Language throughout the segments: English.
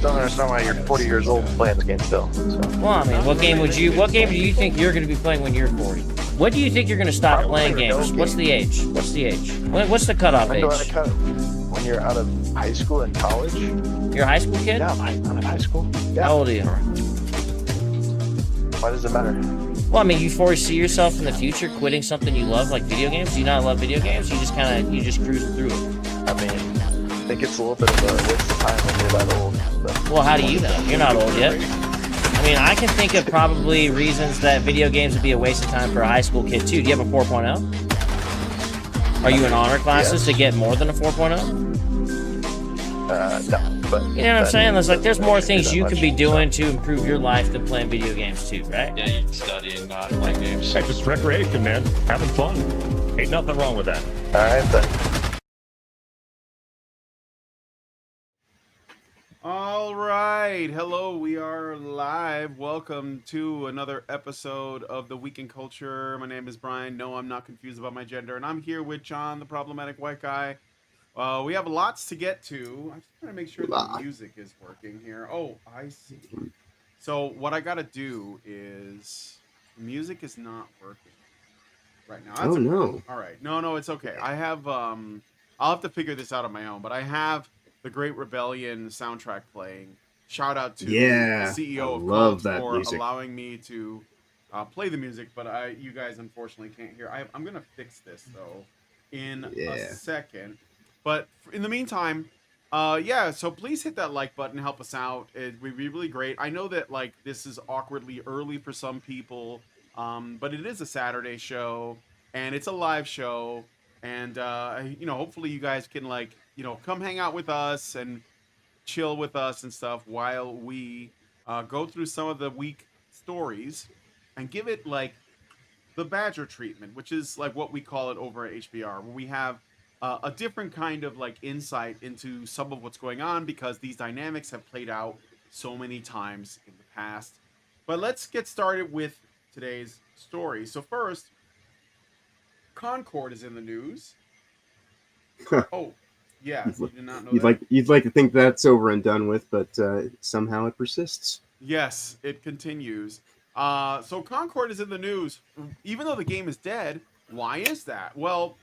don't understand why you're 40 years old and playing the game still. So. Well, I mean, what game do you think you're going to be playing when you're 40? When do you think you're going to stop playing games? What's the age? What's the cutoff age? When you're out of high school and college. You're a high school kid? Yeah, I'm in high school. Yeah. How old are you? Why does it matter? Well, I mean, you foresee yourself in the future quitting something you love, like video games? Do you not love video games? You just cruising through it? I mean, I think it's a little bit of a waste of time when you're that old. So. Well, how do you know? You're not old yet. I mean, I can think of probably reasons that video games would be a waste of time for a high school kid, too. Do you have a 4.0? Are you in honor classes to get more than a 4.0? No, but... You know what I'm saying? There's more things you could be doing to improve your life than playing video games, too, right? Yeah, you study and not play games. Hey, just recreation, man. Having fun. Ain't nothing wrong with that. All right, then. All right. Hello, we are live. Welcome to another episode of the Week in Culture. My name is Brian. No, I'm not confused about my gender. And I'm here with John, the problematic white guy. We have lots to get to. I'm just trying to make sure the music is working here. Oh, I see. So what I got to do is music is not working right now. That's no. All right. No, it's okay. I have, I'll have to figure this out on my own, but I have the Great Rebellion soundtrack playing. Shout out to the CEO of CULT for allowing me to play the music, but you guys unfortunately can't hear. I'm gonna fix this though in a second. But in the meantime, so please hit that like button, help us out. It would be really great. I know that this is awkwardly early for some people, but it is a Saturday show and it's a live show, and hopefully you guys can come hang out with us and chill with us and stuff while we go through some of the week stories and give it the Badger treatment, which is what we call it over at HBR, where we have a different kind of insight into some of what's going on because these dynamics have played out so many times in the past. But let's get started with today's story. So first, Concord is in the news. Oh. Yeah, you did not know you'd like to think that's over and done with, but somehow it persists. Yes, it continues. So Concord is in the news, even though the game is dead. Why is that? Well,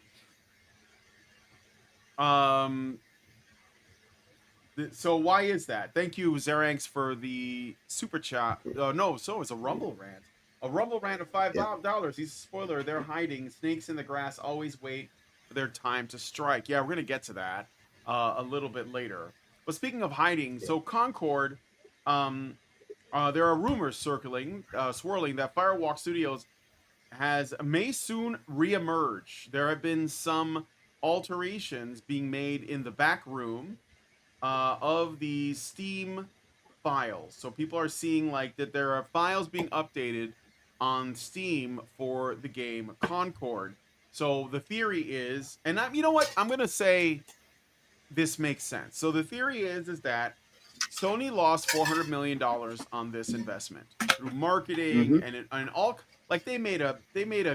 so why is that? Thank you, Zeranx, for the super chat. So it's a Rumble rant. A Rumble rant of $5. He's a spoiler. They're hiding. Snakes in the grass always wait for their time to strike. Yeah, we're going to get to that a little bit later. But speaking of hiding, so Concord, there are rumors swirling that Firewalk Studios may soon reemerge. There have been some alterations being made in the back room of the Steam files. So people are seeing that there are files being updated on Steam for the game Concord. So the theory is, and you know what? I'm going to say this makes sense. So the theory is that Sony lost $400 million on this investment through marketing and all. They made a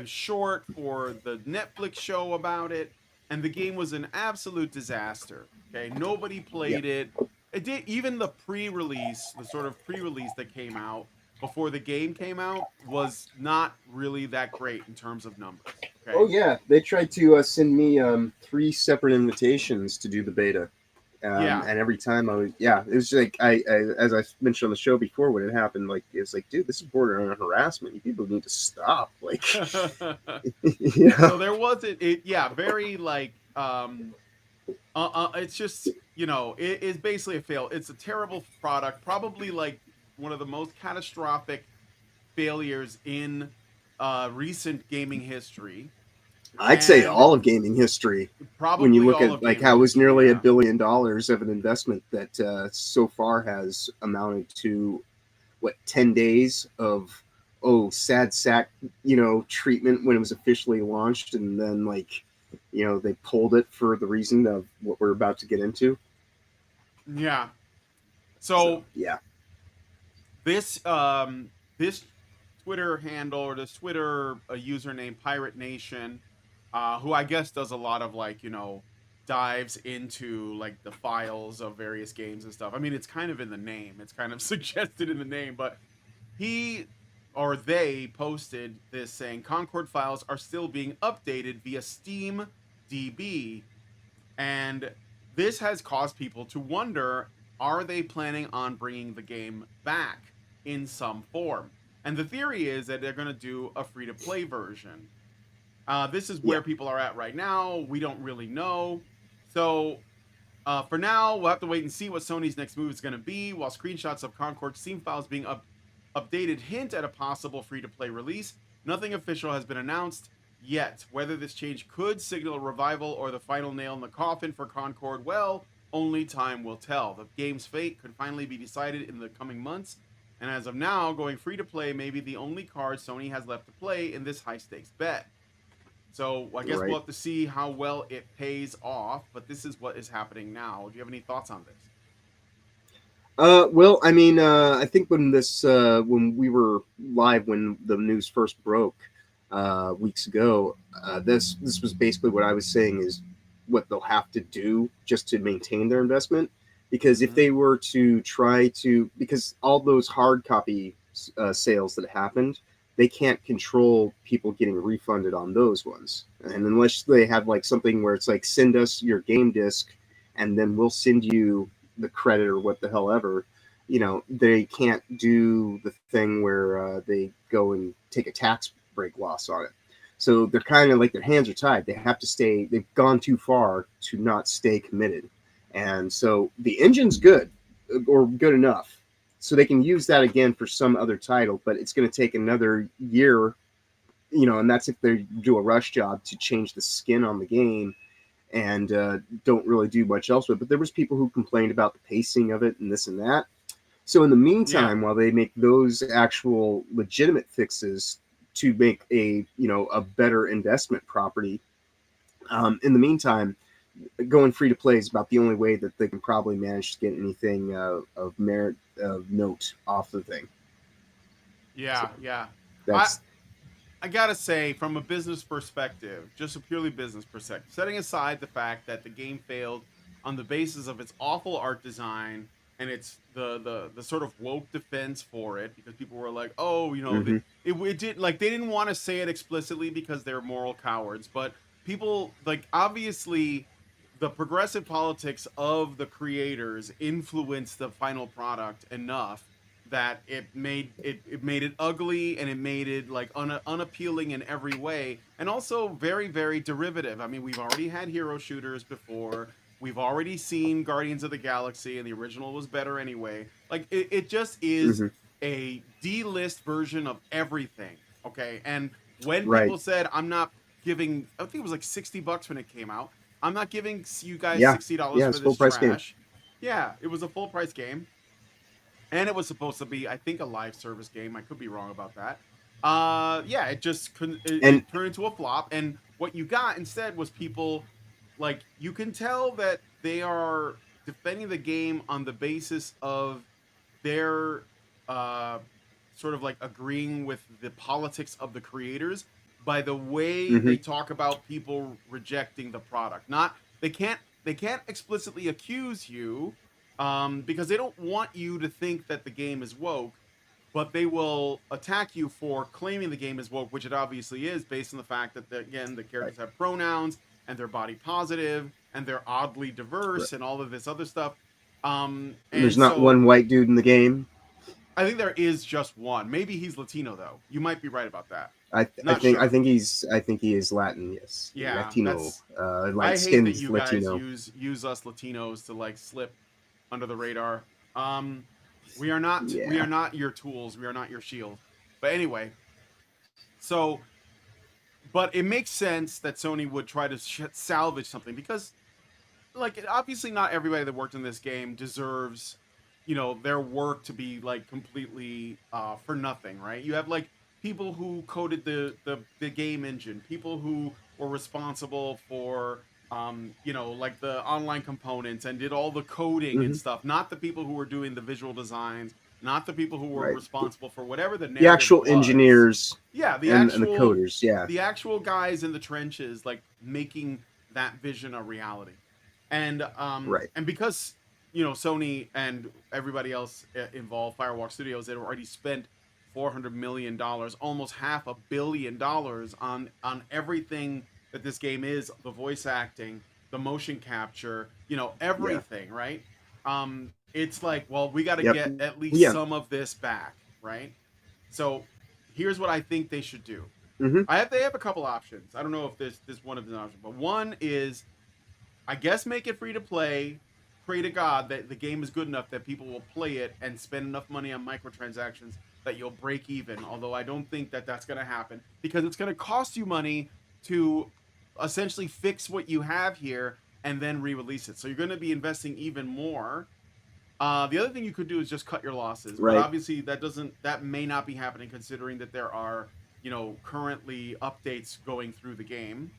short for the Netflix show about it, and the game was an absolute disaster. Okay, nobody played it. It did, even the pre-release, the sort of pre-release that came out before the game came out was not really that great in terms of numbers. Okay? Oh yeah, they tried to send me 3 separate invitations to do the beta. And every time it was as I mentioned on the show before when it happened, it's dude, this is borderline harassment. You people need to stop. So there wasn't very it's just it is basically a fail. It's a terrible product, probably one of the most catastrophic failures in recent gaming so I'd say all of gaming history. Probably when you look at how it was nearly $1 billion of an investment that so far has amounted to 10 days of sad sack treatment when it was officially launched, and then they pulled it for the reason of what we're about to get into. Yeah. So this Twitter handle or this Twitter username Pirate Nation, who I guess does a lot of dives into like the files of various games and stuff. I mean, it's kind of in the name. It's kind of suggested in the name, but he or they posted this saying Concord files are still being updated via Steam DB, and this has caused people to wonder, are they planning on bringing the game back in some form? And the theory is that they're going to do a free-to-play version. This is where people are at right now. We don't really know. So for now, we'll have to wait and see what Sony's next move is going to be, while screenshots of Concord Steam files being updated hint at a possible free-to-play release. Nothing official has been announced yet. Whether this change could signal a revival or the final nail in the coffin for Concord, well, only time will tell. The game's fate could finally be decided in the coming months, and as of now, going free-to-play may be the only card Sony has left to play in this high-stakes bet. So I guess we'll have to see how well it pays off, but this is what is happening now. Do you have any thoughts on this? Well, I mean, I think when when we were live, when the news first broke weeks ago, this was basically what I was saying is what they'll have to do just to maintain their investment. Because if they were to try to, because all those hard copy sales that happened, they can't control people getting refunded on those ones. And unless they have like something where it's like, send us your game disc and then we'll send you the credit or what the hell ever, you know, they can't do the thing where they go and take a tax break loss on it. So they're kind of like, their hands are tied. They have to stay, they've gone too far to not stay committed. And so the engine's good, or good enough, so they can use that again for some other title, but it's going to take another year, you know, and that's if they do a rush job to change the skin on the game and don't really do much else with it. But there was people who complained about the pacing of it and this and that. So in the meantime, while they make those actual legitimate fixes to make a, you know, a better investment property, in the meantime, going free to play is about the only way that they can probably manage to get anything of merit, of note off the thing. Yeah, That's, I gotta say, from a business perspective, just a purely business perspective, setting aside the fact that the game failed on the basis of its awful art design and it's the sort of woke defense for it, because people were like, oh, you know, it did, like, they didn't want to say it explicitly because they're moral cowards, but people, like, obviously the progressive politics of the creators influenced the final product enough that it made it ugly, and it made it like unappealing in every way, and also very, very derivative. I mean, we've already had hero shooters before. We've already seen Guardians of the Galaxy, and the original was better anyway. Like, it just is a D-list version of everything. Okay, and when people said, I'm not giving, I think it was like $60 when it came out, I'm not giving you guys $60 for this trash. Game. Yeah, it was a full price game. And it was supposed to be, I think, a live service game. I could be wrong about that. Yeah, it just couldn't, it turned into a flop. And what you got instead was people, like, you can tell that they are defending the game on the basis of their sort of like agreeing with the politics of the creators by the way they talk about people rejecting the product. Not, they can't explicitly accuse you because they don't want you to think that the game is woke, but they will attack you for claiming the game is woke, which it obviously is, based on the fact that again, the characters have pronouns and they're body positive and they're oddly diverse and all of this other stuff. And there's not one white dude in the game. I think there is just one. Maybe he's Latino though. You might be right about that. I think he is Latin. Yes. Yeah. Latino. I hate that you Latino. Guys use us Latinos to like slip under the radar. We are not your tools. We are not your shield. But anyway, so, but it makes sense that Sony would try to salvage something, because, like, obviously not everybody that worked in this game deserves, you know, their work to be like completely for nothing, right? You have like people who coded the game engine, people who were responsible for you know, like the online components and did all the coding and stuff, not the people who were doing the visual designs, not the people who were responsible for whatever the actual was. Engineers, and the coders, the actual guys in the trenches, like making that vision a reality. Right. And because Sony and everybody else involved, Firewalk Studios, they had already spent $400 million, almost $500 million on everything that this game is, the voice acting, the motion capture, everything, right? It's like, well, we got to Yep. get at least Yeah. some of this back, right? So here's what I think they should do. Mhm. They have a couple options. I don't know if this one of them options, but one is, I guess, make it free to play. Pray to God that the game is good enough that people will play it and spend enough money on microtransactions that you'll break even. Although I don't think that that's going to happen, because it's going to cost you money to essentially fix what you have here and then re-release it. So you're going to be investing even more. The other thing you could do is just cut your losses, Right. but obviously that may not be happening, considering that there are currently updates going through the game.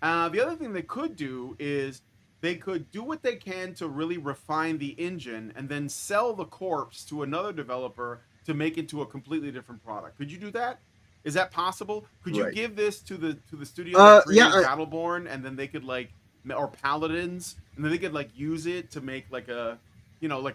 The other thing they could do is they could do what they can to really refine the engine and then sell the corpse to another developer to make it to a completely different product. Could you do that? Is that possible? Could you Right. give this to the studio that created yeah, Battleborn, and then they could or Paladins, and then they could use it to make like a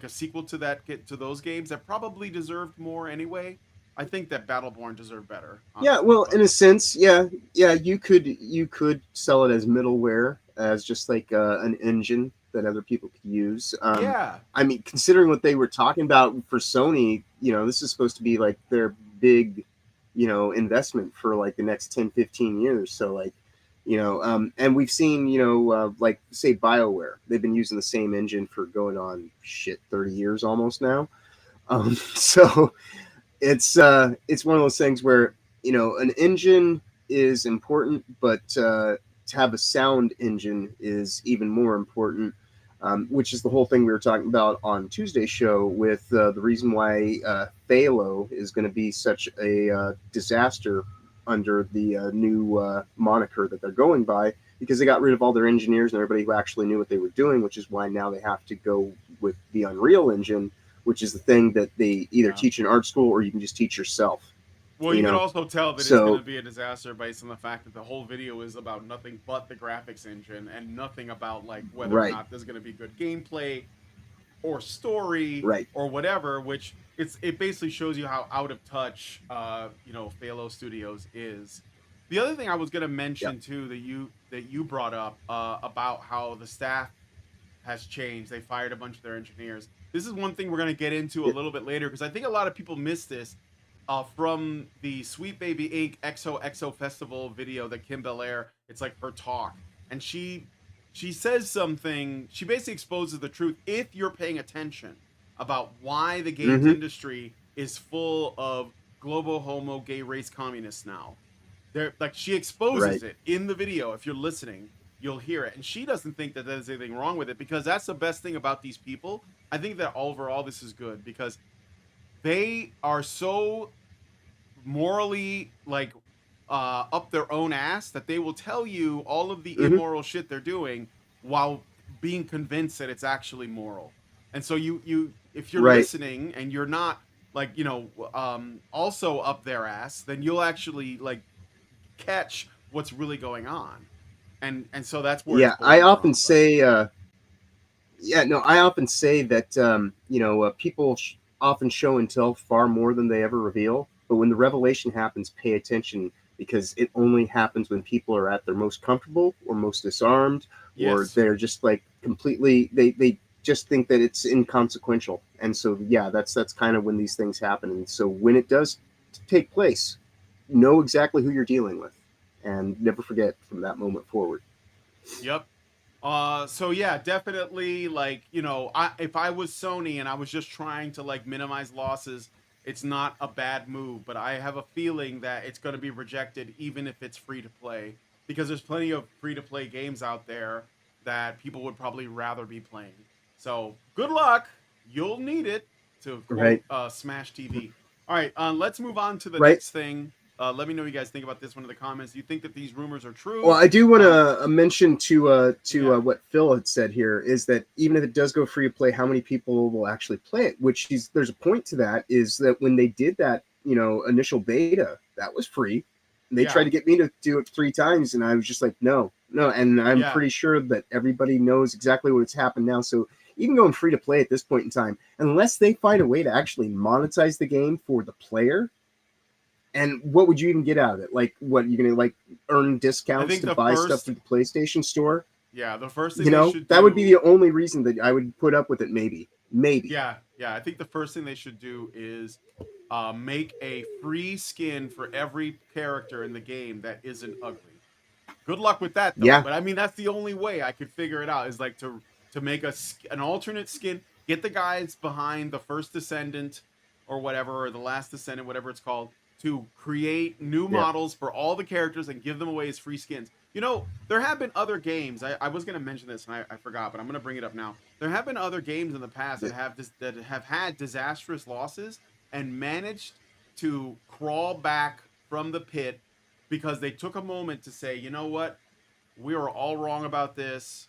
sequel to those games that probably deserved more anyway. I think that Battleborn deserved better. Yeah, honestly, well, but- in a sense, yeah, you could sell it as middleware, as just like an engine that other people could use. yeah. I mean, considering what they were talking about for Sony, this is supposed to be like their big, investment for like the next 10, 15 years. So like, and we've seen, like say BioWare, they've been using the same engine for going on 30 years almost now. So it's one of those things where, an engine is important, but to have a sound engine is even more important. Which is the whole thing we were talking about on Tuesday's show with the reason why Phalo is going to be such a disaster under the new moniker that they're going by, because they got rid of all their engineers and everybody who actually knew what they were doing, which is why now they have to go with the Unreal Engine, which is the thing that they either teach in art school or you can just teach yourself. Well, you can also tell that it's So- going to be a disaster based on the fact that the whole video is about nothing but the graphics engine and nothing about whether or Right. not there's going to be good gameplay or story Right. or whatever. Which it basically shows you how out of touch Phalo Studios is. The other thing I was going to mention too that you brought up about how the staff has changed. They fired a bunch of their engineers. This is one thing we're going to get into a little bit later, because I think a lot of people miss this. From the Sweet Baby Inc. XOXO Festival video that Kim Belair, it's like her talk, and she says something. She basically exposes the truth, if you're paying attention, about why the games industry is full of global homo gay race communists now. She exposes it in the video. If you're listening, you'll hear it, and she doesn't think that there's anything wrong with it, because that's the best thing about these people. I think that overall this is good, because they are so morally up their own ass that they will tell you all of the immoral shit they're doing while being convinced that it's actually moral. And so you if you're listening and you're not also up their ass, then you'll actually catch what's really going on. And so that's where I often say that people often show and tell far more than they ever reveal. But when the revelation happens, pay attention, because it only happens when people are at their most comfortable or most disarmed, or they're just completely, they just think that it's inconsequential. And so, that's kind of when these things happen. And so when it does take place, know exactly who you're dealing with, and never forget from that moment forward. Yep. So yeah, definitely if I was Sony and I was just trying to minimize losses, it's not a bad move, but I have a feeling that it's going to be rejected even if it's free to play, because there's plenty of free to play games out there that people would probably rather be playing. So good luck. You'll need it to quote, Smash TV. All right, let's move on to the next thing. Let me know what you guys think about this one in the comments. Do you think that these rumors are true? Well, I do want to mention to what Phil had said here, is that even if it does go free to play, how many people will actually play it? Which there's a point to that, is that when they did that, initial beta, that was free. And they tried to get me to do it 3 times, and I was just like, no, No, and I'm Yeah. pretty sure that everybody knows exactly what's happened now. So even going free to play at this point in time, unless they find a way to actually monetize the game for the player, and what would you even get out of it? Like, what you're gonna like earn discounts think to the buy stuff first- through the PlayStation Store? Yeah, the first thing You they know, should that do, would be the only reason that I would put up with it. Maybe. Yeah, I think the first thing they should do is make a free skin for every character in the game that isn't ugly. Good luck with that, though. Yeah. But I mean, that's the only way I could figure it out is like to make an alternate skin. Get the guys behind the first Descendant or whatever, or the last Descendant, whatever it's called, to create new models for all the characters and give them away as free skins. You know, there have been other games. I was going to mention this and I forgot, but I'm going to bring it up now. There have been other games in the past that have had disastrous losses and managed to crawl back from the pit because they took a moment to say, you know what, we were all wrong about this.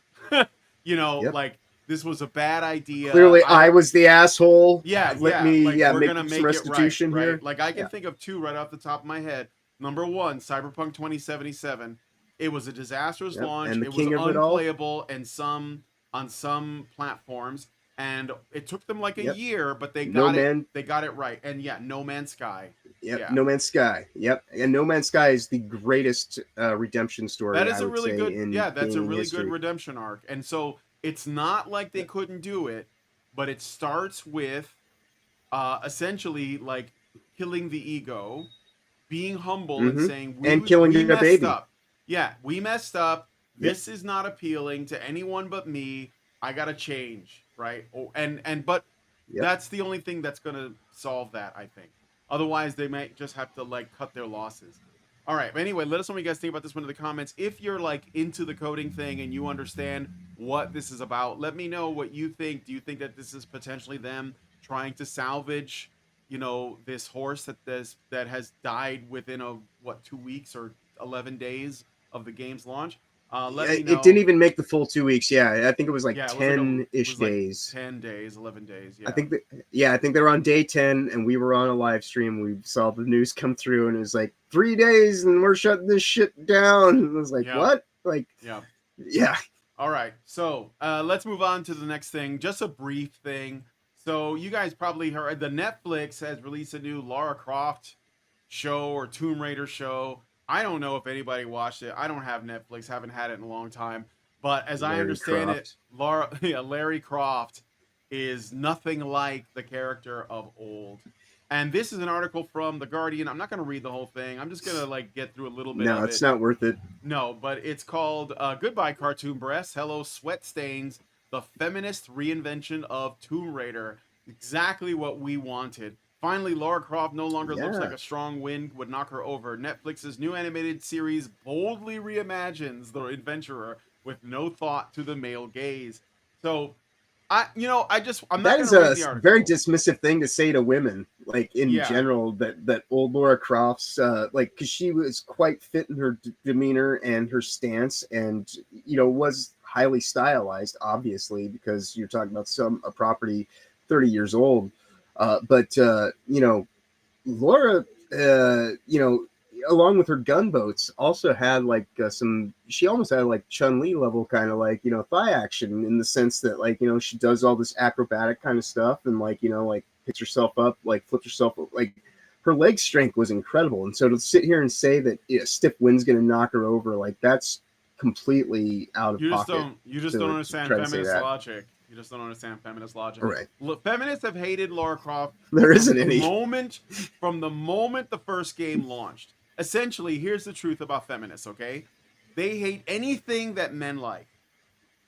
You know, like this was a bad idea. Clearly, I was the asshole. Yeah, Let me like, we're make gonna some make restitution it right, here. right? Like I can think of two right off the top of my head. Number one, Cyberpunk 2077. It was a disastrous launch. And the It was king of it all. unplayable and on some platforms, and it took them like a year, but they got it. They got it right. And yeah, No Man's Sky. Yep, Yeah. No Man's Sky. Yep, and No Man's Sky is the greatest redemption story. That is I a would really say, good. in Yeah, that's a gaming really history. good redemption arc. And so it's not like they couldn't do it, but it starts with essentially like killing the ego, being humble, and saying and killing we your messed baby. up. Yeah, we messed up. This is not appealing to anyone but me. I gotta change, right? Oh, but that's the only thing that's gonna solve that, I think. Otherwise, they might just have to like cut their losses. All right. But anyway, let us know what you guys think about this one in the comments. If you're like into the coding thing and you understand what this is about, let me know what you think. Do you think that this is potentially them trying to salvage, you know, this horse that has died within 2 weeks or 11 days of the game's launch? Let me know. It didn't even make the full 2 weeks. Yeah, I think it was like Yeah, it was 10-ish like days. 10 days, 11 days. Yeah. I think I think they were on day 10, and we were on a live stream. We saw the news come through, and it was like 3 days, and we're shutting this shit down. And I was like, what? Like, yeah. All right, so let's move on to the next thing. Just a brief thing. So you guys probably heard the Netflix has released a new Lara Croft show or Tomb Raider show. I don't know if anybody watched it. I don't have Netflix, haven't had it in a long time. But as I understand it, Larry Croft is nothing like the character of old. And this is an article from The Guardian. I'm not going to read the whole thing. I'm just going to like get through a little bit of it. No, it's not worth it. No, but it's called Goodbye Cartoon Breasts, Hello Sweat Stains, the feminist reinvention of Tomb Raider. Exactly what we wanted. Finally, Lara Croft no longer looks like a strong wind would knock her over. Netflix's new animated series boldly reimagines the adventurer with no thought to the male gaze. So, I'm not going to read the article. Very dismissive thing to say to women, like in general, that old Lara Croft's like, because she was quite fit in her demeanor and her stance, and was highly stylized, obviously, because you're talking about a property 30 years old. But Laura, along with her gunboats, also had like she almost had like Chun-Li level kind of like, thigh action, in the sense that like, she does all this acrobatic kind of stuff and like, like picks herself up, like flips herself up, like her leg strength was incredible. And so to sit here and say that a stiff wind's going to knock her over, like that's completely out of pocket. You just don't understand feminist logic. You just don't understand feminist logic. Right. Look, feminists have hated Lara Croft. There isn't any. From the moment the first game launched. Essentially, here's the truth about feminists, okay? They hate anything that men like.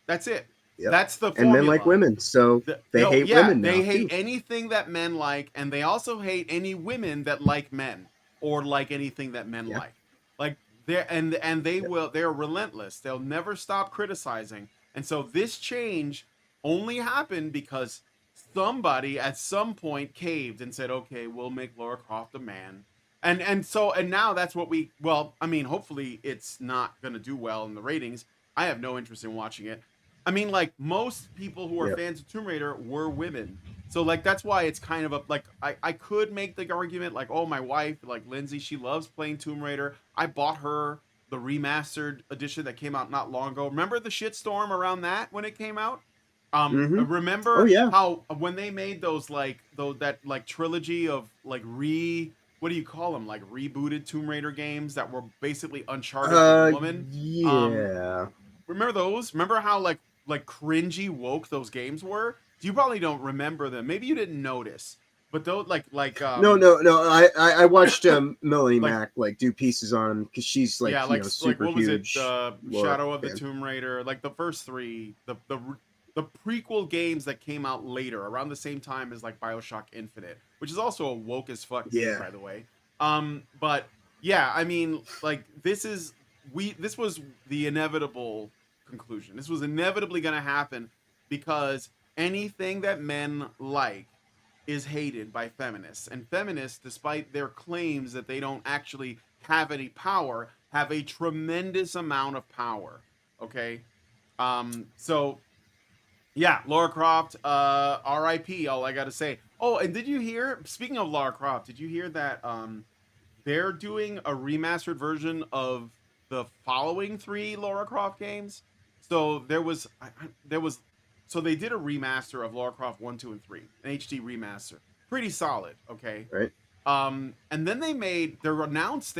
That's it. Yep. That's the formula. And men like women, so they hate women now. They hate anything that men like, and they also hate any women that like men or like anything that men like. Like they're relentless. They'll never stop criticizing. And so this change only happened because somebody at some point caved and said, okay, we'll make Lara Croft a man. And now that's what hopefully it's not going to do well in the ratings. I have no interest in watching it. I mean, like, most people who are fans of Tomb Raider were women. So, like, that's why it's kind of I could make the argument, like, oh, my wife, like, Lindsay, she loves playing Tomb Raider. I bought her the remastered edition that came out not long ago. Remember the shitstorm around that when it came out? Remember Oh yeah. how when they made those that trilogy of like what do you call them, like rebooted Tomb Raider games that were basically Uncharted for women? Yeah. Remember those? Remember how like cringy woke those games were? You probably don't remember them. Maybe you didn't notice. But those No. I watched Melanie Like- Mac like do pieces on them because she's like, yeah, you like know, super what was it? huge. lore Shadow of the fan. Tomb Raider, like the first three, the prequel games that came out later, around the same time as like BioShock Infinite, which is also a woke as fuck game, Yeah. by the way. But yeah, I mean, like this was the inevitable conclusion. This was inevitably going to happen because anything that men like is hated by feminists, and feminists, despite their claims that they don't actually have any power, have a tremendous amount of power. Okay, so yeah, Lara Croft, R.I.P. All I gotta say. Oh, and did you hear? Speaking of Lara Croft, did you hear that they're doing a remastered version of the following 3 Lara Croft games? So so they did a remaster of Lara Croft 1, 2, and 3, an HD remaster, pretty solid. Okay, Right. and then they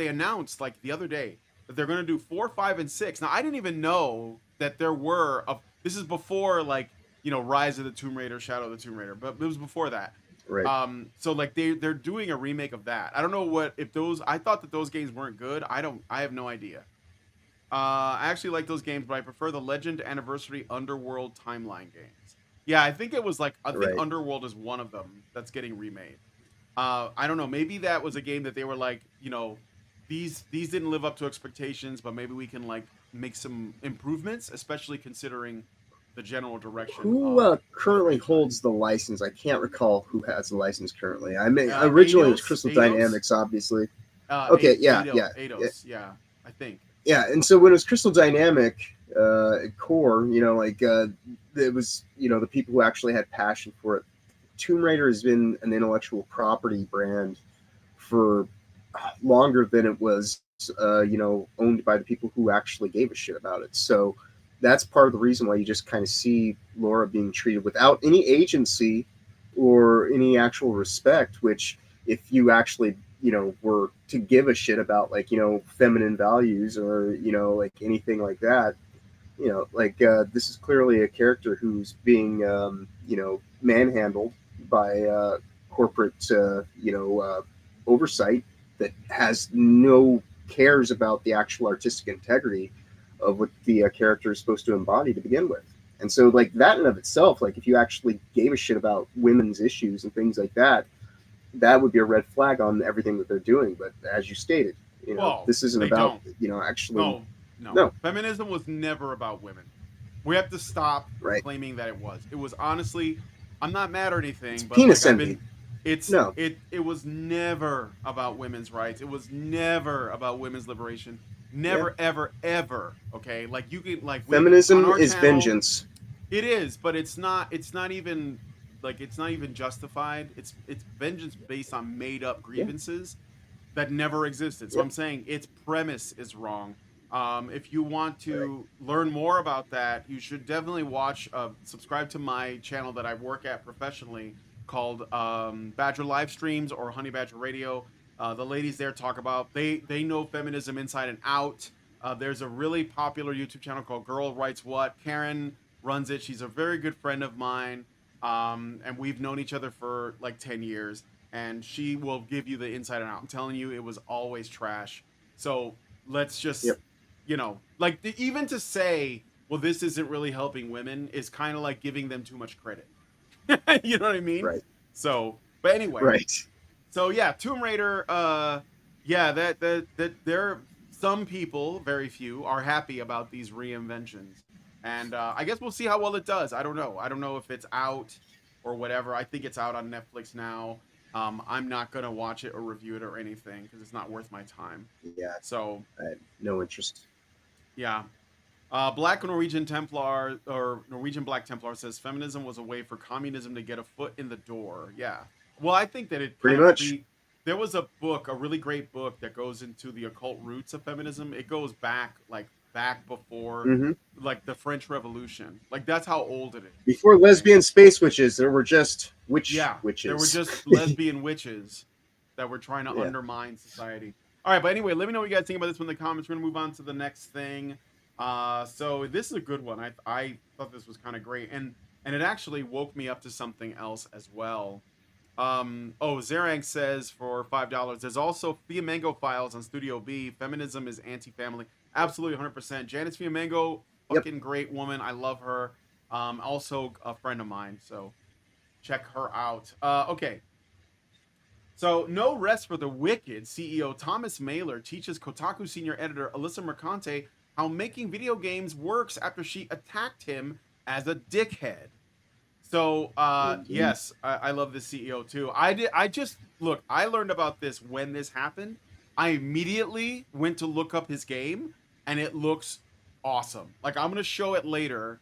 announced like the other day that they're gonna do 4, 5, and 6. Now I didn't even know that there were this is before like, you know, Rise of the Tomb Raider, Shadow of the Tomb Raider, but it was before that. Right. So like they're doing a remake of that. I don't know I thought that those games weren't good. I have no idea. I actually like those games, but I prefer the Legend Anniversary Underworld Timeline games. Yeah, I think Right. Underworld is one of them that's getting remade. I don't know. Maybe that was a game that they were like, you know, these didn't live up to expectations, but maybe we can like make some improvements, especially considering the general direction. Who currently holds the license? I can't recall who has the license currently. I mean, Eidos? originally it was Crystal Eidos? Dynamics, obviously. Okay, Eidos, yeah, I think. Yeah, and so when it was Crystal Dynamic core, you know, like it was, you know, the people who actually had passion for it. Tomb Raider has been an intellectual property brand for longer than it was, you know, owned by the people who actually gave a shit about it. So that's part of the reason why you just kind of see Laura being treated without any agency or any actual respect, which if you actually, you know, were to give a shit about like, you know, feminine values or, you know, like anything like that, you know, like this is clearly a character who's being, you know, manhandled by corporate, you know, oversight that has no cares about the actual artistic integrity of what the character is supposed to embody to begin with. And so like that in of itself, like if you actually gave a shit about women's issues and things like that, that would be a red flag on everything that they're doing. But as you stated, you know, Well, this isn't they about, don't. you know, actually. No. Feminism was never about women. We have to stop Right. claiming that it was. It was honestly, I'm not mad or anything, It's but penis like, envy. it was never about women's rights. It was never about women's liberation. Never, ever, ever. Okay, like you can like Feminism on our is channel, vengeance. It is, but it's not even like it's not even justified. It's vengeance based on made up grievances that never existed. So I'm saying its premise is wrong. If you want to learn more about that, you should definitely subscribe to my channel that I work at professionally called Badger Live Streams or Honey Badger Radio. The ladies there talk about they know feminism inside and out. There's a really popular YouTube channel called Girl Writes What. Karen runs it. She's a very good friend of mine, and we've known each other for like 10 years. And she will give you the inside and out. I'm telling you, it was always trash. So let's just, you know, like even to say, well, this isn't really helping women is kind of like giving them too much credit. You know what I mean? Right. So, but anyway. Right. So yeah, Tomb Raider. Yeah, that there some people, very few, are happy about these reinventions, and I guess we'll see how well it does. I don't know. I don't know if it's out or whatever. I think it's out on Netflix now. I'm not gonna watch it or review it or anything because it's not worth my time. Yeah. So I had no interest. yeah. Black Norwegian Templar or Norwegian Black Templar says feminism was a way for communism to get a foot in the door. Yeah. Well, I think that it Pretty much. there was a book, a really great book that goes into the occult roots of feminism. It goes back before Hmm. like the French Revolution. Like that's how old it is. Before lesbian space witches, there were just Yeah, witches. there were just lesbian witches that were trying to Yeah. undermine society. All right, but anyway, let me know what you guys think about this one in the comments. We're gonna move on to the next thing. So this is a good one. I thought this was kind of great, and it actually woke me up to something else as well. Zerang says for $5, there's also Fiamengo files on Studio B. Feminism is anti-family. Absolutely 100%. Janice Fiamengo, fucking great woman. I love her. Also a friend of mine, so check her out. Okay. So, no rest for the wicked. CEO Thomas Mailer teaches Kotaku senior editor Alyssa Mercante how making video games works after she attacked him as a dickhead. So, yes, I love the CEO too. I just look. I learned about this when this happened. I immediately went to look up his game, and it looks awesome. Like I'm gonna show it later,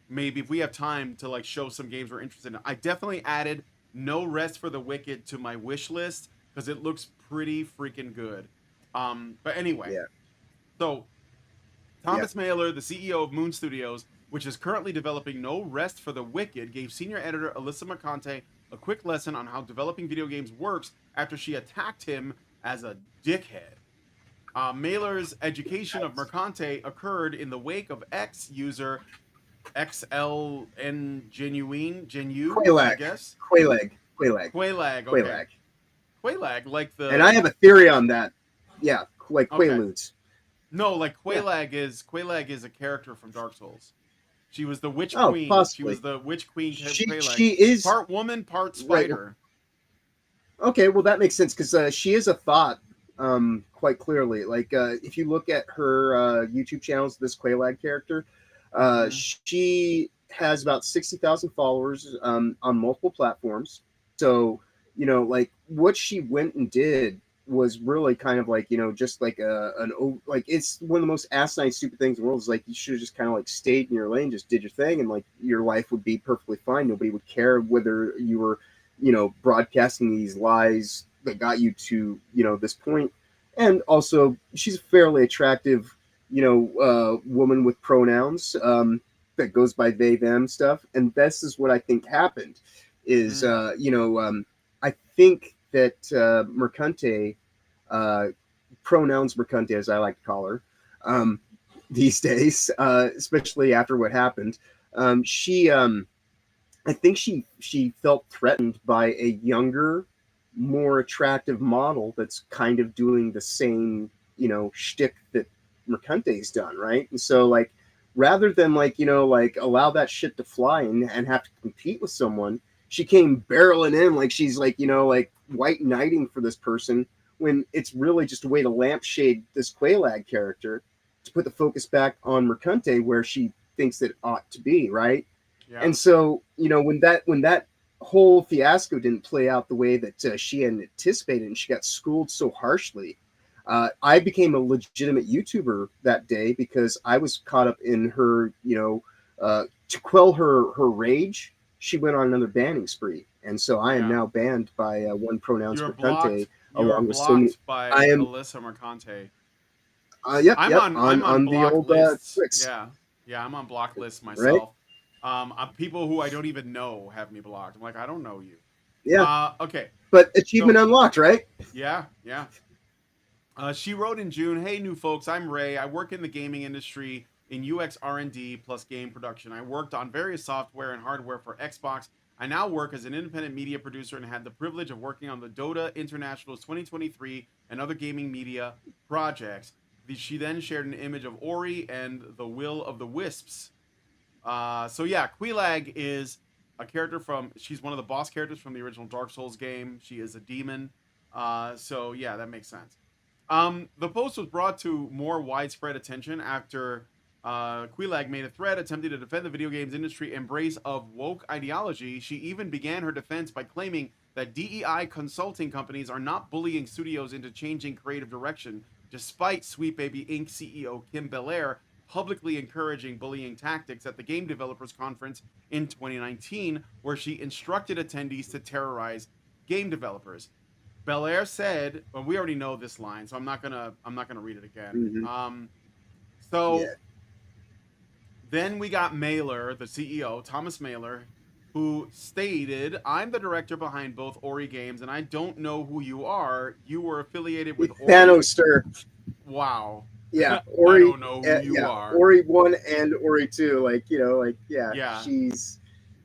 maybe if we have time to like show some games we're interested in. I definitely added No Rest for the Wicked to my wish list because it looks pretty freaking good. But anyway, Yeah. so Thomas Mailer, the CEO of Moon Studios, which is currently developing No Rest for the Wicked, gave senior editor Alyssa Mercante a quick lesson on how developing video games works after she attacked him as a dickhead. Mailer's education of Mercante occurred in the wake of ex-user XLN Genuine, I guess. Quailag. Okay. Quailag, like the... And I have a theory on that. Yeah, like Quaaludes. No, like Quailag is a character from Dark Souls. She was the Witch Oh, Queen. possibly. She was the Witch Queen. Quailag. She is part woman, part spider. Okay, well that makes sense because she is a thought, quite clearly. Like if you look at her YouTube channels, this Quailag character, she has about 60,000 followers on multiple platforms. So like what she went and did was really kind of like just like like it's one of the most asinine stupid things in the world. Is like you should have just kind of like stayed in your lane, just did your thing, and like your life would be perfectly fine. Nobody would care whether you were broadcasting these lies that got you to this point. And also she's a fairly attractive woman with pronouns that goes by they them stuff. And this is what I think happened is I think that Mercante, pronouns Mercante, as I like to call her, these days, especially after what happened, I think she felt threatened by a younger, more attractive model that's kind of doing the same shtick that Mercante's done, right? And so like rather than like allow that shit to fly and have to compete with someone, she came barreling in like she's like like white knighting for this person when it's really just a way to lampshade this Quailag character to put the focus back on Mercante where she thinks that it ought to be, right? Yeah. And so when that whole fiasco didn't play out the way that she had anticipated, and she got schooled so harshly, I became a legitimate YouTuber that day because I was caught up in her, to quell her rage. She went on another banning spree, and so I am now banned by one pronouns Mercante, along with so many. I am Alyssa Mercante. Yep, I'm on the old lists. Yeah, I'm on block lists myself. Right? People who I don't even know have me blocked. I'm like, I don't know you. Yeah. Okay. But achievement unlocked, right? Yeah. She wrote in June, "Hey, new folks, I'm Ray. I work in the gaming industry in UX R&D plus game production. I worked on various software and hardware for Xbox. I now work as an independent media producer and had the privilege of working on the Dota Internationals 2023 and other gaming media projects." She then shared an image of Ori and the Will of the Wisps. So yeah, Quailag is a character she's one of the boss characters from the original Dark Souls game. She is a demon. So yeah, that makes sense. The post was brought to more widespread attention after Quailag made a thread attempting to defend the video games industry embrace of woke ideology. She even began her defense by claiming that DEI consulting companies are not bullying studios into changing creative direction, despite Sweet Baby Inc. CEO Kim Belair publicly encouraging bullying tactics at the Game Developers Conference in 2019, where she instructed attendees to terrorize game developers. Belair said, well, we already know this line, so I'm not gonna read it again. Mhm. So Yeah. then we got Mailer, the CEO, Thomas Mailer, who stated, "I'm the director behind both Ori games, and I don't know who you are. You were affiliated with Ori." Thanos. Wow. Yeah, I Ori. don't know who you Yeah, are. Ori 1 and Ori 2. Like, you know, like, Yeah. she's.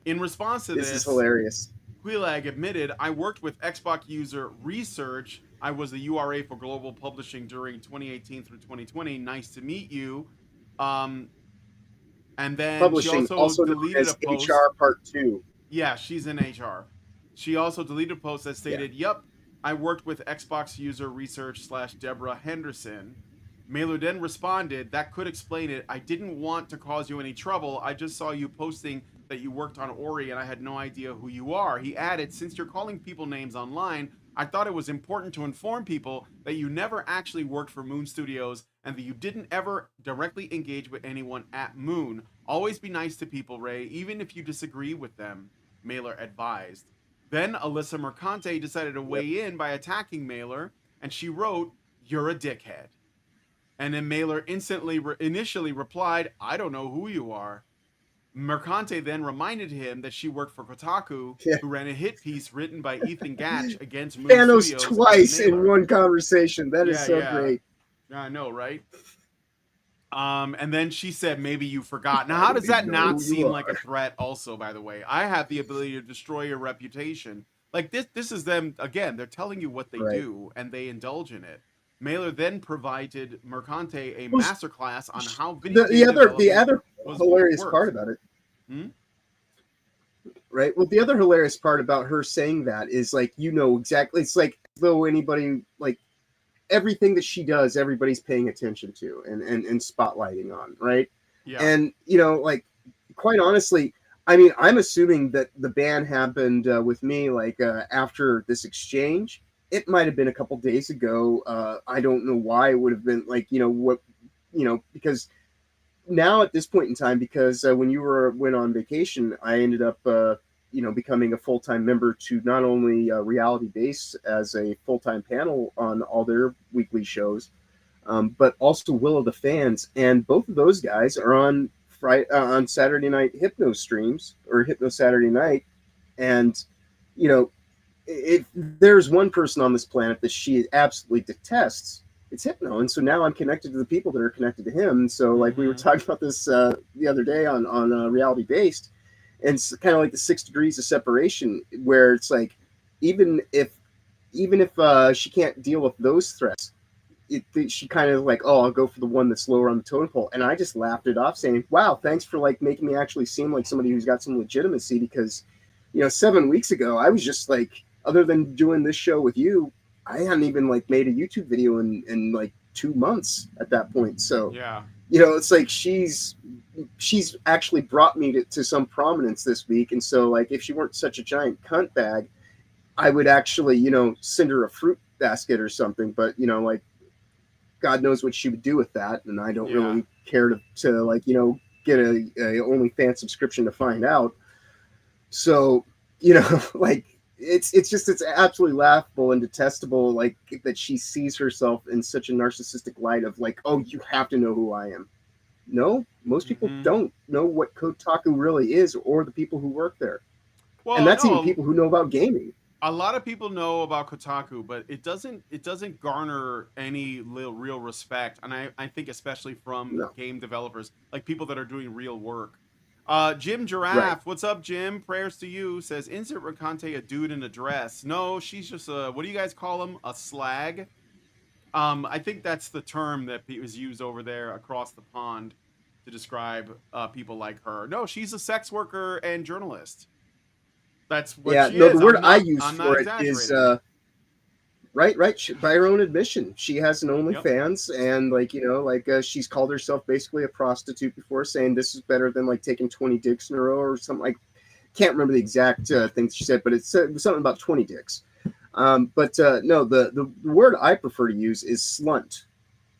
In response to This this, is hilarious. Quillag admitted, "I worked with Xbox user research. I was the URA for global publishing during 2018 through 2020. Nice to meet you." And then she Publishing, also also known deleted as a post. HR Part 2. Yeah, she's in HR. She also deleted a post that stated, "Yep, I worked with Xbox user research / Deborah Henderson." Mailer then responded, "That could explain it. I didn't want to cause you any trouble. I just saw you posting that you worked on Ori and I had no idea who you are." He added, "Since you're calling people names online, I thought it was important to inform people that you never actually worked for Moon Studios and that you didn't ever directly engage with anyone at Moon. Always be nice to people, Ray, even if you disagree with them," Mailer advised. Then Alyssa Mercante decided to weigh in by attacking Mailer, and she wrote, "You're a dickhead." And then Mailer initially replied, "I don't know who you are." Mercante then reminded him that she worked for Kotaku, Yeah. who ran a hit piece written by Ethan Gatch against Moon Thanos Studios. twice in Mailer. one conversation. That is Yeah, so yeah. great. I know, right? And then she said, "Maybe you forgot." Now, how does that not seem like a threat? Also, by the way, I have the ability to destroy your reputation. Like this is them again. They're telling you what they do, and they indulge in it. Mailer then provided Mercante a Well, masterclass on how video The game other development hilarious works. part about it. Hmm? Right. Well, the other hilarious part about her saying that is, like, you know exactly. It's like as though anybody, like, everything that she does, everybody's paying attention to and spotlighting on, right? Yeah. And, you know, like, quite honestly, I mean, I'm assuming that the ban happened with me, like, after this exchange. It might have been a couple days ago. I don't know why it would have been, like, you know, what, you know, because now at this point in time, because when you went on vacation, I ended up, you know, becoming a full-time member to not only Reality Base as a full-time panel on all their weekly shows, but also Will of the Fans, and both of those guys are on on Saturday night Hypno streams, or Hypno Saturday Night. And, you know, if there's one person on this planet that she absolutely detests, it's Hypno. And so now I'm connected to the people that are connected to him. And so, like, we were talking about this the other day on Reality Based, and it's kind of like the 6 degrees of separation, where it's like, even if she can't deal with those threats, she kind of like, "Oh, I'll go for the one that's lower on the totem pole." And I just laughed it off, saying, "Wow, thanks for, like, making me actually seem like somebody who's got some legitimacy." Because, you know, 7 weeks ago, I was just like, other than doing this show with you, I hadn't even, like, made a YouTube video in like 2 months at that point. So, yeah, you know, it's like she's actually brought me to some prominence this week. And so, like, if she weren't such a giant cunt bag, I would actually, you know, send her a fruit basket or something. But, you know, like, God knows what she would do with that, and I don't really care to like, you know, get a OnlyFans subscription to find out. So, you know, like, it's absolutely laughable and detestable, like, that she sees herself in such a narcissistic light of, like, "Oh, you have to know who I am." No, most people don't know what Kotaku really is, or the people who work there. Well, and that's even people who know about gaming. A lot of people know about Kotaku, but it doesn't garner any real respect, and I think especially from game developers, like people that are doing real work. Jim Giraffe, what's up, Jim? Prayers to you, says, "Insert Mercante a dude in a dress." No, she's just a, what do you guys call him? A slag? I think that's the term that is used over there across the pond to describe people like her. No, she's a sex worker and journalist. That's what she is. The word I use for it is right. By her own admission, she has an OnlyFans, and, like, you know, like, she's called herself basically a prostitute before, saying this is better than, like, taking 20 dicks in a row or something. Like, can't remember the exact things she said, but it was something about 20 dicks. But no, the word I prefer to use is slunt,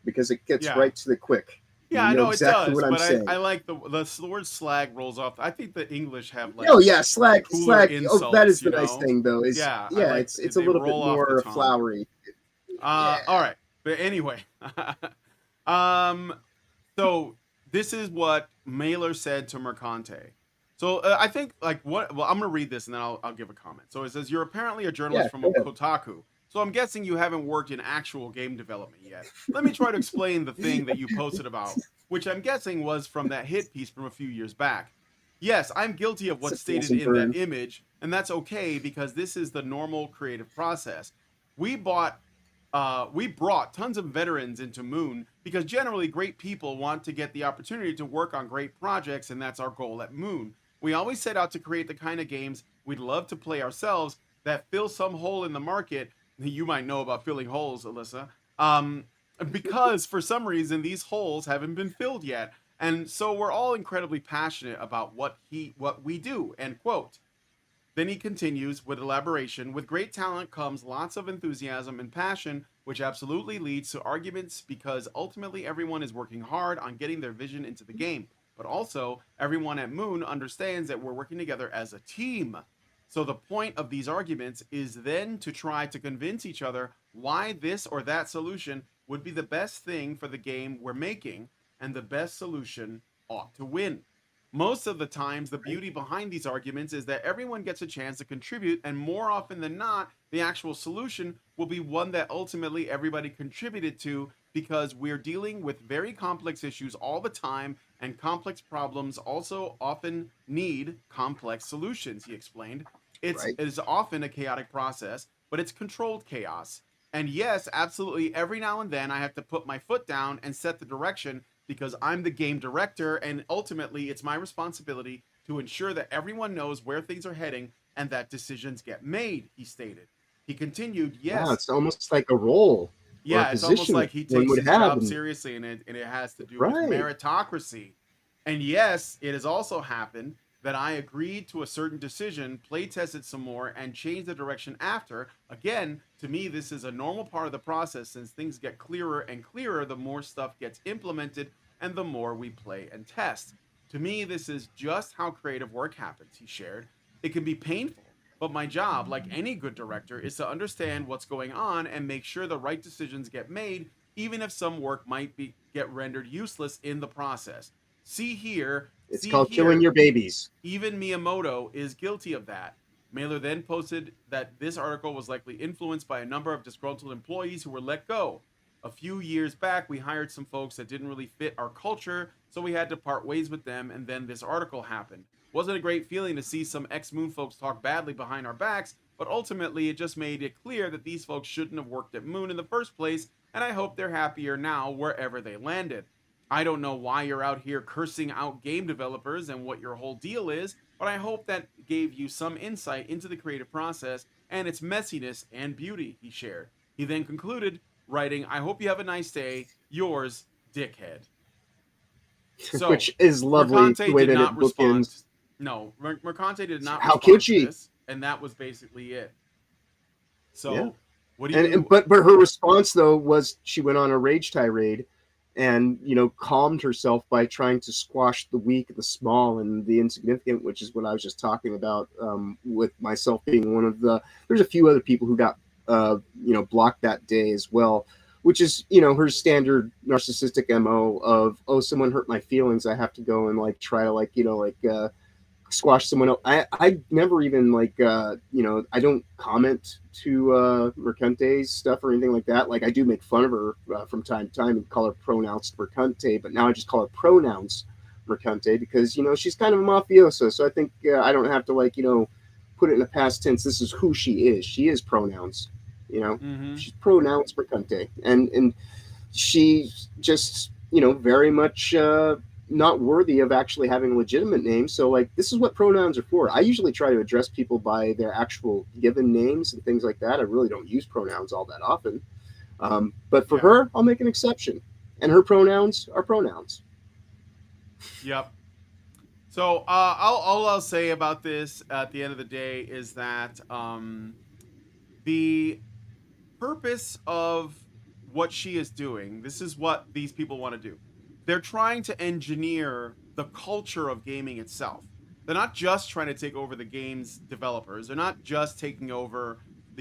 because it gets right to the quick. Yeah, You I know know it exactly does, what I'm but saying. I like the word slag rolls off. I think the English have like Oh yeah, slag, cooler slag. Oh, that is insults, the nice thing though. Is Yeah, I yeah, like it's a they little bit roll off the more tongue. flowery. Yeah. All right, but anyway, um, so this is what Mailer said to Mercante. So I think like what? Well, I'm gonna read this and then I'll give a comment. So it says you're apparently a Yeah, journalist from go ahead. Kotaku. So I'm guessing you haven't worked in actual game development yet. Let me try to explain the thing that you posted about, which I'm guessing was from that hit piece from a few years back. Yes, I'm guilty of what's stated Awesome in that burn. image, and that's okay because this is the normal creative process. We we brought tons of veterans into Moon because generally great people want to get the opportunity to work on great projects, and that's our goal at Moon. We always set out to create the kind of games we'd love to play ourselves that fill some hole in the market. You might know about filling holes, Alyssa. Because for some reason these holes haven't been filled yet. And so we're all incredibly passionate about what we do, end quote. Then he continues with elaboration. With great talent comes lots of enthusiasm and passion, which absolutely leads to arguments because ultimately everyone is working hard on getting their vision into the game. But also, everyone at Moon understands that we're working together as a team. So the point of these arguments is then to try to convince each other why this or that solution would be the best thing for the game we're making, and the best solution ought to win. Most of the times, the beauty behind these arguments is that everyone gets a chance to contribute, and more often than not, the actual solution will be one that ultimately everybody contributed to because we're dealing with very complex issues all the time, and complex problems also often need complex solutions, he explained. Right. It is often a chaotic process, but it's controlled chaos. And yes, absolutely, every now and then I have to put my foot down and set the direction because I'm the game director, and ultimately it's my responsibility to ensure that everyone knows where things are heading and that decisions get made, he stated. He continued, Wow, yes, it's almost like a role or a yeah, it's almost position like that he one takes would his have. job And, seriously, and it has to do with right. meritocracy. And yes, it has also happened that I agreed to a certain decision, play tested some more, and changed the direction after. Again, to me, this is a normal part of the process since things get clearer and clearer the more stuff gets implemented and the more we play and test. To me, this is just how creative work happens, he shared. It can be painful, but my job, like any good director, is to understand what's going on and make sure the right decisions get made, even if some work might get rendered useless in the process. See here, It's see called killing here, your babies. even Miyamoto is guilty of that. Mailer then posted that this article was likely influenced by a number of disgruntled employees who were let go. A few years back, we hired some folks that didn't really fit our culture, so we had to part ways with them, and then this article happened. Wasn't a great feeling to see some ex-Moon folks talk badly behind our backs, but ultimately it just made it clear that these folks shouldn't have worked at Moon in the first place, and I hope they're happier now wherever they landed. I don't know why you're out here cursing out game developers and what your whole deal is, but I hope that gave you some insight into the creative process and its messiness and beauty, he shared. He then concluded, writing, I hope you have a nice day. Yours, Dickhead. So, Which is lovely, Mercante the way did that not it respond. bookends. No, Mercante did not How could respond to she? this, and that was basically it. So, Yeah. what do you... But her response though was she went on a rage tirade and calmed herself by trying to squash the weak, the small, and the insignificant, which is what I was just talking about, with myself being one of the... There's a few other people who got blocked that day as well, which is her standard narcissistic MO of, oh, someone hurt my feelings, I have to go and try to squash someone else. I never even I don't comment to Mercante's stuff or anything like that. I do make fun of her from time to time and call her pronounced Mercante, but now I just call her pronouns Mercante because she's kind of a mafioso. So I think I don't have to put it in the past tense. This is who she is. She is pronouns. Mm-hmm. She's pronounced Mercante, and she just very much not worthy of actually having a legitimate name. So this is what pronouns are for. I usually try to address people by their actual given names and things like that. I really don't use pronouns all that often. But for her, I'll make an exception. And her pronouns are pronouns. Yep. So all I'll say about this at the end of the day is that the purpose of what she is doing, this is what these people want to do. they're trying to engineer the culture of gaming itself. They're not just trying to take over the game's developers. They're not just taking over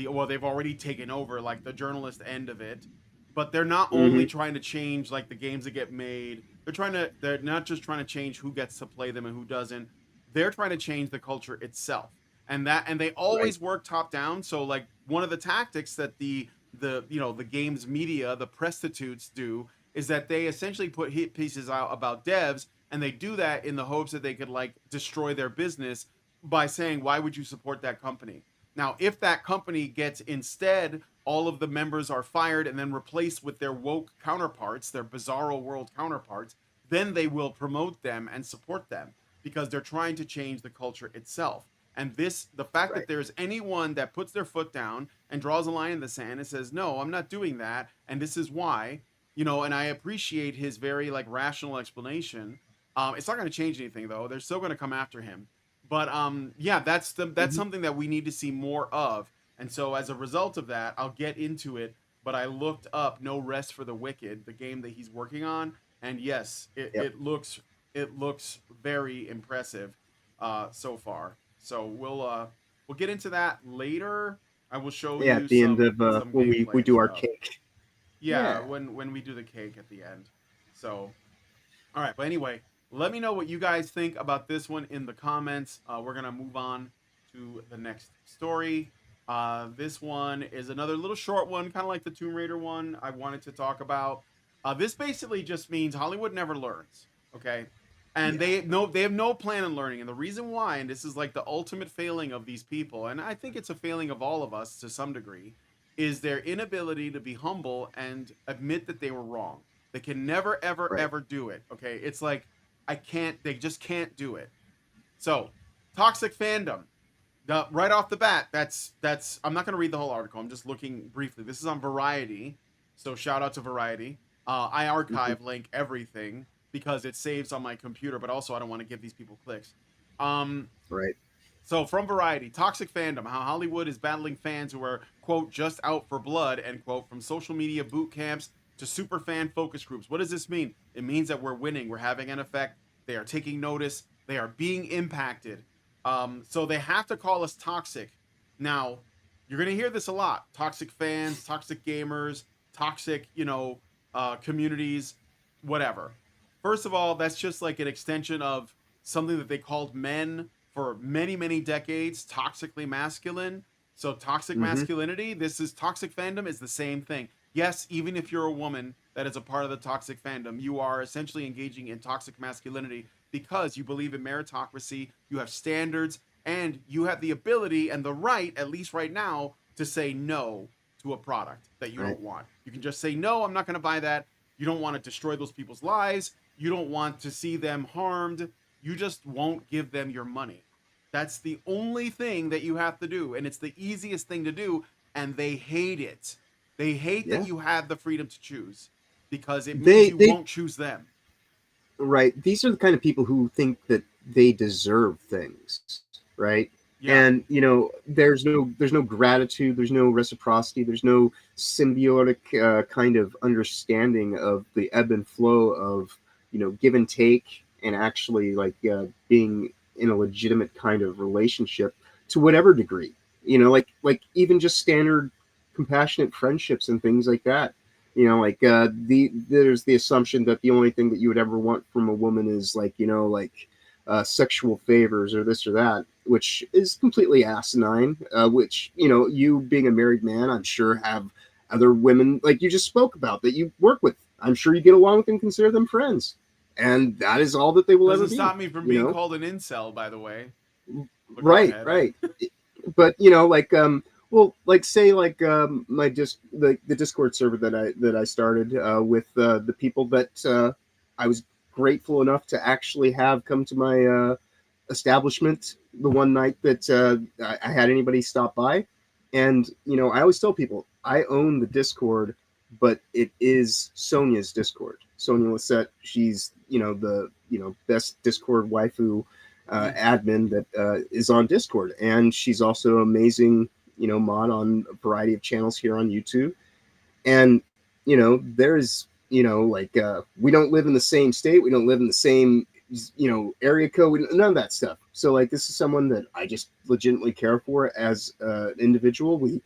well, they've already taken over like the journalist end of it, but they're not only trying to change like the games that get made. They're not just trying to change who gets to play them and who doesn't. They're trying to change the culture itself. And they always work top down. So like one of the tactics that the game's media, the prostitutes do, is that they essentially put hit pieces out about devs, and they do that in the hopes that they could like destroy their business by saying, why would you support that company? Now, if that company gets instead, all of the members are fired and then replaced with their woke counterparts, their bizarro world counterparts, then they will promote them and support them because they're trying to change the culture itself. And the fact that there's anyone that puts their foot down and draws a line in the sand and says, no, I'm not doing that, and this is why, and I appreciate his very like rational explanation. It's not going to change anything though. They're still going to come after him. But yeah, that's something that we need to see more of. And so as a result of that, I'll get into it. But I looked up No Rest for the Wicked, the game that he's working on, and yes, it looks very impressive so far. So we'll get into that later. I will show you at the end of when we do our stuff. cake. Yeah, when we do the cake at the end. So, all right. But anyway, let me know what you guys think about this one in the comments. We're going to move on to the next story. This one is another little short one, kind of like the Tomb Raider one I wanted to talk about. This basically just means Hollywood never learns, okay? And they have no plan on learning. And the reason why, and this is like the ultimate failing of these people, and I think it's a failing of all of us to some degree, is their inability to be humble and admit that they were wrong. They can never, ever, ever do it, okay? It's like, they just can't do it. So, toxic fandom. Right off the bat, that's I'm not going to read the whole article. I'm just looking briefly. This is on Variety. So shout out to Variety. I archive link everything because it saves on my computer, but also I don't want to give these people clicks. Right. So from Variety, toxic fandom, how Hollywood is battling fans who are, quote, just out for blood, end quote, from social media boot camps to super fan focus groups. What does this mean? It means that we're winning. We're having an effect. They are taking notice. They are being impacted. So they have to call us toxic. Now, you're going to hear this a lot. Toxic fans, toxic gamers, toxic, communities, whatever. First of all, that's just like an extension of something that they called men for many, many decades, toxically masculine. So toxic masculinity, toxic fandom is the same thing. Yes, even if you're a woman that is a part of the toxic fandom, you are essentially engaging in toxic masculinity because you believe in meritocracy, you have standards, and you have the ability and the right, at least right now, to say no to a product that you don't want. You can just say, no, I'm not going to buy that. You don't want to destroy those people's lives. You don't want to see them harmed. You just won't give them your money. That's the only thing that you have to do, and it's the easiest thing to do, and they hate it. They hate that you have the freedom to choose because it means you won't choose them. Right. These are the kind of people who think that they deserve things, right? Yeah. And there's no gratitude, there's no reciprocity, there's no symbiotic kind of understanding of the ebb and flow of give and take, and actually like being in a legitimate kind of relationship to whatever degree. Like even just standard compassionate friendships and things like that. There's the assumption that the only thing that you would ever want from a woman is sexual favors or this or that, which is completely asinine. Which you being a married man, I'm sure have other women like you just spoke about that you work with. I'm sure you get along with and consider them friends, and that is all that they will ever be. Doesn't stop me from being called an incel, by the way. Right. But well, like say like the Discord server that I started with the people that I was grateful enough to actually have come to my establishment the one night that I had anybody stop by, and I always tell people I own the Discord, but it is Sonia's Discord. Sonia Lissette, she's the best Discord waifu admin that is on Discord, and she's also amazing mod on a variety of channels here on YouTube. And there's you know, like we don't live in the same state, we don't live in the same, you know, area code, none of that stuff. So like this is someone that I just legitimately care for as an individual. We,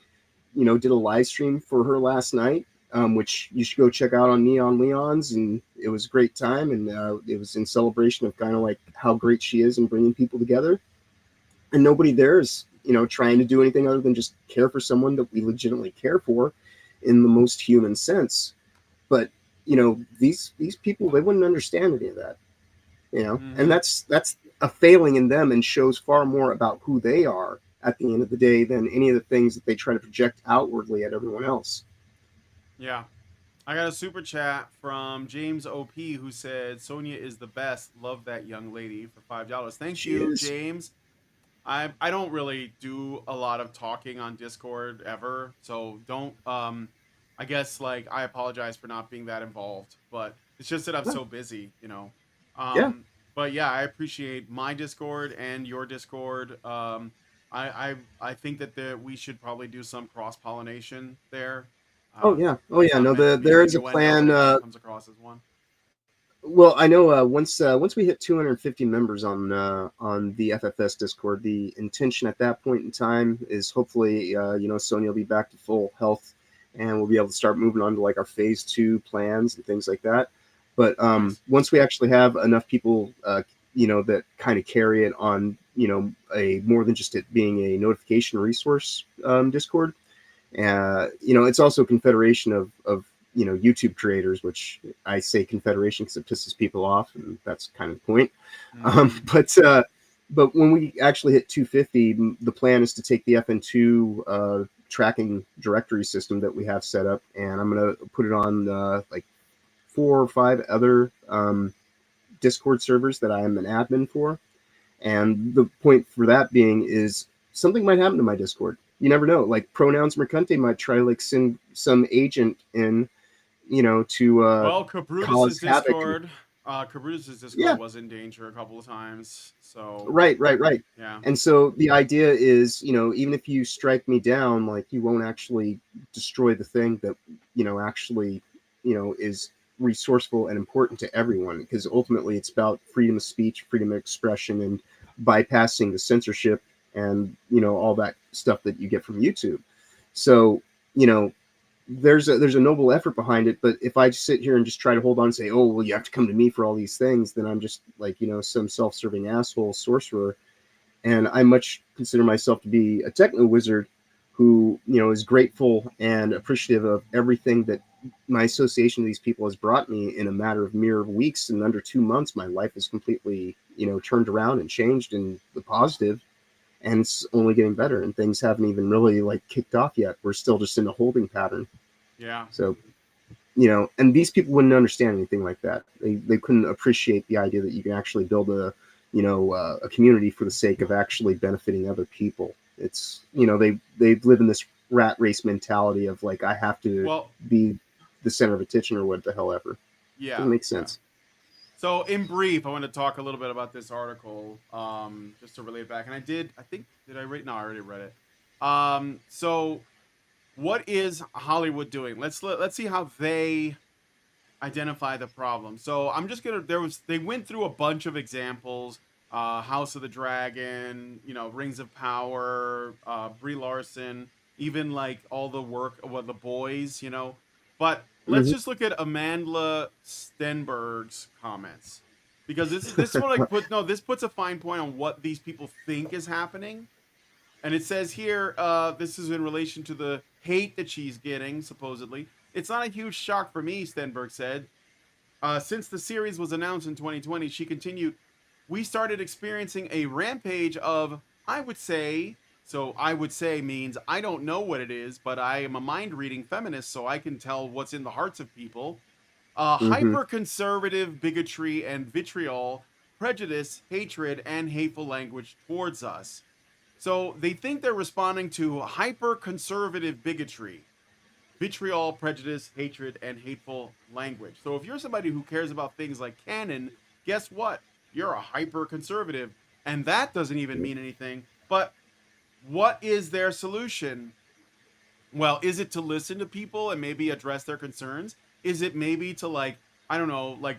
you know, did a live stream for her last night, which you should go check out on Neon Leon's, and it was a great time, and it was in celebration of kind of like how great she is in bringing people together. And nobody there is, you know, trying to do anything other than just care for someone that we legitimately care for in the most human sense. But you know, these people, they wouldn't understand any of that, you know. And that's a failing in them, and shows far more about who they are at the end of the day than any of the things that they try to project outwardly at everyone else. Yeah. I got a super chat from James OP who said, Sonia is the best. Love that young lady for $5. Thank you, James. I don't really do a lot of talking on Discord ever, so don't I guess like I apologize for not being that involved, but it's just that I'm so busy, you know. But yeah, I appreciate my Discord and your Discord. I think that we should probably do some cross pollination there. Oh yeah. No, there is a plan. Comes across as one. Well, I know once we hit 250 members on the FFS Discord, the intention at that point in time is hopefully you know, Sonia will be back to full health, and we'll be able to start moving on to like our phase 2 plans and things like that. But once we actually have enough people, you know, that kind of carry it on, you know, a more than just it being a notification resource Discord. You know, it's also a confederation of you know, YouTube creators, which I say confederation because it pisses people off, and that's kind of the point. But when we actually hit 250, the plan is to take the FN2 tracking directory system that we have set up, and I'm going to put it on like 4 or 5 other Discord servers that I'm an admin for. And the point for that being is something might happen to my Discord. You never know. Like Pronouns Mercante might try to like send some agent in, you know, to Cabrutus's Discord. Cabrutus's Discord was in danger a couple of times. So right. Yeah. And so the idea is, you know, even if you strike me down, like you won't actually destroy the thing that, you know, actually, you know, is resourceful and important to everyone, because ultimately it's about freedom of speech, freedom of expression, and bypassing the censorship and, you know, all that stuff that you get from YouTube. So, you know, there's a noble effort behind it, but if I just sit here and just try to hold on and say, oh, well, you have to come to me for all these things, then I'm just like, you know, some self-serving asshole sorcerer. And I much consider myself to be a techno wizard who, you know, is grateful and appreciative of everything that my association with these people has brought me in a matter of mere weeks. And under 2 months, my life is completely, you know, turned around and changed in the positive. And it's only getting better, and things haven't even really like kicked off yet. We're still just in a holding pattern. Yeah. So, you know, and these people wouldn't understand anything like that. They couldn't appreciate the idea that you can actually build a, you know, a community for the sake of actually benefiting other people. It's, you know, they live in this rat race mentality of like, I have to be the center of attention or what the hell ever. Yeah. Doesn't make sense. Yeah. So in brief, I want to talk a little bit about this article, just to relay it back. And did I read? No, I already read it. So what is Hollywood doing? Let's see how they identify the problem. So I'm just gonna. They went through a bunch of examples. House of the Dragon, you know, Rings of Power, Brie Larson, even like all the work of The Boys, you know. But let's just look at Amandla Stenberg's comments, because this one like this puts a fine point on what these people think is happening. And it says here, this is in relation to the hate that she's getting, supposedly. It's not a huge shock for me, Stenberg said. Since the series was announced in 2020, she continued, we started experiencing a rampage of, I would say means I don't know what it is, but I am a mind-reading feminist, so I can tell what's in the hearts of people. Hyper-conservative bigotry and vitriol, prejudice, hatred, and hateful language towards us. So they think they're responding to hyper-conservative bigotry, vitriol, prejudice, hatred, and hateful language. So if you're somebody who cares about things like canon, guess what? You're a hyper-conservative, and that doesn't even mean anything. But what is their solution? Well, is it to listen to people and maybe address their concerns? Is it maybe to like, I don't know, like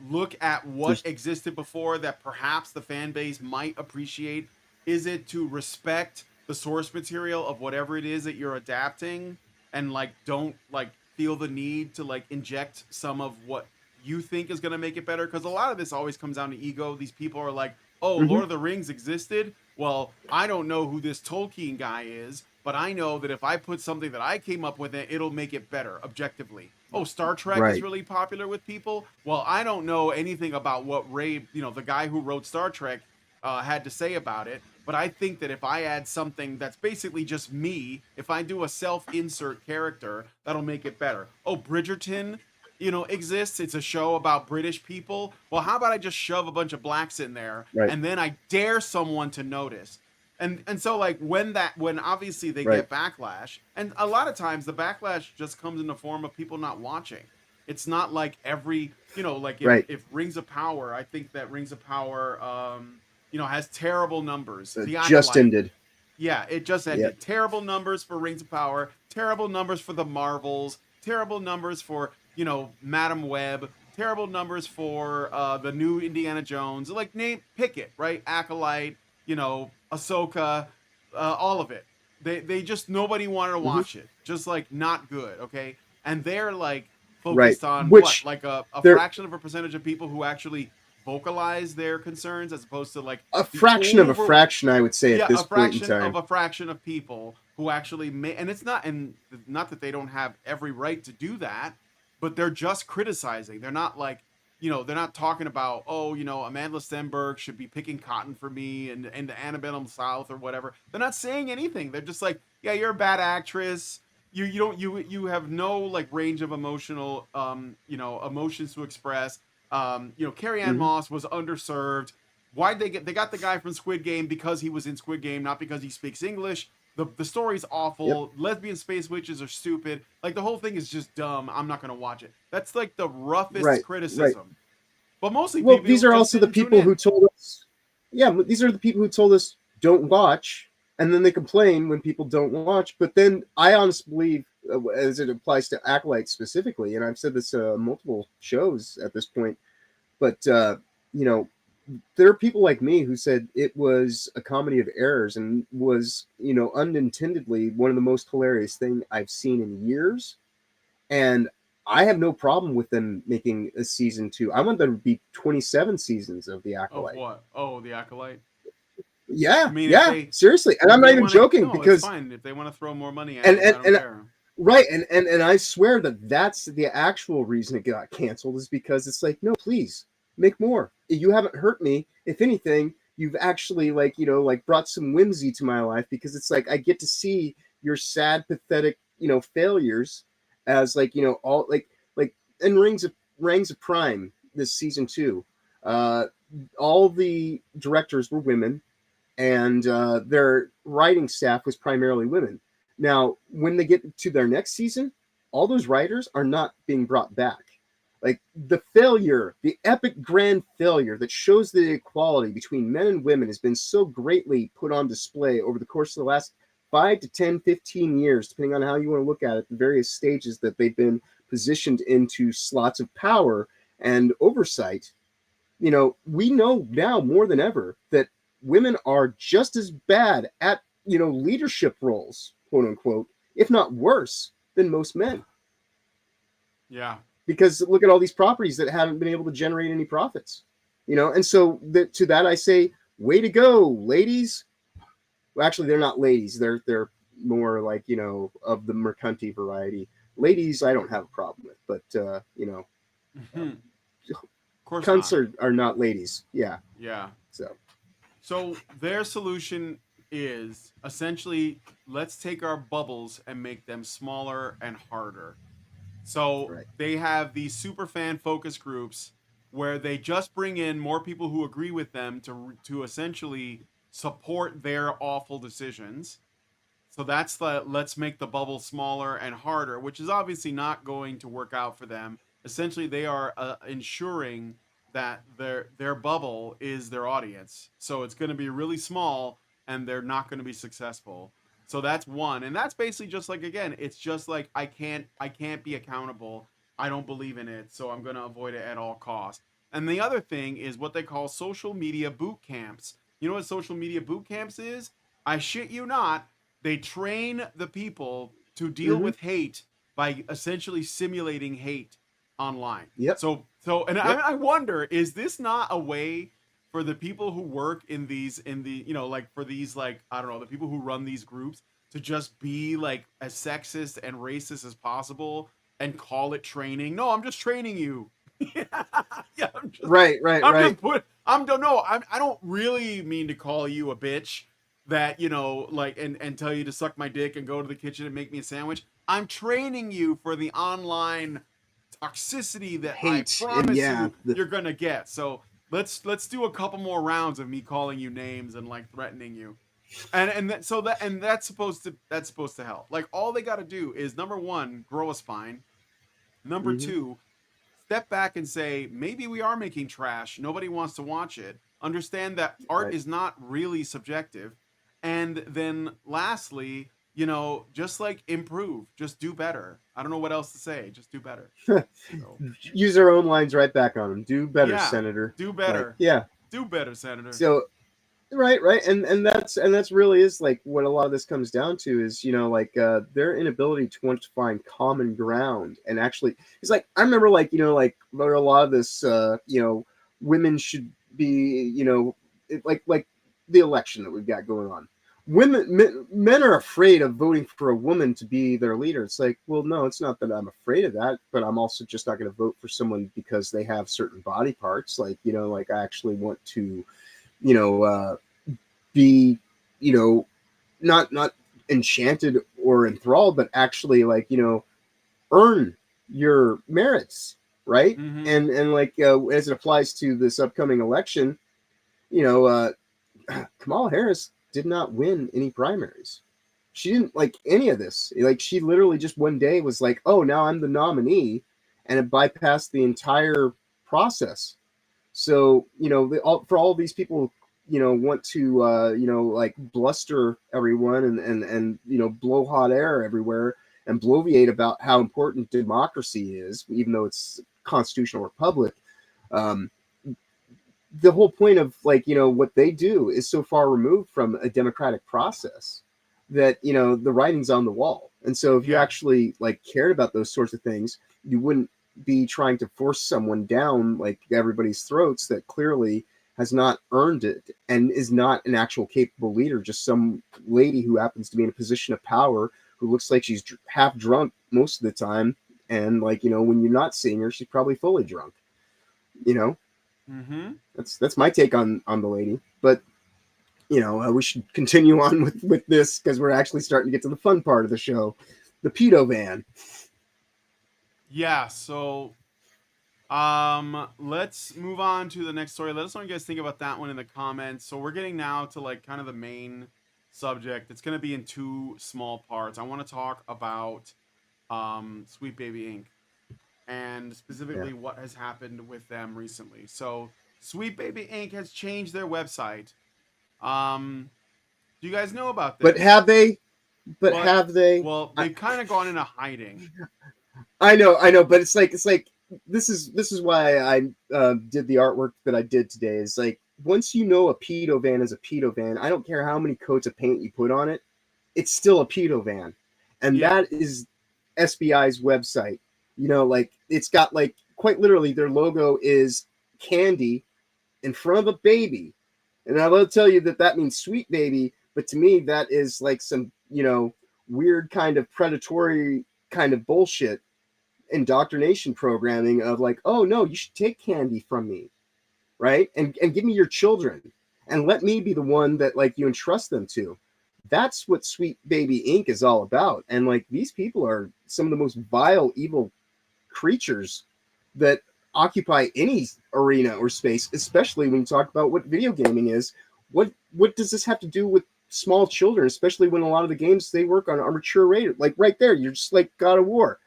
look at what existed before that perhaps the fan base might appreciate? Is it to respect the source material of whatever it is that you're adapting and like don't like feel the need to like inject some of what you think is going to make it better? Because a lot of this always comes down to ego. These people are like, oh, Lord of the Rings existed. Well, I don't know who this Tolkien guy is, but I know that if I put something that I came up with in, it'll make it better objectively. Oh, Star Trek is really popular with people. Well, I don't know anything about what Ray, the guy who wrote Star Trek, had to say about it. But I think that if I add something that's basically just me, if I do a self-insert character, that'll make it better. Oh, Bridgerton, exists. It's a show about British people. Well, how about I just shove a bunch of blacks in there, and then I dare someone to notice. And so like when obviously they get backlash, and a lot of times the backlash just comes in the form of people not watching. It's not like every, like if Rings of Power, I think that Rings of Power, has terrible numbers. Just ended. Yeah, it just ended. Yep. Terrible numbers for Rings of Power, terrible numbers for the Marvels, terrible numbers for, Madam Web, terrible numbers for the new Indiana Jones. Like pick it, right? Acolyte, Ahsoka, all of it. They just, nobody wanted to watch it. Just like not good, okay? And they're like focused on like a fraction of a percentage of people who actually vocalize their concerns, as opposed to like a fraction of a fraction, I would say, at this point in time. A fraction of people who actually and it's not that they don't have every right to do that, but they're just criticizing. They're not like, they're not talking about, Amanda Stenberg should be picking cotton for me and the Annabelle South or whatever. They're not saying anything. They're just like, yeah, you're a bad actress. You have no like range of emotional emotions to express. Carrie Ann Moss was underserved. Why'd they got the guy from Squid Game because he was in Squid Game, not because he speaks English. The story's awful. Yep. Lesbian space witches are stupid. Like the whole thing is just dumb. I'm not going to watch it. That's like the roughest criticism. Right. But mostly, these are also the people who told us. Yeah, these are the people who told us don't watch, and then they complain when people don't watch. But then I honestly believe, as it applies to Acolyte specifically, and I've said this multiple shows at this point, but there are people like me who said it was a comedy of errors and was, unintendedly one of the most hilarious thing I've seen in years. And I have no problem with them making a season 2. I want there to be 27 seasons of The Acolyte. Of what? Oh, The Acolyte? Yeah, seriously. And I'm not even joking, because it's fine if they want to throw more money at it, I don't care. Right, and I swear that's the actual reason it got canceled, is because it's like, no, please, make more. You haven't hurt me. If anything, you've actually brought some whimsy to my life, because it's like I get to see your sad, pathetic, failures as all like in Rings of Prime, this season 2. All the directors were women, and their writing staff was primarily women. Now, when they get to their next season, all those writers are not being brought back. Like the epic grand failure that shows the equality between men and women has been so greatly put on display over the course of the last 5 to 10, 15 years, depending on how you want to look at it, the various stages that they've been positioned into slots of power and oversight. We know now more than ever that women are just as bad at, leadership roles, quote unquote, if not worse than most men. Yeah. Because look at all these properties that haven't been able to generate any profits, and so to that I say, way to go, ladies. Well, actually, they're not ladies. They're more like, of the mercanti variety. Ladies, I don't have a problem with, but Of course cunts are not ladies. Yeah. Yeah. So their solution is essentially, let's take our bubbles and make them smaller and harder. So they have these super fan focus groups where they just bring in more people who agree with them to essentially support their awful decisions. So that's let's make the bubble smaller and harder, which is obviously not going to work out for them. Essentially, they are ensuring that their bubble is their audience. So it's going to be really small, and they're not going to be successful. So that's one, and that's basically just like, again, it's just like I can't be accountable. I don't believe in it, so I'm gonna avoid it at all costs. And the other thing is what they call social media boot camps. You know what social media boot camps is? I shit you not. They train the people to deal Mhm. with hate by essentially simulating hate online. Yep. And Yep. I wonder, is this not a way for the people who work in the like for these, like, I don't know, the people who run these groups to just be like as sexist and racist as possible and call it training? No, I'm just training you. Yeah, I'm just, Right. I'm don't know. I don't really mean to call you a bitch that, like, and tell you to suck my dick and go to the kitchen and make me a sandwich. I'm training you for the online toxicity that Hate, I and promise yeah, you you're gonna get. So let's do a couple more rounds of me calling you names and like threatening you. That's supposed to help. Like, all they got to do is, number one, grow a spine. Number Mhm. two, step back and say, maybe we are making trash. Nobody wants to watch it. Understand that art Right. is not really subjective. And then lastly, just like improve, just do better. I don't know what else to say. Just do better. So, Use our own lines right back on them. Do better, yeah, Senator. do better. Like, yeah. Do better, Senator. So right, and that's really is like what a lot of this comes down to is, like their inability to want to find common ground. And actually, it's like, I remember, like, like where a lot of this women should be, like the election that we've got going on. Men are afraid of voting for a woman to be their leader. It's like, well, no, it's not that I'm afraid of that, but I'm also just not going to vote for someone because they have certain body parts. Like, like I actually want to, be, not enchanted or enthralled, but actually, like, earn your merits, right? Mhm. And like as it applies to this upcoming election, Kamala Harris did not win any primaries. She didn't like any of this. Like, she literally just one day was like, "Oh, now I'm the nominee," and it bypassed the entire process. So, for all these people, want to, like bluster everyone and blow hot air everywhere and bloviate about how important democracy is, even though it's a constitutional republic. The whole point of, like, what they do is so far removed from a democratic process that, the writing's on the wall. And so if you actually, like, cared about those sorts of things, you wouldn't be trying to force someone down, like, everybody's throats that clearly has not earned it and is not an actual capable leader, just some lady who happens to be in a position of power who looks like she's half drunk most of the time. And, like, when you're not seeing her, she's probably fully drunk. Mm-hmm. That's my take on the lady. But we should continue on with this, because we're actually starting to get to the fun part of the show, the pedo van. Yeah, so let's move on to the next story. Let us know what you guys think about that one in the comments. So we're getting now to, like, kind of the main subject. It's going to be in two small parts. I want to talk about Sweet Baby Inc. and specifically what has happened with them recently. So Sweet Baby Inc. has changed their website. Do you guys know about this? But have they? Have they? Well, they've kind of gone into hiding. I know, but it's like this is why I did the artwork that I did today. Is like, once you know a pedo van is a pedo van, I don't care how many coats of paint you put on it, it's still a pedo van, and that is SBI's website. Like, it's got, like, quite literally their logo is candy in front of a baby, and I will tell you that means sweet baby, but to me that is like some weird kind of predatory kind of bullshit indoctrination programming of, like, oh no, you should take candy from me, right, and give me your children and let me be the one that, like, you entrust them to. That's what Sweet Baby Inc. is all about. And, like, these people are some of the most vile, evil creatures that occupy any arena or space, especially when you talk about what video gaming is. What does this have to do with small children, especially when a lot of the games they work on are mature rated? Like, right there, you're just like God of War,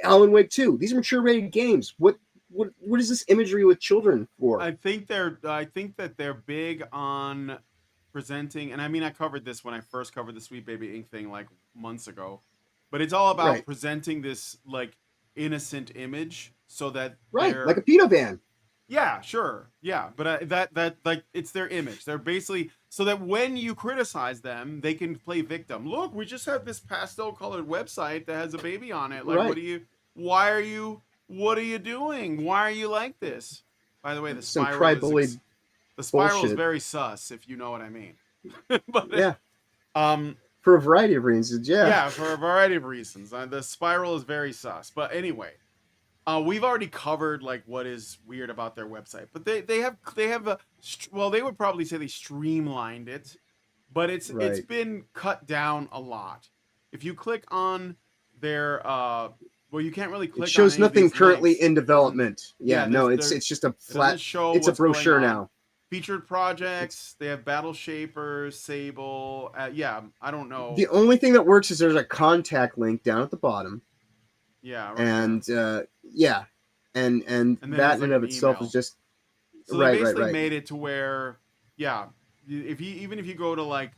Alan Wake 2. These are mature rated games. What is this imagery with children for? I think that they're big on presenting, and I mean, I covered this when I first covered the Sweet Baby Ink thing like months ago, but it's all about Right. presenting this like innocent image so that Right, they're like a pedo van. yeah, sure, yeah, but that like it's their image. They're basically so that when you criticize them, they can play victim. Look, we just have this pastel colored website that has a baby on it. Like, Right. what are you? Why are you? What are you doing? Why are you like this? By the way, the Some spiral cry-bully is the spiral is bullshit. very sus, if you know what I mean. But Yeah, um, for a variety of reasons. yeah, for a variety of reasons. The spiral is very sus. But anyway, we've already covered like what is weird about their website, but they have a well, they would probably say they streamlined it, but it's Right. been cut down a lot. If you click on their well, you can't really click. It shows on any of nothing these currently links. in development. Yeah, Yeah, no, there's- it's just a It doesn't flat. show It's a what's going brochure on. now. Featured projects. They have Battle Shapers, Sable. Yeah, I don't know. The only thing that works is there's a contact link down at the bottom, Yeah, right and yeah, and then that there's, in like, and of an itself email. is just So they right, basically right. made it to where, yeah, if you even if you go to like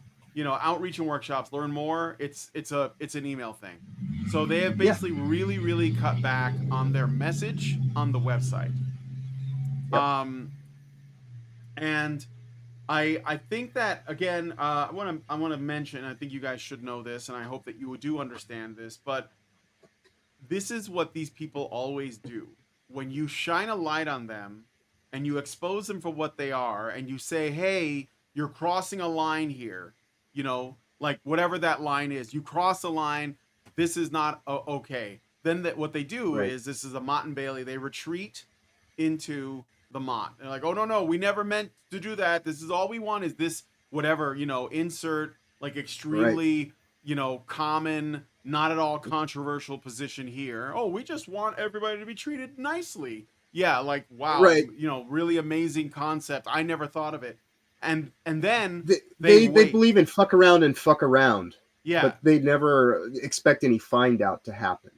outreach and workshops, learn more, it's an email thing. So they have Yeah. basically really cut back on their message on the website. Yep. And I think that again, I want to mention. I think you guys should know this, and I hope that you do understand this. But this is what these people always do. When you shine a light on them and you expose them for what they are, and you say, hey, you're crossing a line here, like whatever that line is, you cross a line, this is not okay. Then what they do Right. is, this is a Mott and Bailey, they retreat into the Mott. They're like, oh, no, we never meant to do that. This is all we want is this, whatever, insert like extremely, common, not at all controversial position here. Oh, we just want everybody to be treated nicely. Yeah, like, wow, Right. Really amazing concept. I never thought of it. And then They wait. believe in fuck around and fuck around, Yeah. but they never expect any find out to happen.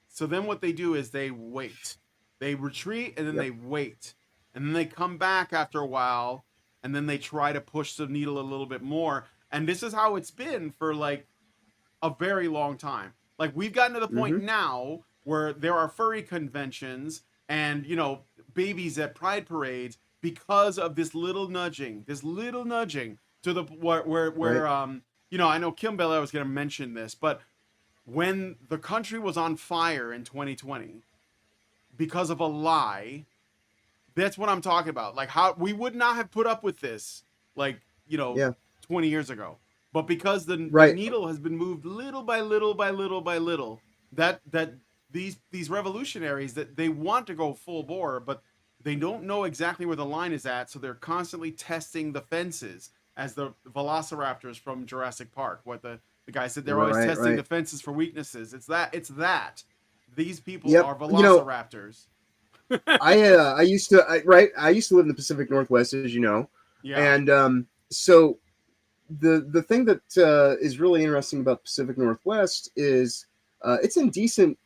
So then what they do is they wait. They retreat and then Yep. they wait. And then they come back after a while and then they try to push the needle a little bit more. And this is how it's been for like a very long time. Like we've gotten to the point now where there are furry conventions and, babies at pride parades because of this little nudging to the where Right. I know Kim Bella was going to mention this, but when the country was on fire in 2020 because of a lie, that's what I'm talking about. Like how we would not have put up with this, like, Yeah. 20 years ago. But because the Right. needle has been moved little by little by little by little, that these revolutionaries, that they want to go full bore, but they don't know exactly where the line is at, so they're constantly testing the fences, as the velociraptors from Jurassic Park. What the guy said, they're always testing the fences for weaknesses. It's that. These people Yep. are velociraptors. I used to live in the Pacific Northwest, as you know. Yeah. And so the thing that is really interesting about the Pacific Northwest is it's indecent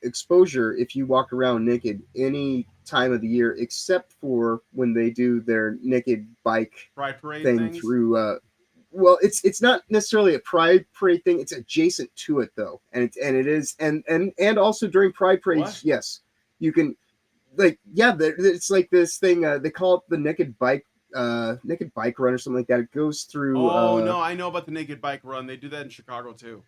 exposure if you walk around naked any time of the year, except for when they do their naked bike Pride parade thing things? through. Well, it's not necessarily a pride parade thing. It's adjacent to it though, and it is, and also during pride parades, What? yes, you can, like, yeah, it's like this thing. They call it the naked bike run or something like that. It goes through. Oh no, I know about the naked bike run. They do that in Chicago too.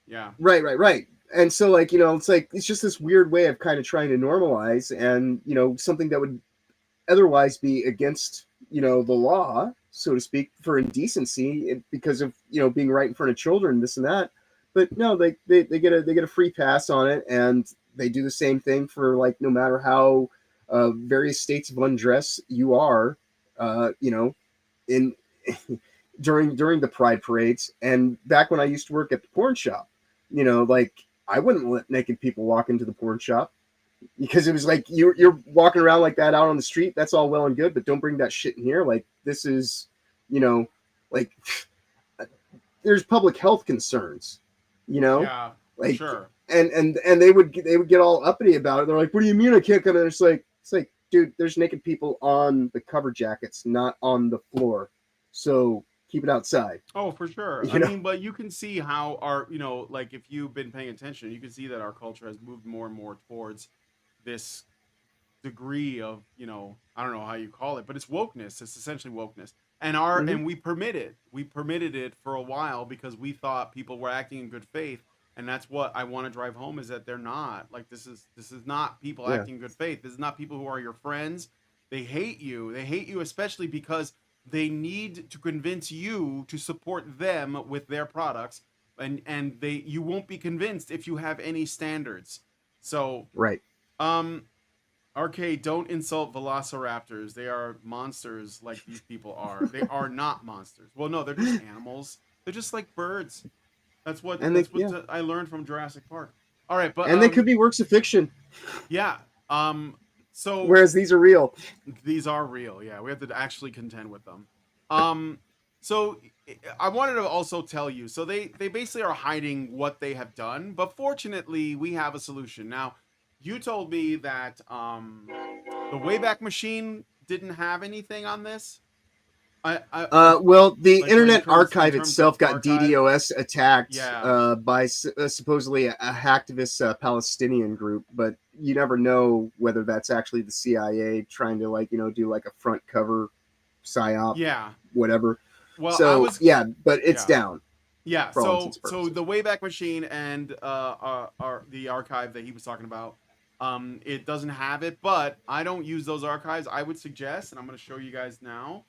Yeah. Right. And so, like, it's just this weird way of kind of trying to normalize, and something that would otherwise be against the law, so to speak, for indecency, because of being right in front of children, this and that. But no, they get a free pass on it, and they do the same thing for, like, no matter how various states of undress you are, in during the pride parades. And back when I used to work at the porn shop, like, I wouldn't let naked people walk into the porn shop, because it was like, you're walking around like that out on the street. That's all well and good, but don't bring that shit in here. Like, this is, like, there's public health concerns, Yeah. like, Sure. and they would get all uppity about it. They're like, what do you mean I can't come in? It's like, dude, there's naked people on the cover jackets, not on the floor. So keep it outside. Oh, for sure. You I know? mean, but you can see how our, like if you've been paying attention, you can see that our culture has moved more and more towards this degree of, I don't know how you call it, but it's wokeness. It's essentially wokeness. And Mhm. we permitted it for a while because we thought people were acting in good faith. And that's what I want to drive home is that they're not. Like this is not people Yeah. acting in good faith. This is not people who are your friends. They hate you. They hate you especially because they need to convince you to support them with their products. And you won't be convinced if you have any standards. So Right. um Arcade, don't insult velociraptors. They are monsters like these people are. They are not monsters. Well, no, they're just animals. They're just like birds. And they, yeah. I learned from Jurassic Park. All right, but And they could be works of fiction, yeah. So whereas these are real. these are real. Yeah, we have to actually contend with them. So I wanted to also tell you. So they basically are hiding what they have done, but fortunately, we have a solution now. You told me that the Wayback Machine didn't have anything on this. Well, the Like, Internet in Archive terms itself of got archive? DDoS attacked Yeah. by supposedly a hacktivist Palestinian group, but you never know whether that's actually the CIA trying to do like a front cover psyop, Yeah. whatever. Well, So yeah, but it's yeah. down. Yeah. For all So intents and purposes. the Wayback Machine and the archive that he was talking about, it doesn't have it, but I don't use those archives. I would suggest, and I'm going to show you guys now,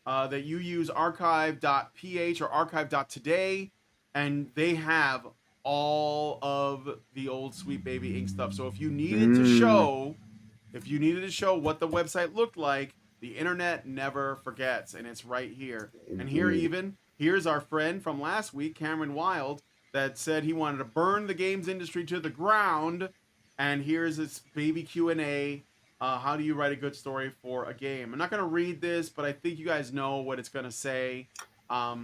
that you use archive.ph or archive.today, and they have all of the old Sweet Baby Ink stuff. So if you needed to show, what the website looked like, the internet never forgets, and it's right here. And here's our friend from last week, Cameron Wild, that said he wanted to burn the games industry to the ground. And here's his baby Q&A. How do you write a good story for a game? I'm not going to read this, but I think you guys know what it's going to say. Let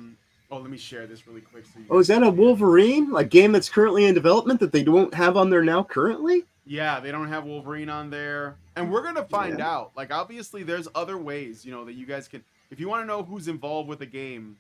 me share this really quick. So is that a Wolverine? Like game that's currently in development that they don't have on there now currently? Yeah, they don't have Wolverine on there. And we're going to find out. Like, obviously, there's other ways, that you guys can... If you want to know who's involved with a game,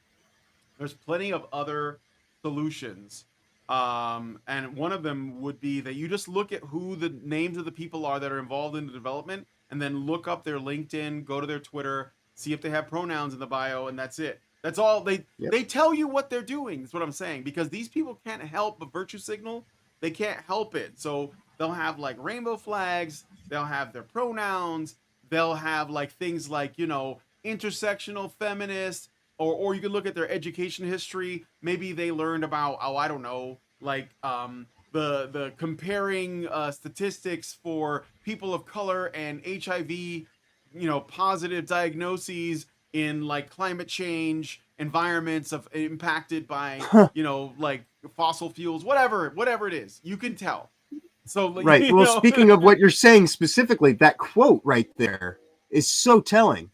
there's plenty of other solutions. And one of them would be that you just look at who the names of the people are that are involved in the development, and then look up their LinkedIn, go to their Twitter, see if they have pronouns in the bio, and that's it. That's all. They tell you what they're doing. That's what I'm saying. Because these people can't help but virtue signal. They can't help it. So they'll have like rainbow flags. They'll have their pronouns. They'll have like things like, intersectional feminist, or you can look at their education history. Maybe they learned about, I don't know, like the comparing statistics for people of color and HIV, positive diagnoses in like climate change environments of impacted by, like fossil fuels, whatever it is, you can tell. So right. Well, speaking of what you're saying specifically, that quote right there is so telling.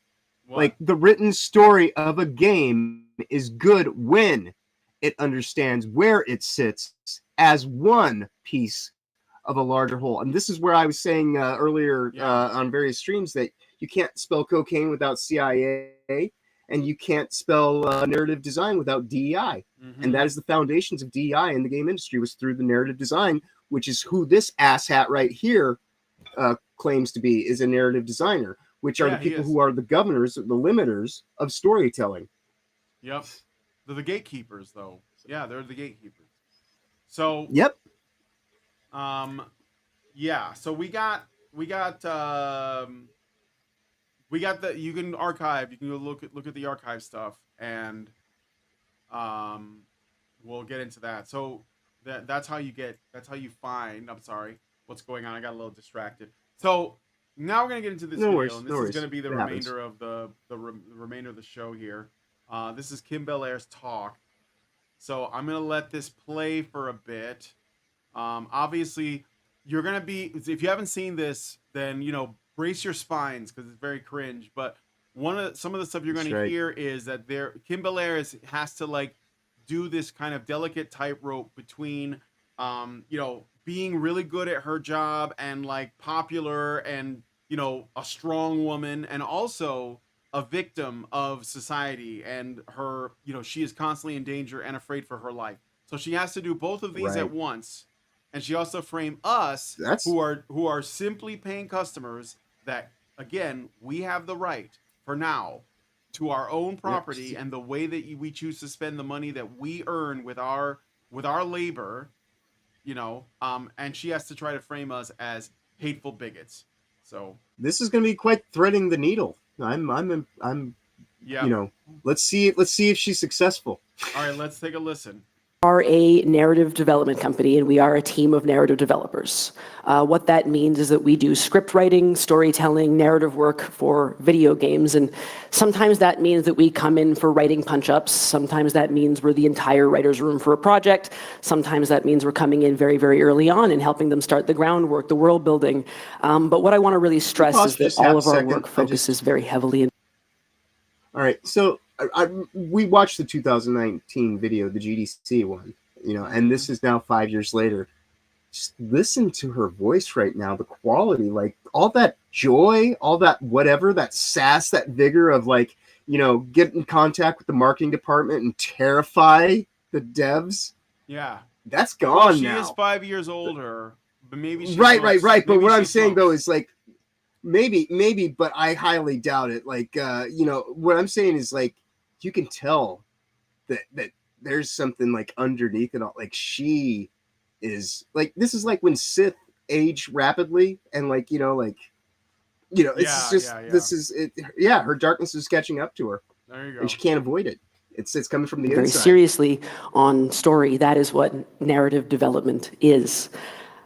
What? Like the written story of a game is good when it understands where it sits as one piece of a larger whole. And this is where I was saying earlier on various streams that you can't spell cocaine without CIA, and you can't spell narrative design without DEI. Mm-hmm. And that is the foundations of DEI in the game industry, was through the narrative design, which is who this asshat right here claims to be, is a narrative designer, which are the people who are the governors, the limiters of storytelling. Yep. They're the gatekeepers, though. Yeah, they're the gatekeepers. So yep. Yeah. So we got the, you can archive. You can go look at the archive stuff, and we'll get into that. So that's how you find. I'm sorry, what's going on? I got a little distracted. So now we're gonna get into this video, and this is gonna be the remainder of the remainder of the show here. This is Kim Belair's talk. So I'm gonna let this play for a bit. Obviously, you're gonna be, if you haven't seen this, then brace your spines because it's very cringe. But some of the stuff you're gonna hear is that Kim Belair has to like do this kind of delicate tightrope between being really good at her job and like popular and a strong woman, and also a victim of society, and her, she is constantly in danger and afraid for her life. So she has to do both of these Right. at once, and she also frame us That's who are simply paying customers that, again, we have the right for now to our own property and the way that we choose to spend the money that we earn with our labor, and she has to try to frame us as hateful bigots. So this is going to be quite threading the needle. I'm yeah. let's see if she's successful. All right, let's take a listen. Are a narrative development company, and we are a team of narrative developers. What that means is that we do script writing, storytelling, narrative work for video games, and sometimes that means that we come in for writing punch-ups. Sometimes that means we're the entire writer's room for a project. Sometimes that means we're coming in very, very early on and helping them start the groundwork, the world building. But what I want to really stress is that all of our work focuses very heavily. All right, so we watched the 2019 video, the GDC one, and this is now 5 years later. Just listen to her voice right now, the quality, like all that joy, all that whatever, that sass, that vigor of like, get in contact with the marketing department and terrify the devs. Yeah. That's gone she now. Is 5 years older, but maybe she right. smokes. But Maybe what she I'm saying smokes. though is like, maybe, but I highly doubt it. Like, what I'm saying is like, you can tell that there's something like underneath it all. Like she is like, this is like when Sith age rapidly and like, it's just, this is it. Yeah. Her darkness is catching up to her. There you go. And she can't avoid it. It's coming from the very inside. Seriously on story. That is what narrative development is.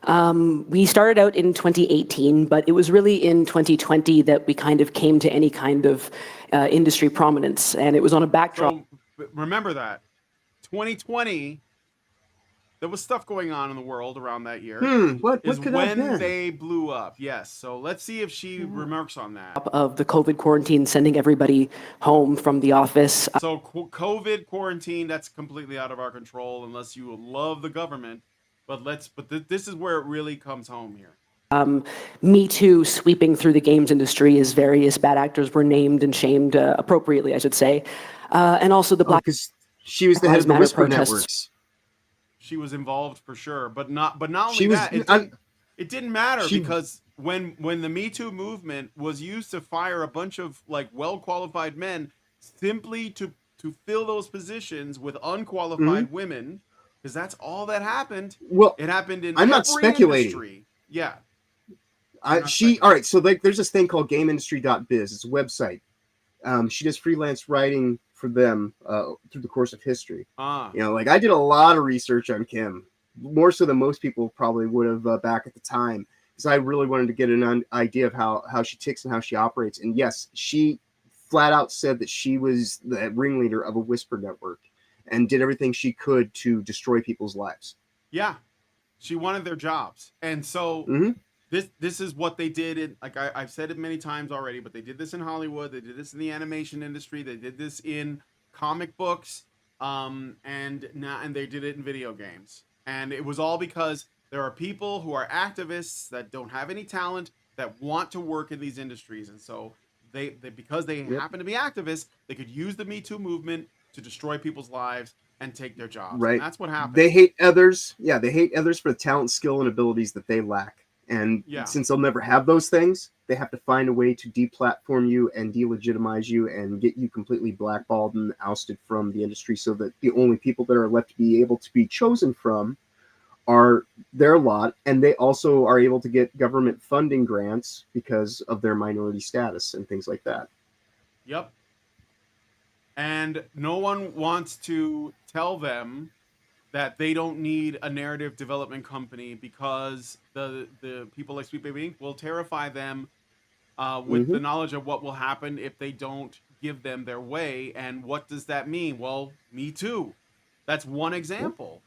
We started out in 2018, but it was really in 2020 that we kind of came to any kind of industry prominence, and it was on a backdrop. So remember that 2020, there was stuff going on in the world around that year. What is could that have when been? they blew up. Yes. So let's see if she remarks on that. Of the COVID quarantine, sending everybody home from the office. So COVID quarantine, that's completely out of our control unless you love the government. But this is where it really comes home here. Me Too sweeping through the games industry as various bad actors were named and shamed appropriately, I should say. And also the Black because she was the head of the Matter Whisper protests. Networks. She was involved for sure, but not only She was- that. It didn't matter because when the Me Too movement was used to fire a bunch of like well-qualified men simply to fill those positions with unqualified women, because that's all that happened. Well, it happened in I'm not every speculating. industry. Yeah. All right. So like, there's this thing called GameIndustry.biz. It's a website. She does freelance writing for them through the course of history. Like I did a lot of research on Kim, more so than most people probably would have back at the time, because I really wanted to get an idea of how she ticks and how she operates. And yes, she flat out said that she was the ringleader of a Whisper network and did everything she could to destroy people's lives. Yeah. She wanted their jobs. And so this is what they did. I've said it many times already, but they did this in Hollywood. They did this in the animation industry. They did this in comic books. And they did it in video games. And it was all because there are people who are activists that don't have any talent that want to work in these industries. And so they because they happen to be activists, they could use the Me Too movement to destroy people's lives and take their jobs. Right. And that's what happened. They hate others. Yeah, they hate others for the talent, skill, and abilities that they lack. And since they'll never have those things, they have to find a way to deplatform you and delegitimize you and get you completely blackballed and ousted from the industry, so that the only people that are left to be able to be chosen from are their lot. And they also are able to get government funding grants because of their minority status and things like that. Yep. And no one wants to tell them that they don't need a narrative development company, because the people like Sweet Baby Inc. will terrify them with the knowledge of what will happen if they don't give them their way. And what does that mean? Well, Me Too. That's one example.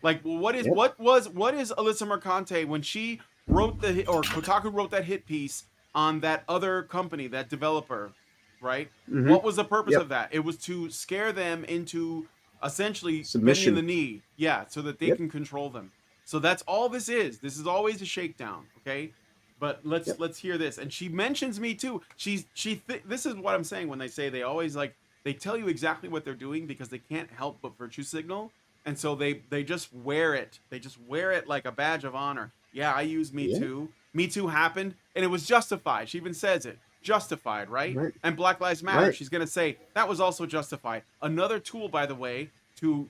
Like, what is Alyssa Mercante when she wrote Kotaku wrote that hit piece on that other company, that developer, right? What was the purpose of that? It was to scare them into essentially submission, bending the knee, so that they can control them. So that's all this is. This is always a shakedown, okay? But let's hear this. And she mentions me too. This is what I'm saying when they say they always like they tell you exactly what they're doing because they can't help but virtue signal, and so they just wear it. They just wear it like a badge of honor. Yeah, I use Me Too. Me Too happened, and it was justified. She even says it. Justified, right? And Black Lives Matter. She's going to say that was also justified. Another tool, by the way, to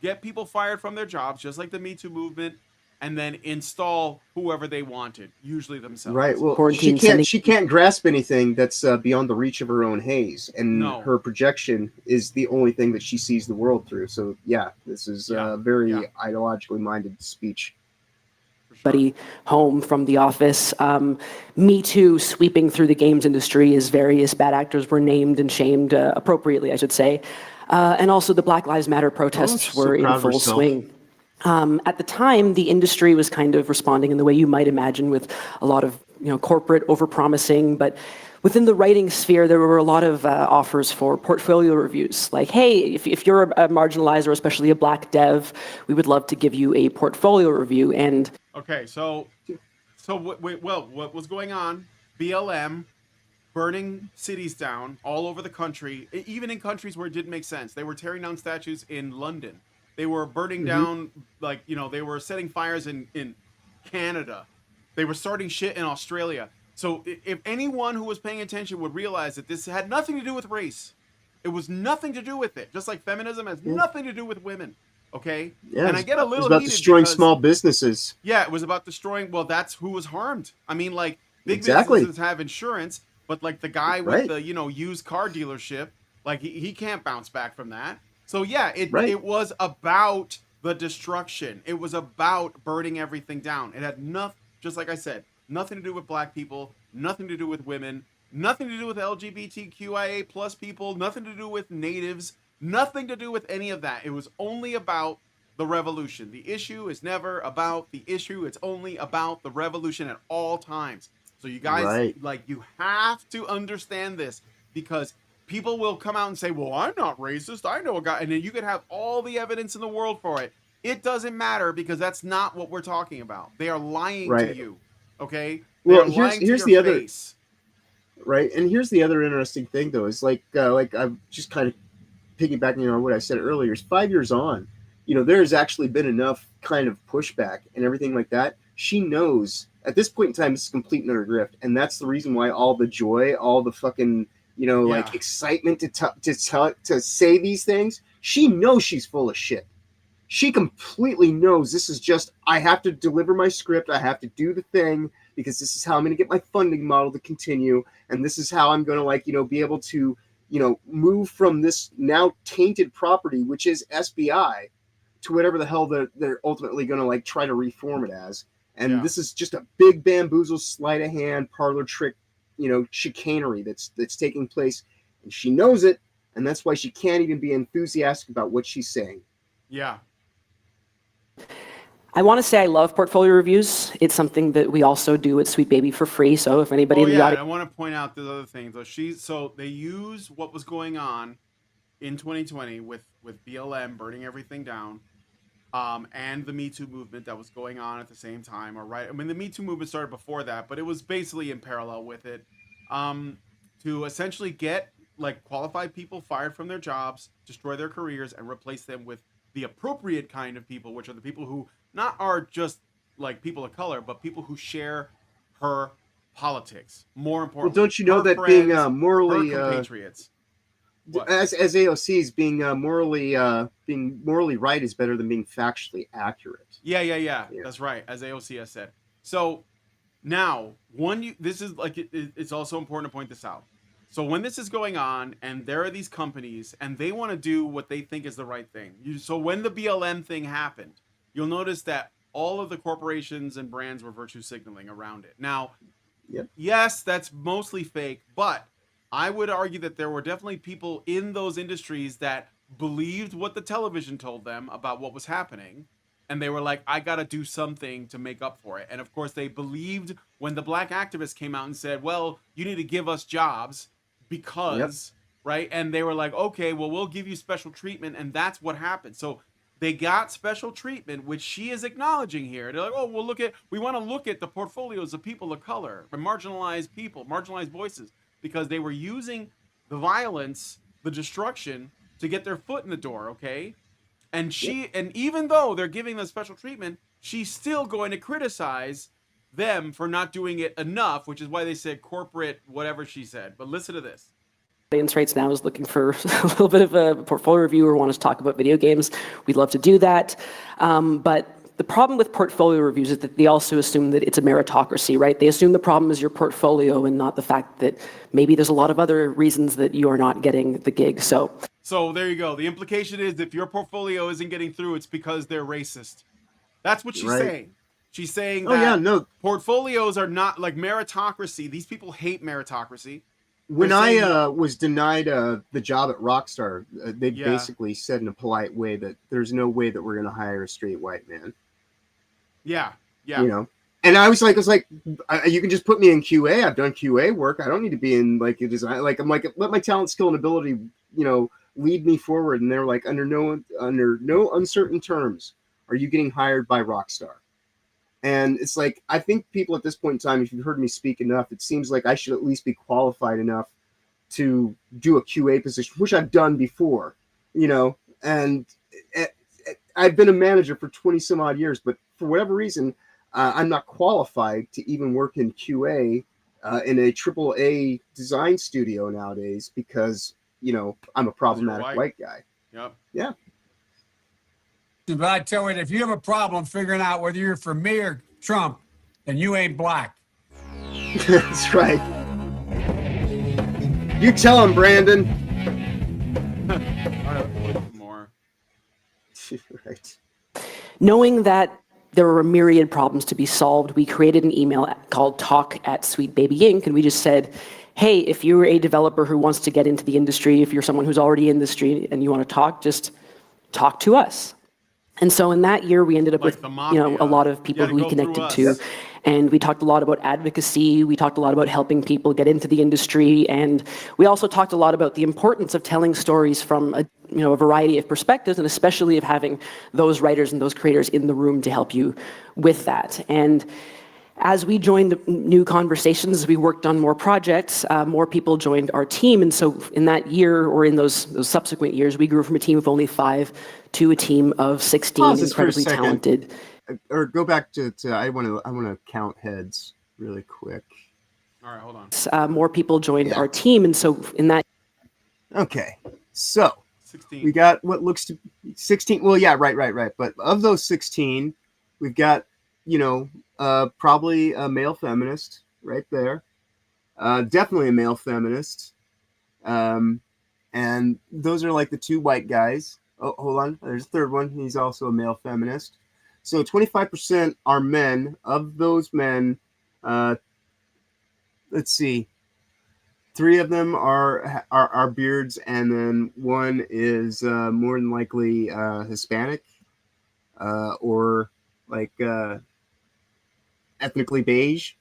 get people fired from their jobs, just like the Me Too movement, and then install whoever they wanted, usually themselves. Right. Well, she can't grasp anything that's beyond the reach of her own haze, and her projection is the only thing that she sees the world through. So, yeah, this is very ideologically minded speech. Buddy home from the office. Me Too sweeping through the games industry as various bad actors were named and shamed appropriately, I should say. And also the Black Lives Matter protests were in full swing. At the time, the industry was kind of responding in the way you might imagine, with a lot of corporate overpromising, but within the writing sphere, there were a lot of offers for portfolio reviews. Like, hey, if you're a marginalized or especially a black dev, we would love to give you a portfolio review. And okay, so what was going on? BLM burning cities down all over the country, even in countries where it didn't make sense. They were tearing down statues in London. They were burning down, they were setting fires in Canada. They were starting shit in Australia. So if anyone who was paying attention would realize that this had nothing to do with race. It was nothing to do with it. Just like feminism has nothing to do with women. Okay? Yeah, and I get a little it was about destroying small businesses. Yeah, it was about destroying, well, that's who was harmed. I mean, like, big businesses have insurance, but like the guy with the, used car dealership, like he can't bounce back from that. So yeah, it was about the destruction. It was about burning everything down. It had nothing, just like I said, nothing to do with black people, nothing to do with women, nothing to do with LGBTQIA plus people, nothing to do with natives, nothing to do with any of that. It was only about the revolution. The issue is never about the issue. It's only about the revolution at all times. So you guys, you have to understand this, because people will come out and say, well, I'm not racist. I know a guy. And then you could have all the evidence in the world for it. It doesn't matter, because that's not what we're talking about. They are lying to you. Okay? Well, here's the other face. Right. And here's the other interesting thing, though, is like I'm just kind of piggybacking on what I said earlier. Is 5 years on, there has actually been enough kind of pushback and everything like that. She knows at this point in time, it's complete and utter grift. And that's the reason why all the joy, all the fucking, like excitement to say these things. She knows she's full of shit. She completely knows this is just, I have to deliver my script. I have to do the thing, because this is how I'm going to get my funding model to continue. And this is how I'm going to be able to, move from this now tainted property, which is SBI, to whatever the hell they're ultimately going to try to reform it as. And this is just a big bamboozle, sleight of hand, parlor trick, chicanery that's taking place. And she knows it. And that's why she can't even be enthusiastic about what she's saying. Yeah. I want to say I love portfolio reviews. It's something that we also do at Sweet Baby for free. So if anybody in the audience, I want to point out the other thing though. So they use what was going on in 2020 with BLM burning everything down, and the Me Too movement that was going on at the same time. I mean, the Me Too movement started before that, but it was basically in parallel with it, to essentially get qualified people fired from their jobs, destroy their careers, and replace them with the appropriate kind of people, which are the people who not are just people of color, but people who share her politics. More importantly, well, don't you know that being morally compatriots, as AOCs being morally right is better than being factually accurate. Yeah. That's right, as AOC has said. So now, this is it's also important to point this out. So when this is going on, and there are these companies, and they want to do what they think is the right thing. So when the BLM thing happened, you'll notice that all of the corporations and brands were virtue signaling around it. Now, yes, that's mostly fake, but I would argue that there were definitely people in those industries that believed what the television told them about what was happening. And they were like, I got to do something to make up for it. And of course, they believed when the black activists came out and said, well, you need to give us jobs. Because, right? And they were like, okay, well, we'll give you special treatment. And that's what happened. So they got special treatment, which she is acknowledging here. They're like, oh, well, we want to look at the portfolios of people of color, and marginalized people, marginalized voices, because they were using the violence, the destruction, to get their foot in the door, okay? And and even though they're giving them special treatment, she's still going to criticize them for not doing it enough, which is why they said corporate whatever she said. But listen to this. Audience right now is looking for a little bit of a portfolio review or want us to talk about video games, we'd love to do that. But the problem with portfolio reviews is that they also assume that it's a meritocracy, right? They assume the problem is your portfolio and not the fact that maybe there's a lot of other reasons that you are not getting the gig. So there you go. The implication is if your portfolio isn't getting through, it's because they're racist. That's what she's saying. She's saying that portfolios are not like meritocracy. These people hate meritocracy. When I was denied the job at Rockstar, they basically said in a polite way that there's no way that we're going to hire a straight white man. Yeah. You know, and I was like, you can just put me in QA. I've done QA work. I don't need to be in like a design. Like I'm like, let my talent, skill, and ability, lead me forward. And they're like, under no uncertain terms are you getting hired by Rockstar. And it's like, I think people at this point in time, if you've heard me speak enough, it seems like I should at least be qualified enough to do a QA position, which I've done before, and I've been a manager for 20 some odd years, but for whatever reason, I'm not qualified to even work in QA in a AAA design studio nowadays because, I'm a problematic white guy. Yep. Yeah. But I tell you, if you have a problem figuring out whether you're for me or Trump, then you ain't black. That's right. You tell him, Brandon. More. Right. knowing that there were a myriad problems to be solved, we created an email called talk@sweetbabyinc, and we just said, hey, if you're a developer who wants to get into the industry, if you're someone who's already in the industry and you want to talk, just talk to us. And so in that year, we ended up with a lot of people who we connected to, and we talked a lot about advocacy. We talked a lot about helping people get into the industry, and we also talked a lot about the importance of telling stories from a variety of perspectives, and especially of having those writers and those creators in the room to help you with that. And as we joined new conversations, we worked on more projects, more people joined our team. And so in that year, or in those subsequent years, we grew from a team of only 5 to a team of 16 incredibly talented. Or go back to I want to count heads really quick. All right, hold on. More people joined our team. And so in that. Okay. So 16. We got what looks to be 16. Well, yeah, right. But of those 16, we've got, probably a male feminist right there. Definitely a male feminist. And those are like the 2 white guys. Oh, hold on. There's a third one. He's also a male feminist. So 25% are men. Of those men, let's see. 3 of them are beards, and then 1 is more than likely Hispanic or like ethnically beige.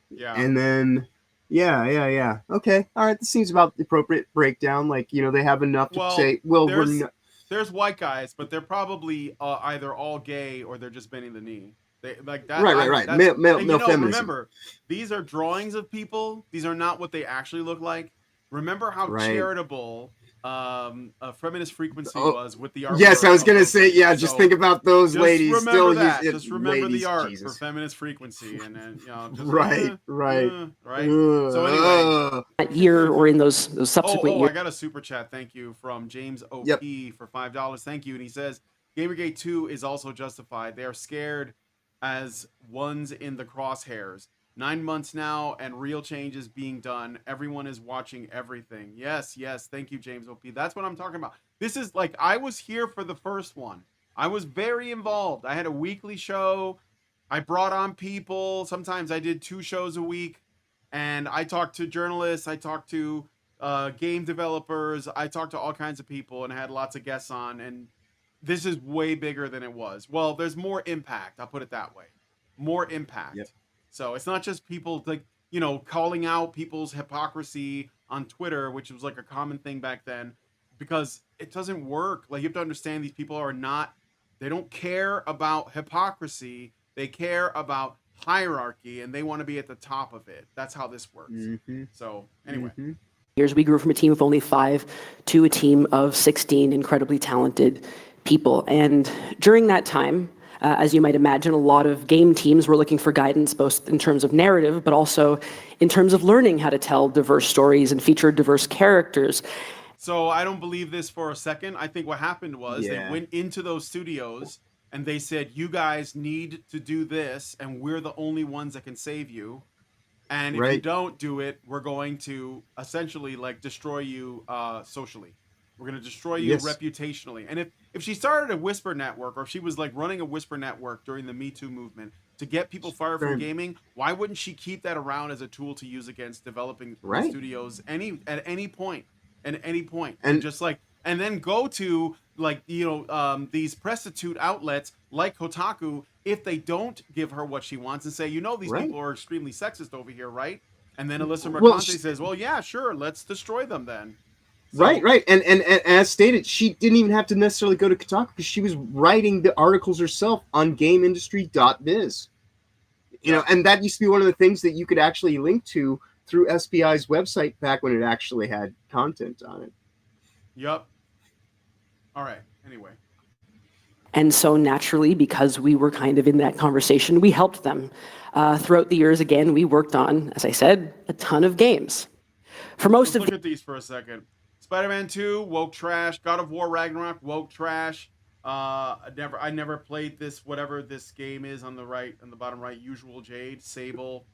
Yeah. And then yeah. Okay. All right. This seems about the appropriate breakdown. Like, they have enough to say, well, we're not. There's white guys, but they're probably either all gay or they're just bending the knee. They like that. Right. Male feminism. Remember, these are drawings of people. These are not what they actually look like. Remember how charitable Feminist Frequency was with the art. Yes, I was gonna say, just think about those ladies. Remember that. Just remember the art for Feminist Frequency, and then just, right. So anyway, that year or in those subsequent years. I got a super chat. Thank you from James OP for $5. Thank you, and he says Gamergate 2 is also justified. They are scared as ones in the crosshairs. 9 months now, and real change is being done. Everyone is watching everything. Yes. Thank you, James OP. That's what I'm talking about. This is like, I was here for the first one. I was very involved. I had a weekly show. I brought on people. Sometimes I did 2 shows a week, and I talked to journalists. I talked to game developers. I talked to all kinds of people, and I had lots of guests on. And this is way bigger than it was. Well, there's more impact. I'll put it that way. More impact. Yep. So it's not just people like, calling out people's hypocrisy on Twitter, which was like a common thing back then, because it doesn't work. Like, you have to understand these people are not They don't care about hypocrisy. They care about hierarchy, and they want to be at the top of it. That's how this works. So anyway. Years, we grew from a team of only 5 to a team of 16 incredibly talented people. And during that time, as you might imagine, a lot of game teams were looking for guidance, both in terms of narrative, but also in terms of learning how to tell diverse stories and feature diverse characters. So I don't believe this for a second. I think what happened was they Yeah. went into those studios and they said, you guys need to do this, and we're the only ones that can save you. And if you Right. don't do it, we're going to essentially like destroy you socially. We're going to destroy you Yes. reputationally. And if she started a whisper network, or if she was like running a whisper network during the Me Too movement to get people fired from Right. gaming, why wouldn't she keep that around as a tool to use against developing Right. studios at any point? And And- just like, and then go to like, these prostitute outlets like Kotaku, if they don't give her what she wants, and say, these Right. people are extremely sexist over here, right? And then Alyssa Well, Mercante she- says, well, yeah, sure, let's destroy them then. So- Right. And as stated, she didn't even have to necessarily go to Kotaku because she was writing the articles herself on GameIndustry.biz. And that used to be one of the things that you could actually link to through SBI's website back when it actually had content on it. Yep. All right. Anyway. And so naturally, because we were kind of in that conversation, we helped them. Throughout the years, again, we worked on, as I said, a ton of games. For most Let's of look at these for a second. Spider-Man 2, woke trash. God of War Ragnarok, woke trash. I never played this, whatever this game is on the bottom right. Usual Jade, Sable,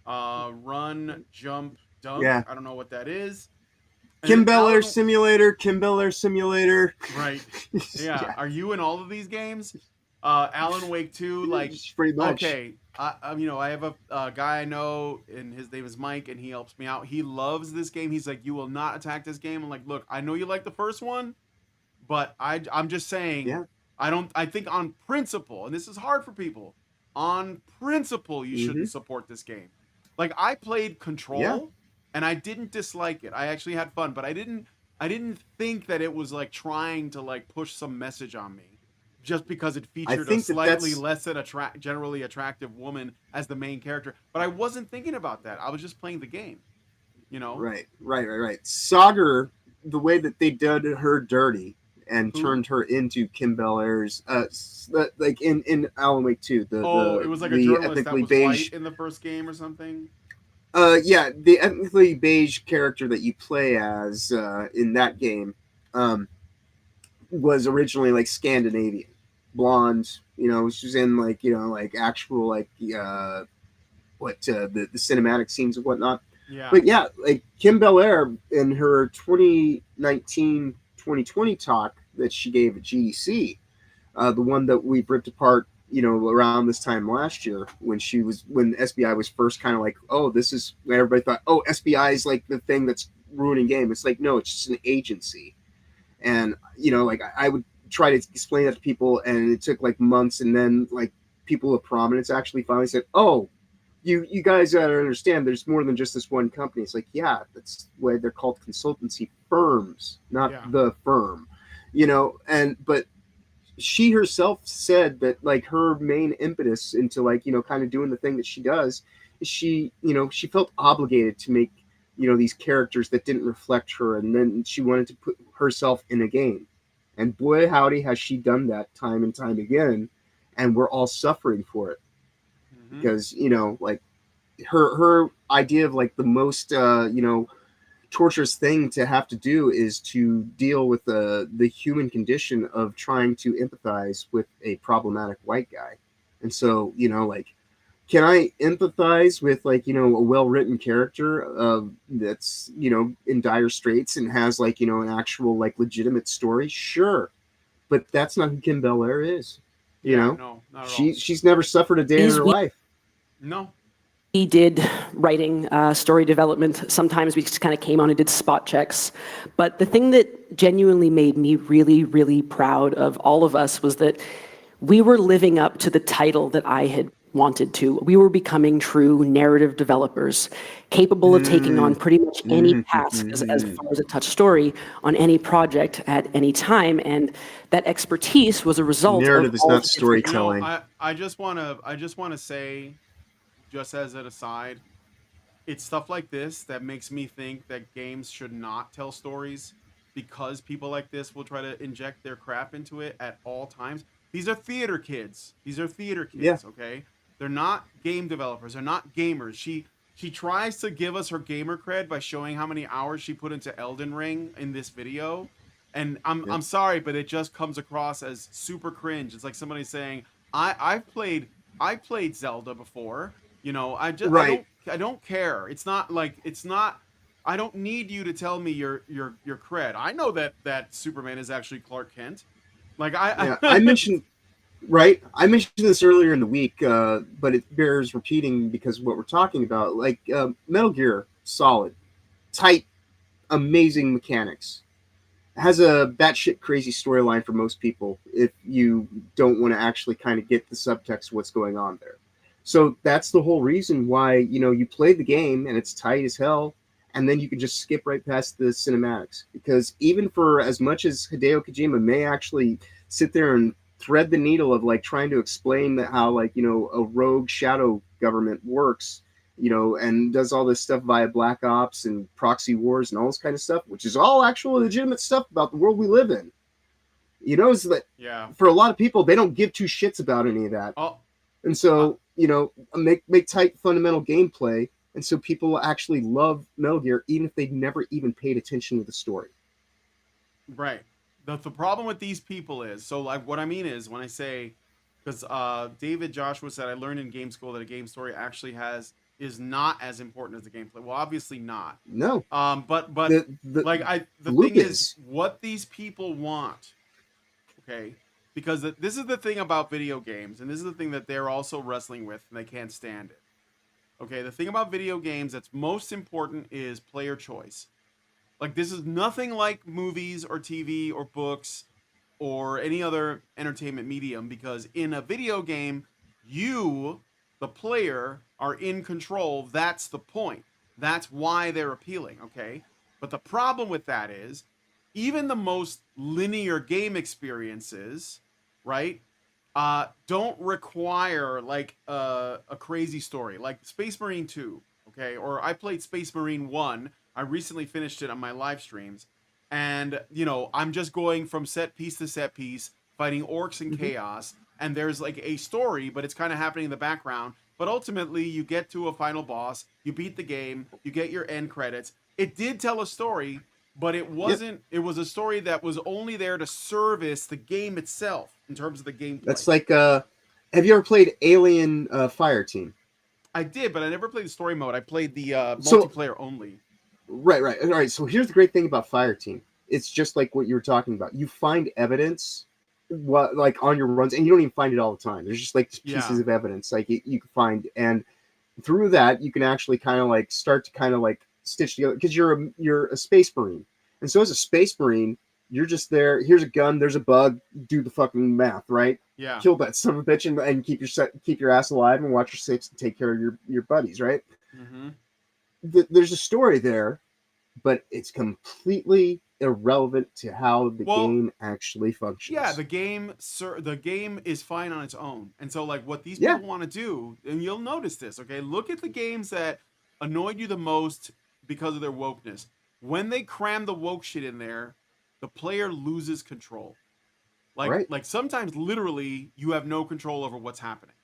Run, Jump, Dunk. Yeah. I don't know what that is. And Kim then Bel-Air Alan- Simulator. Right. Yeah. Are you in all of these games? Alan Wake 2, like, pretty much. okay. I have a guy I know, and his name is Mike, and he helps me out. He loves this game. He's like, you will not attack this game. I'm like, look, I know you like the first one, but I'm just saying, Yeah. I think on principle, and this is hard for people, on principle, you Mm-hmm. shouldn't support this game. Like, I played Control, Yeah. and I didn't dislike it. I actually had fun, but I didn't think that it was like trying to like push some message on me just because it featured a think that slightly that's- less than generally attractive woman as the main character. But I wasn't thinking about that. I was just playing the game, Right. Sagar, the way that they did her dirty and Who? turned her into Kim Bel-Air's, like in Alan Wake 2. It was like a the journalist that ethnically was beige. white in the first game or something. Yeah, the ethnically beige character that you play as in that game was originally like Scandinavian, blonde. She was in like actual like the cinematic scenes and whatnot. Yeah. But yeah, like Kim Bel-Air in her 2019-2020 talk that she gave at GDC, the one that we ripped apart, around this time last year when SBI was first kind of like, oh, this is when everybody thought, oh, SBI is like the thing that's ruining game. It's like, no, it's just an agency. And, like I would try to explain that to people, and it took like months. And then like people of prominence actually finally said, oh, you guys gotta understand there's more than just this one company. It's like, yeah, that's why they're called consultancy firms, not the firm, but she herself said that like her main impetus into like, kind of doing the thing that she does is she felt obligated to make, these characters that didn't reflect her. And then she wanted to put herself in a game. And boy, howdy, has she done that time and time again. And we're all suffering for it. Because like her idea of like the most torturous thing to have to do is to deal with the human condition of trying to empathize with a problematic white guy. And so like, can I empathize with like a well-written character that's in dire straits and has like an actual like legitimate story? Sure, but that's not who Kim Bel-Air is. No, not at all. She's never suffered a day in her life. No. We did writing, story development. Sometimes we just kind of came on and did spot checks. But the thing that genuinely made me really, really proud of all of us was that we were living up to the title that I had wanted to. We were becoming true narrative developers, capable of taking on pretty much any task as far as a touch story on any project at any time, and that expertise was a result Narrative of is all not the different- storytelling. I just wanna say, just as an aside, it's stuff like this that makes me think that games should not tell stories, because people like this will try to inject their crap into it at all times. These are theater kids. Yeah. Okay? They're not game developers. They're not gamers. She tries to give us her gamer cred by showing how many hours she put into Elden Ring in this video. And I'm sorry, but it just comes across as super cringe. It's like somebody saying, I played Zelda before. You know, Right. I don't care. It's not I don't need you to tell me your cred. I know that Superman is actually Clark Kent. Like I mentioned this earlier in the week, but it bears repeating because of what we're talking about. Like Metal Gear Solid, tight, amazing mechanics, has a batshit crazy storyline for most people if you don't want to actually kind of get the subtext of what's going on there. So that's the whole reason why, you know, you play the game and it's tight as hell, and then you can just skip right past the cinematics. Because even for as much as Hideo Kojima may actually sit there and thread the needle of like trying to explain that how, like, you know, a rogue shadow government works, you know, and does all this stuff via black ops and proxy wars and all this kind of stuff, which is all actual legitimate stuff about the world we live in. You know, so that for a lot of people, they don't give two shits about any of that. And so, you know, make tight fundamental gameplay, and so people will actually love Metal Gear even if they've never even paid attention to the story. Right. The problem with these people is, so like what I mean is when I say, because David Joshua said, I learned in game school that a game story actually is not as important as the gameplay. Well, obviously not. No. But the thing is what these people want. Okay. Because this is the thing about video games, and this is the thing that they're also wrestling with, and they can't stand it. Okay, the thing about video games that's most important is player choice. Like, this is nothing like movies or TV or books or any other entertainment medium, because in a video game, you, the player, are in control. That's the point. That's why they're appealing, okay? But the problem with that is, even the most linear game experiences, right, don't require like a crazy story, like Space Marine 2, okay? Or I played Space Marine 1. I recently finished it on my live streams, and you know, I'm just going from set piece to set piece, fighting orcs and chaos, and there's like a story, but it's kind of happening in the background. But ultimately, you get to a final boss, you beat the game, you get your end credits. It did tell a story, but it wasn't. It was a story that was only there to service the game itself in terms of the gameplay. That's like, have you ever played Alien Fireteam? I did, but I never played the story mode. I played the multiplayer only. Right. All right. So here's the great thing about Fireteam. It's just like what you were talking about. You find evidence, like on your runs, and you don't even find it all the time. There's just like pieces of evidence, like you can find, and through that you can actually kind of like start to kind of like stitch together, because you're a space marine, and so as a space marine, you're just there. Here's a gun. There's a bug. Do the fucking math, right? Yeah. Kill that son of a bitch and keep your ass alive and watch your six and take care of your buddies, right? Mm-hmm. There's a story there, but it's completely irrelevant to how the game actually functions. Yeah, the game is fine on its own. And so like what these people want to do, and you'll notice this, okay? Look at the games that annoyed you the most because of their wokeness. When they cram the woke shit in there, the player loses control. Like sometimes literally you have no control over what's happening,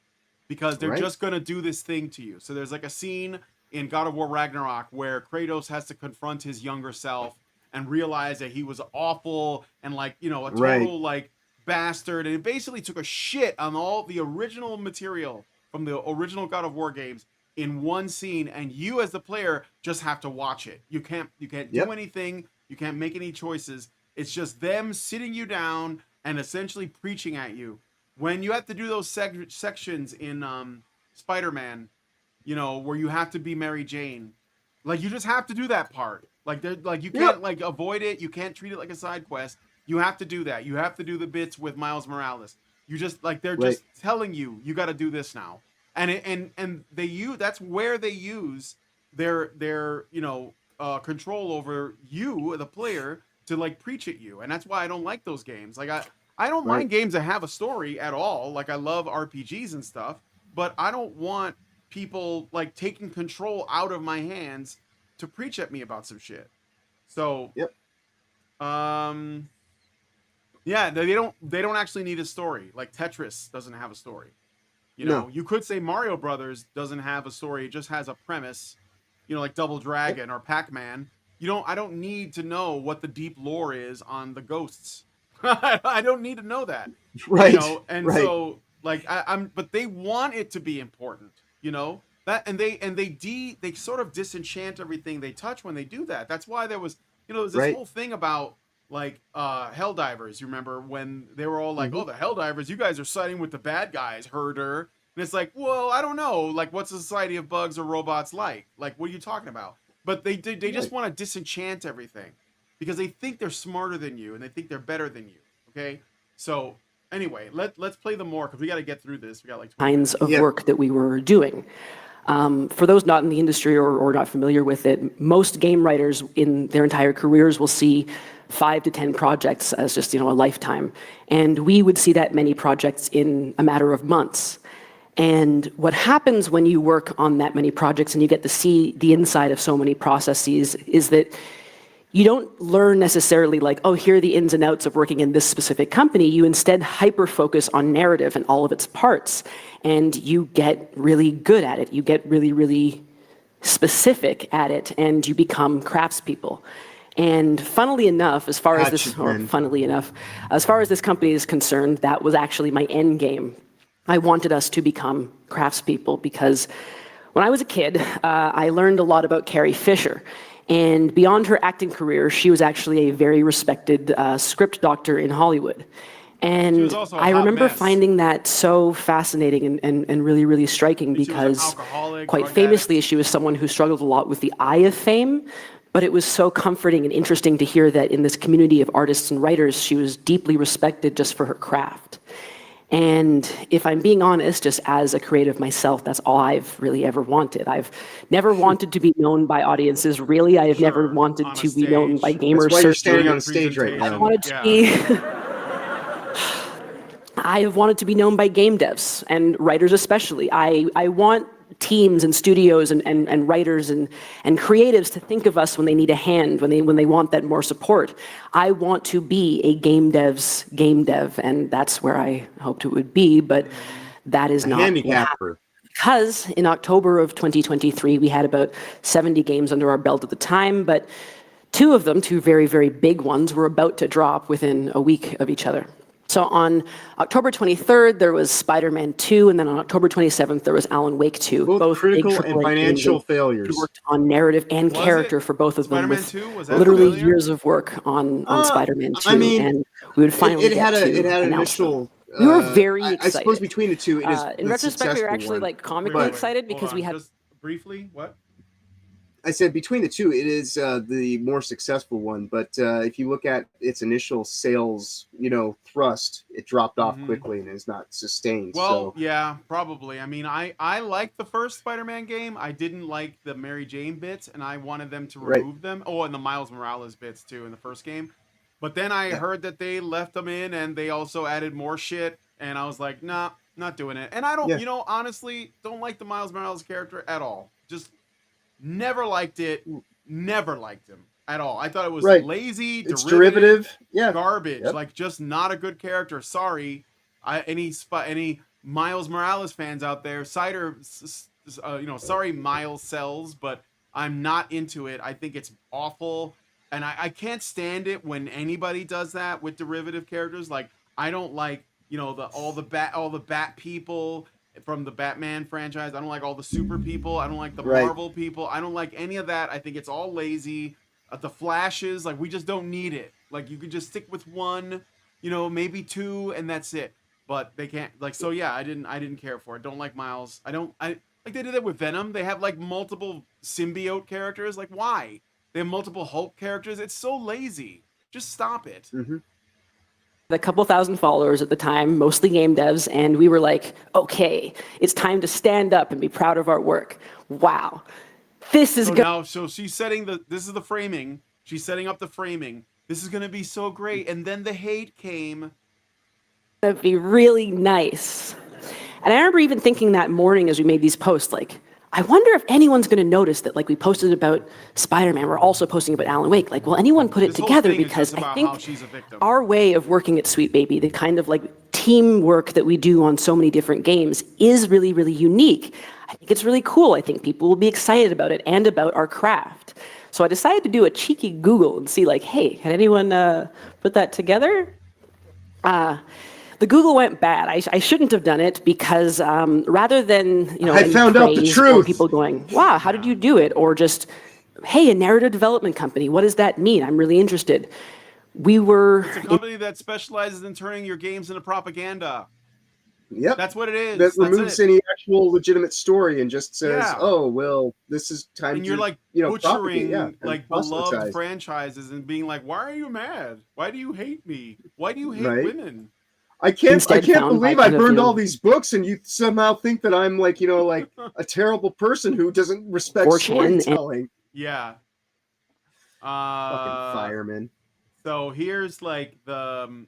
because they're just going to do this thing to you. So there's like a scene in God of War Ragnarok where Kratos has to confront his younger self and realize that he was awful and like, you know, a total like bastard, and it basically took a shit on all the original material from the original God of War games in one scene, and you as the player just have to watch it. You can't do anything, you can't make any choices. It's just them sitting you down and essentially preaching at you. When you have to do those sections in Spider-Man, you know, where you have to be Mary Jane, like you just have to do that part. Like you can't like avoid it. You can't treat it like a side quest. You have to do that. You have to do the bits with Miles Morales. You just like they're just telling you got to do this now. and they use that's where they use their control over you, the player, to like preach at you, and that's why I don't like those games. Like I don't mind games that have a story at all. Like I love RPGs and stuff, but I don't want people like taking control out of my hands to preach at me about some shit. So yeah, they don't actually need a story. Like Tetris doesn't have a story. You know, you could say Mario Brothers doesn't have a story; it just has a premise. You know, like Double Dragon or Pac-Man. I don't need to know what the deep lore is on the ghosts. I don't need to know that. Right. You know, and so like but they want it to be important. You know that, and they sort of disenchant everything they touch when they do that. That's why there's this whole thing about like Helldivers. You remember when they were all like, "Oh, the Helldivers, you guys are siding with the bad guys, herder." And it's like, well, I don't know. Like, what's a society of bugs or robots like? Like, what are you talking about? But they just want to disenchant everything because they think they're smarter than you and they think they're better than you. Okay, so anyway, let's play them more because we got to get through this. We got like 20 kinds of work that we were doing. For those not in the industry or not familiar with it, most game writers in their entire careers will see 5 to 10 projects as just, a lifetime. And we would see that many projects in a matter of months. And what happens when you work on that many projects and you get to see the inside of so many processes is that you don't learn necessarily like, oh, here are the ins and outs of working in this specific company. You instead hyper-focus on narrative and all of its parts. And you get really good at it. You get really, really specific at it, and you become craftspeople. And funnily enough, as far as this company is concerned, that was actually my end game. I wanted us to become craftspeople because when I was a kid, I learned a lot about Carrie Fisher. And beyond her acting career, she was actually a very respected script doctor in Hollywood. And I remember finding that so fascinating and really, really striking because quite famously, she was someone who struggled a lot with the eye of fame. But it was so comforting and interesting to hear that in this community of artists and writers, she was deeply respected just for her craft. And if I'm being honest, just as a creative myself, that's all I've really ever wanted. I've never wanted to be known by audiences, really. I have never wanted to be known by gamers. That's why you're standing on a stage right now. I wanted to be... I have wanted to be known by game devs and writers especially. I want teams and studios and writers and creatives to think of us when they need a hand, when they want that more support. I want to be a game dev's game dev, and that's where I hoped it would be, but that is not handicapper. Because in October of 2023, we had about 70 games under our belt at the time, but two of them, two very, very big ones, were about to drop within a week of each other. So on October 23rd, there was Spider-Man 2, and then on October 27th, there was Alan Wake 2. Both critical and financial failures. We worked on narrative and character for both of them with Spider-Man 2? Was that literally years of work on Spider-Man 2. I mean, and we would finally it had an initial... We were very excited. I suppose between the two, it is in retrospect, we were actually like comically excited because we had... Just briefly, what? I said between the two, it is the more successful one. But if you look at its initial sales, thrust, it dropped off quickly and is not sustained. Well, yeah, probably. I mean, I liked the first Spider-Man game. I didn't like the Mary Jane bits, and I wanted them to remove them. Oh, and the Miles Morales bits too in the first game. But then I heard that they left them in, and they also added more shit, and I was like, nah, not doing it. And I don't, honestly, don't like the Miles Morales character at all. Just never liked it. Never liked him at all. I thought it was lazy, it's derivative, garbage. Like just not a good character. Sorry, any Miles Morales fans out there, sorry Miles sells, but I'm not into it. I think it's awful, and I can't stand it when anybody does that with derivative characters. Like I don't like all the bat people from the Batman franchise. I don't like all the super people. I don't like the Marvel people. I don't like any of that. I think it's all lazy. The Flashes, like we just don't need it. Like you could just stick with one, maybe two, and that's it. But they can't. Like so, yeah. I didn't care for it. Don't like Miles. I like they did that with Venom. They have like multiple symbiote characters. Like why? They have multiple Hulk characters. It's so lazy. Just stop it. a couple thousand followers at the time, mostly game devs, and we were like, okay, it's time to stand up and be proud of our work. Wow. This is So she's setting this is the framing. She's setting up the framing. This is going to be so great. And then the hate came. gonna be really nice. And I remember even thinking that morning as we made these posts, like, I wonder if anyone's going to notice that, like, we posted about Spider-Man, we're also posting about Alan Wake. Like, will anyone put it This whole together? thing is Because just about I think how she's a victim. our way of working at Sweet Baby, the kind of like teamwork that we do on so many different games, is really, really unique. I think it's really cool. I think people will be excited about it and about our craft. So I decided to do a cheeky Google and see, like, hey, had anyone put that together? The Google went bad. I shouldn't have done it because rather than I found out the praise truth. or people going, wow, how did you do it? Or just, hey, a narrative development company, what does that mean? I'm really interested. We were It's a company that specializes in turning your games into propaganda. Yep. That's what it is. That That's removes it. any actual legitimate story and just says, Yeah. oh, well, this is time And to, you're like propagate, butchering and like proselytize. beloved franchises and being like, why are you mad? Why do you hate me? Why do you hate Right. women? I can't Instead found believe by I kind of, burned you know, all these books and you somehow think that I'm like, like a terrible person who doesn't respect 4chan and- storytelling. Yeah. Fucking fireman. So here's like the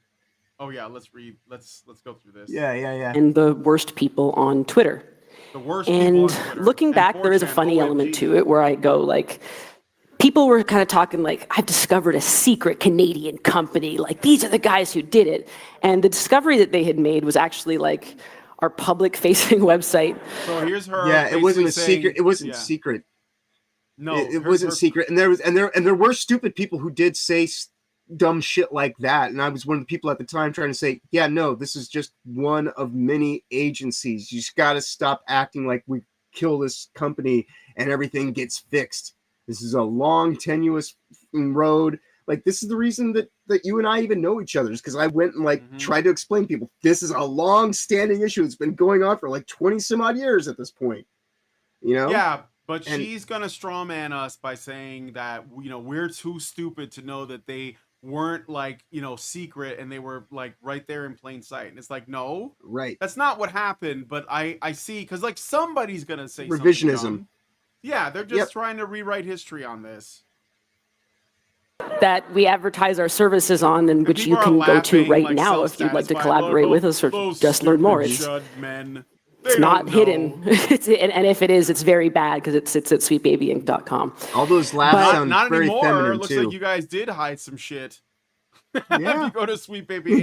oh yeah, let's go through this. Yeah. and the worst people on Twitter. The worst people And on Twitter. looking And back, there is a 4chan, funny element OMG. to it where I go like, people were kind of talking like, I've discovered a secret Canadian company. Like, these are the guys who did it. And the discovery that they had made was actually like our public-facing website. So here's her. Yeah, it wasn't basically a saying- secret. It wasn't yeah. secret. No, It wasn't secret. And there were stupid people who did say dumb shit like that. And I was one of the people at the time trying to say, yeah, no, this is just one of many agencies. You just got to stop acting like we kill this company and everything gets fixed. This is a long, tenuous road. Like, this is the reason that you and I even know each other, is because I went and tried to explain to people, this is a long-standing issue. It's been going on for like 20 some odd years at this point. Yeah, but And- she's gonna strawman us by saying that we're too stupid to know that they weren't like secret and they were like right there in plain sight. And it's like, no, Right. that's not what happened. But I see, because like somebody's gonna say Revisionism. something dumb. Yeah, they're just trying to rewrite history on this. that we advertise our services on, and which you People are can go to laughing, right like, now if you'd like to self-satisfied, collaborate with us or those just learn more. stupid chud men. They It's not don't hidden. know. And if it is, it's very bad because it sits at sweetbabyinc.com. All those laughs But- sound Not very anymore. feminine It looks too. like you guys did hide some shit. Yeah. If you go to sweetbaby.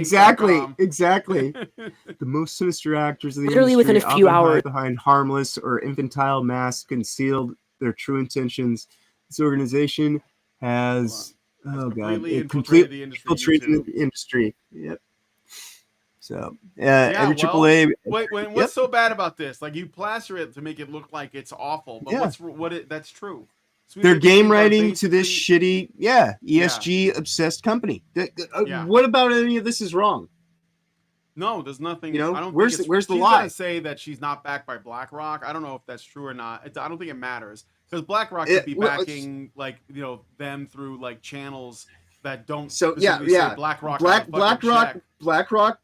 Exactly. The most sinister actors of the Literally industry within a few often hide hours. behind harmless or infantile masks concealed their true intentions. This organization has completely it infiltrated the industry, infiltrated YouTube. the industry. Yep. So Yeah, every well, AAA. what's so bad about this? Like, you plaster it to make it look like it's awful, but Yeah. that's true. Sweet They're Baby game Inc. are writing to this basically- shitty, ESG obsessed company. Yeah. What about any of this is wrong? No, there's nothing. You know, I don't where's think the she's lie? gonna say that she's not backed by BlackRock. I don't know if that's true or not. I don't think it matters, because BlackRock could be well, backing them through like channels that don't. So specifically yeah. say BlackRock. on the fucking check. BlackRock.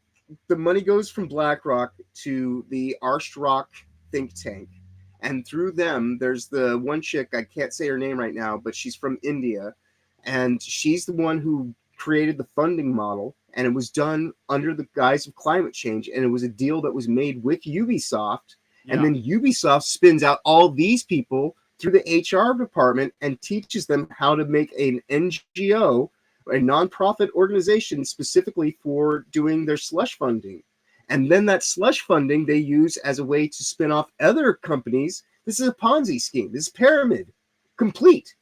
The money goes from BlackRock to the Arshrock think tank, and through them, there's the one chick, I can't say her name right now, but she's from India, and she's the one who created the funding model, and it was done under the guise of climate change, and it was a deal that was made with Ubisoft, and then Ubisoft spins out all these people through the HR department and teaches them how to make an NGO, a nonprofit organization, specifically for doing their slush funding. And then that slush funding they use as a way to spin off other companies. This is a Ponzi scheme. This is pyramid complete.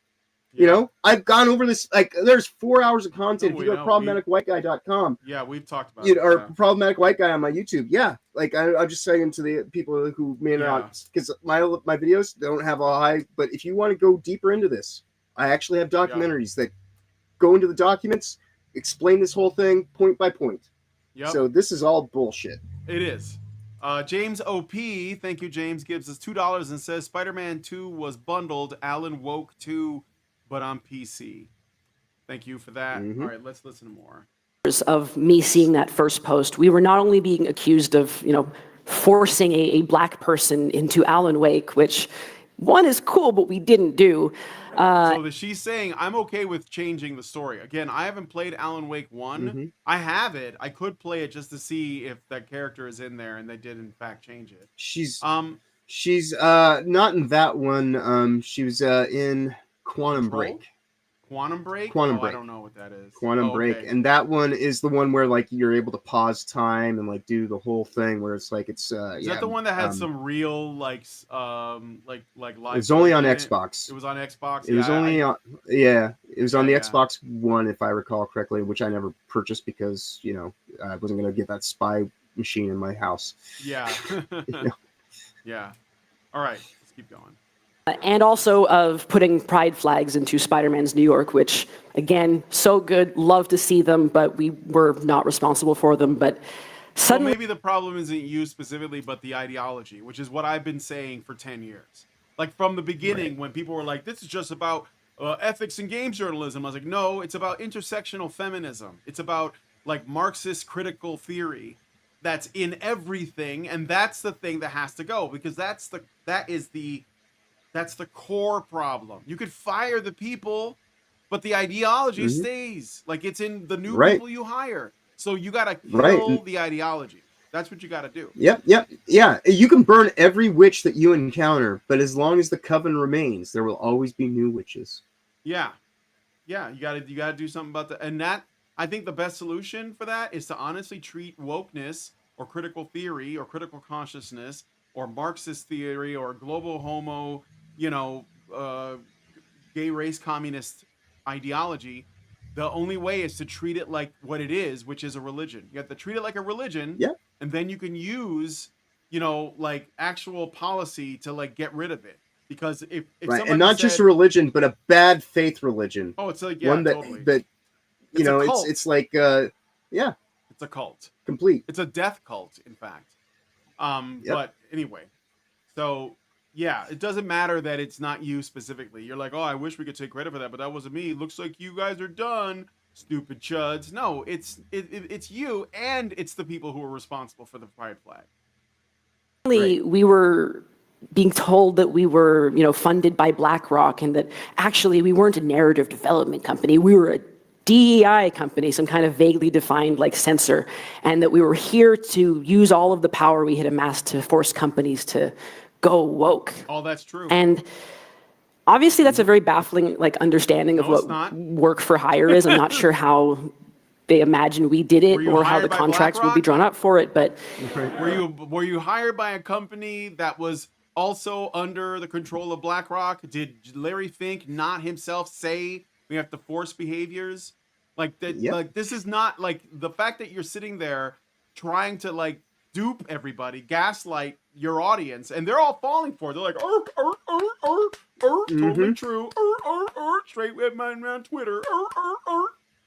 I've gone over this. Like, there's 4 hours of content. If you go to problematicwhiteguy.com, Yeah, we've talked about it. or Problematic White Guy on my YouTube. Yeah, like I'm just saying to the people who may not, because my videos don't have a high. But if you want to go deeper into this, I actually have documentaries that go into the documents, explain this whole thing point by point. Yep. So this is all bullshit. It is. James OP, thank you, James, gives us $2 and says Spider-Man 2 was bundled. Alan Woke 2, but on PC. Thank you for that. Mhm. All right, let's listen to more. of me seeing that first post, we were not only being accused of, forcing a black person into Alan Wake, which one is cool, but we didn't do. So she's saying, I'm okay with changing the story. Again, I haven't played Alan Wake 1. I have it. I could play it just to see if that character is in there, and they did in fact change it. She's not in that one. She was in Quantum Break. Quantum Break? Quantum Break. I don't know what that is. Quantum Break, and that one is the one where like you're able to pause time and like do the whole thing where it's like it's Is that the one that had some real like live? It was only on Xbox. It was on Xbox. It was only on it was on the Xbox One, if I recall correctly, which I never purchased because I wasn't gonna get that spy machine in my house. Yeah. Yeah. All right, let's keep going. And also of putting pride flags into Spider-Man's New York, which, again, so good, love to see them, but we were not responsible for them. But suddenly... Well, maybe the problem isn't you specifically, but the ideology, which is what I've been saying for 10 years. Like, from the beginning, when people were like, this is just about ethics and games journalism, I was like, no, it's about intersectional feminism. It's about, like, Marxist critical theory that's in everything, and that's the thing that has to go, because that's the core problem. You could fire the people, but the ideology stays. Like, it's in the new people you hire. So you got to kill the ideology. That's what you got to do. Yeah. You can burn every witch that you encounter, but as long as the coven remains, there will always be new witches. Yeah. You got to do something about that. And that, I think the best solution for that is to honestly treat wokeness or critical theory or critical consciousness or Marxist theory or global homo, gay race communist ideology. The only way is to treat it like what it is, which is a religion. You have to treat it like a religion, and then you can use, like actual policy to like get rid of it. Because if and not just a religion, but a bad faith religion. Oh, it's like one that totally. that it's like it's a cult. Complete. It's a death cult, in fact. But anyway, so. Yeah, it doesn't matter that it's not you specifically. You're like, oh, I wish we could take credit for that, but that wasn't me. Looks like you guys are done, stupid chuds. No, it's you, and it's the people who are responsible for the pride flag. We were being told that we were, funded by BlackRock, and that actually we weren't a narrative development company. We were a DEI company, some kind of vaguely defined like censor, and that we were here to use all of the power we had amassed to force companies to go woke. Oh, that's true. And obviously that's a very baffling understanding of what work for hire is. I'm not sure how they imagine we did it or how the contracts will be drawn up for it, but were you hired by a company that was also under the control of BlackRock? Did Larry Fink not himself say we have to force behaviors? Like that like this is not like the fact that you're sitting there trying to like dupe everybody, gaslight your audience, and they're all falling for it. They're like, totally true. Straight with man around Twitter.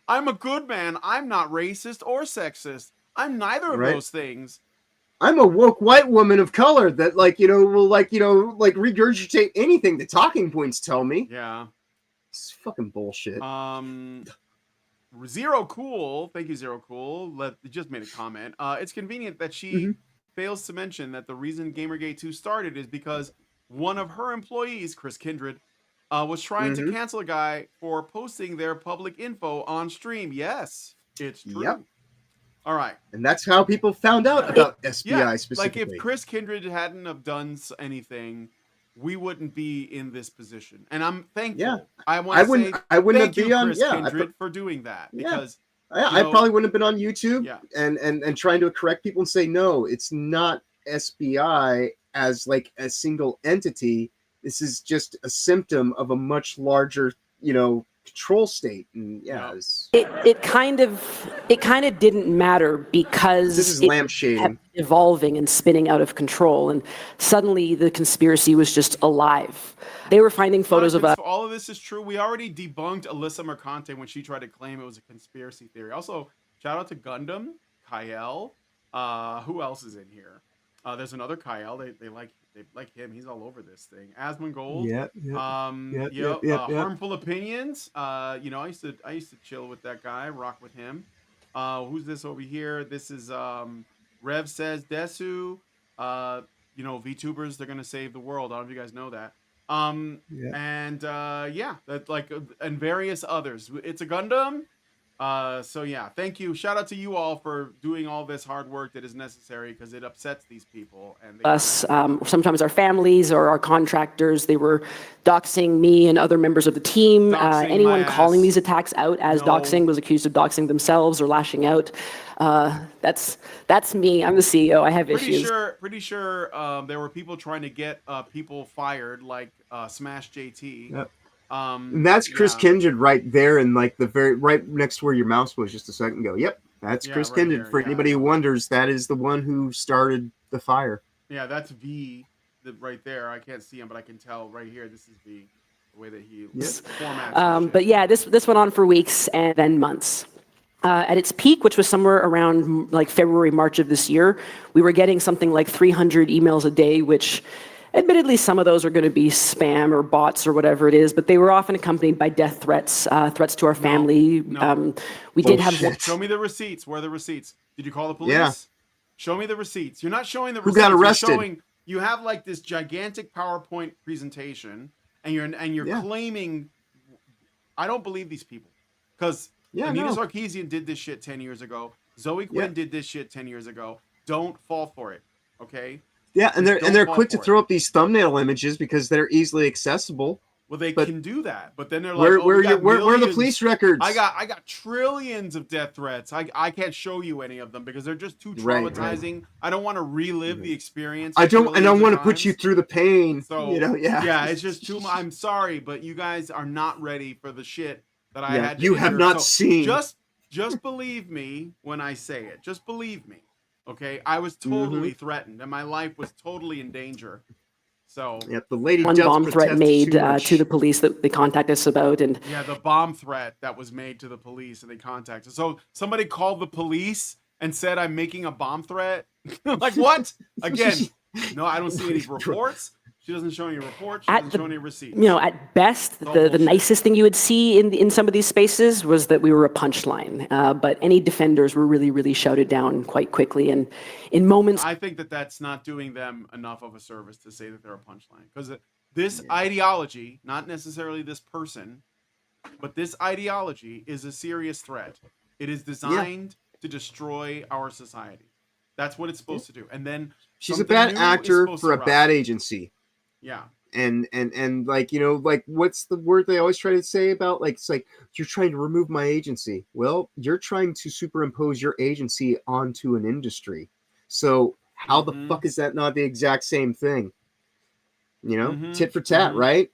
I'm a good man. I'm not racist or sexist. I'm neither of those things. I'm a woke white woman of color that will regurgitate anything the talking points tell me. Yeah. It's fucking bullshit. Zero Cool, thank you, Zero Cool. Just made a comment. It's convenient that she fails to mention that the reason Gamergate 2 started is because one of her employees, Chris Kindred, was trying to cancel a guy for posting their public info on stream. Yes, it's true. Yep. All right. And that's how people found out about SBI specifically. Like if Chris Kindred hadn't have done anything, we wouldn't be in this position. And I'm thankful. Yeah. I wouldn't have been on Chris Kindred for doing that because I probably wouldn't have been on YouTube and trying to correct people and say, no, it's not SBI as like a single entity. This is just a symptom of a much larger, control state. And it kind of didn't matter because this is lampshading, kept evolving and spinning out of control, and suddenly the conspiracy was just alive. They were finding photos of us. All of this is true. We already debunked Alyssa Mercante when she tried to claim it was a conspiracy theory. Also, shout out to Gundam, Kyle. Who else is in here? There's another Kyle. They like him. He's all over this thing. Asmongold. Harmful Opinions. I used to chill with that guy, rock with him. Who's this over here? This is Rev says Desu. You know, VTubers, they're gonna save the world. I don't know if you guys know that. Yeah. And yeah, that like and various others. It's a Gundam. So yeah, thank you. Shout out to you all for doing all this hard work that is necessary because it upsets these people. And they Us, sometimes our families or our contractors, they were doxing me and other members of the team. Doxing Anyone my calling ass. these attacks out as No. doxing was accused of doxing themselves or lashing out. That's me. I'm the CEO. I have issues. Pretty sure there were people trying to get people fired, like Smash JT. Yep. And that's Chris yeah. Kindred right there, and like the very right next to where your mouse was just a second ago. Yep, that's Yeah, Chris right Kindred. here, For yeah. anybody who wonders, that is the one who started the fire. Yeah, that's V right there. I can't see him, but I can tell right here. This is V, the way that he formats. the shit. But yeah, this went on for weeks and then months. At its peak, which was somewhere around like February, March of this year, we were getting something like 300 emails a day, which admittedly some of those are going to be spam or bots or whatever it is, but they were often accompanied by death threats, threats to our family. No. We did have Bullshit. Show me the receipts. Where are the receipts? Did you call the police? Yeah. Show me the receipts. You're not showing the Who receipts. got You're arrested? showing, you have like this gigantic PowerPoint presentation, and you're Yeah. claiming. I don't believe these people, because Anita no. Sarkeesian did this shit 10 years ago. Zoe Quinn did this shit 10 years ago. Don't fall for it, okay? Yeah, and Just they're don't quick to fall for throw up these thumbnail images because they're easily accessible. Well, they But can do that, but then they're like, Where oh, where we are got where are the millions. police records? I got trillions of death threats. I can't show you any of them because they're just too Right, right. traumatizing. I don't want to relive the experience. I don't trillions want of to put you times. through the pain. So You know, yeah. yeah, it's just too much. I'm sorry, but you guys are not ready for the shit that I Yeah, had. To you have endure. not So seen. Just believe me when I say it. Just believe me. Okay, I was totally threatened, and my life was totally in danger. So Yep, the lady one does bomb threat protest made too much. to the police that they contacted us about, and yeah, the bomb threat that was made to the police, and they contacted. So somebody called the police and said I'm making a bomb threat. Like what? Again, no, I don't see any reports. She doesn't show any reports. She At doesn't the- show any receipts. you know, at best, all the bullshit. nicest thing you would see in some of these spaces was that we were a punchline. But any defenders were really, really shouted down quite quickly. And in moments, I think that that's not doing them enough of a service to say that they're a punchline, because this ideology, not necessarily this person, but this ideology is a serious threat. It is designed to destroy our society. That's what it's supposed to do. And then She's a something bad new is actor supposed for to a rise. bad agency. Yeah. And like, you know, like what's the word they always try to say about, like, it's like you're trying to remove my agency. Well, you're trying to superimpose your agency onto an industry. So how the fuck is that not the exact same thing? You know, tit for tat, right?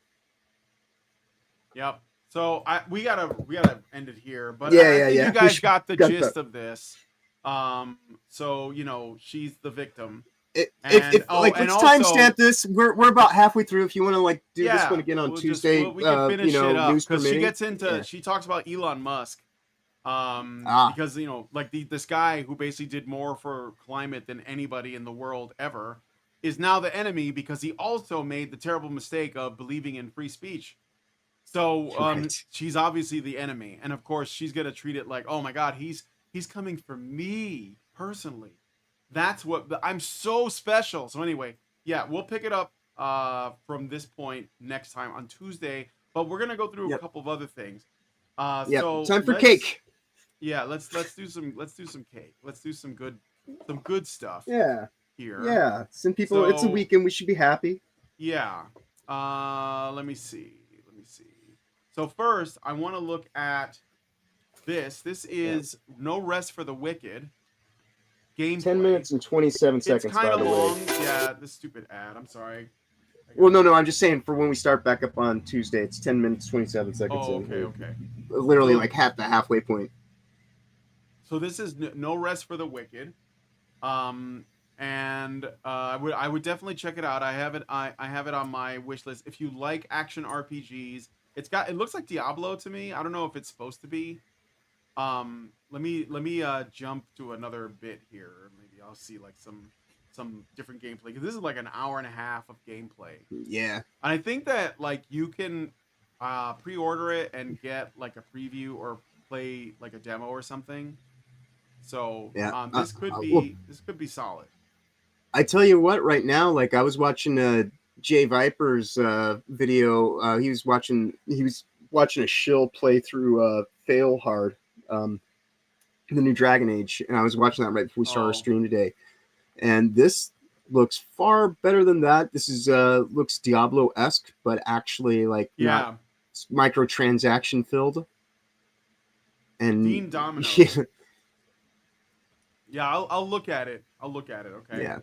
Yep. So we gotta end it here. But Yeah, I yeah, think yeah. you We guys should- got the got gist that. of this. So you know, she's the victim. If And- like, and let's also- timestamp this. We're about halfway through. If you want to like do this Yeah, one again on we'll Tuesday, we can finish you know, it up news because she permitting. gets into Yeah. she talks about Elon Musk, Ah. because you know, like this guy who basically did more for climate than anybody in the world ever is now the enemy because he also made the terrible mistake of believing in free speech. So Right. she's obviously the enemy, and of course she's gonna treat it like, oh my god, he's coming for me personally. That's what I'm so special. So anyway, yeah, we'll pick it up from this point next time on Tuesday. But we're gonna go through a couple of other things. Yeah, So time for let's- cake. Yeah, let's do some cake. Let's do some good stuff Yeah, here. yeah. Send people. It's a So- weekend. We should be happy. Yeah. Let me see. So first, I want to look at this. This is No Rest for the Wicked. Gameplay. 10 minutes and 27 It's seconds. kind By of the long. way. Yeah, this stupid ad. I'm sorry. Well, no. I'm just saying for when we start back up on Tuesday, it's 10 minutes 27 seconds. Oh, in. okay. Literally So- like half the halfway point. So this is No Rest for the Wicked. And I would definitely check it out. I have it on my wish list. If you like action RPGs, it looks like Diablo to me. I don't know if it's supposed to be. Let me jump to another bit here. Maybe I'll see like some different gameplay, because this is like an hour and a half of gameplay. Yeah. And I think that like you can pre-order it and get like a preview or play like a demo or something. So Yeah, this could be well, solid. I tell you what, right now, like I was watching Jay Viper's video. He was watching a shill play through Fail Hard, the new Dragon Age, and I was watching that right before we started our stream today. And this looks far better than that. This is looks Diablo-esque, but actually like not microtransaction filled. And Dean Domino. Yeah, Yeah, I'll look at it. Okay. yeah.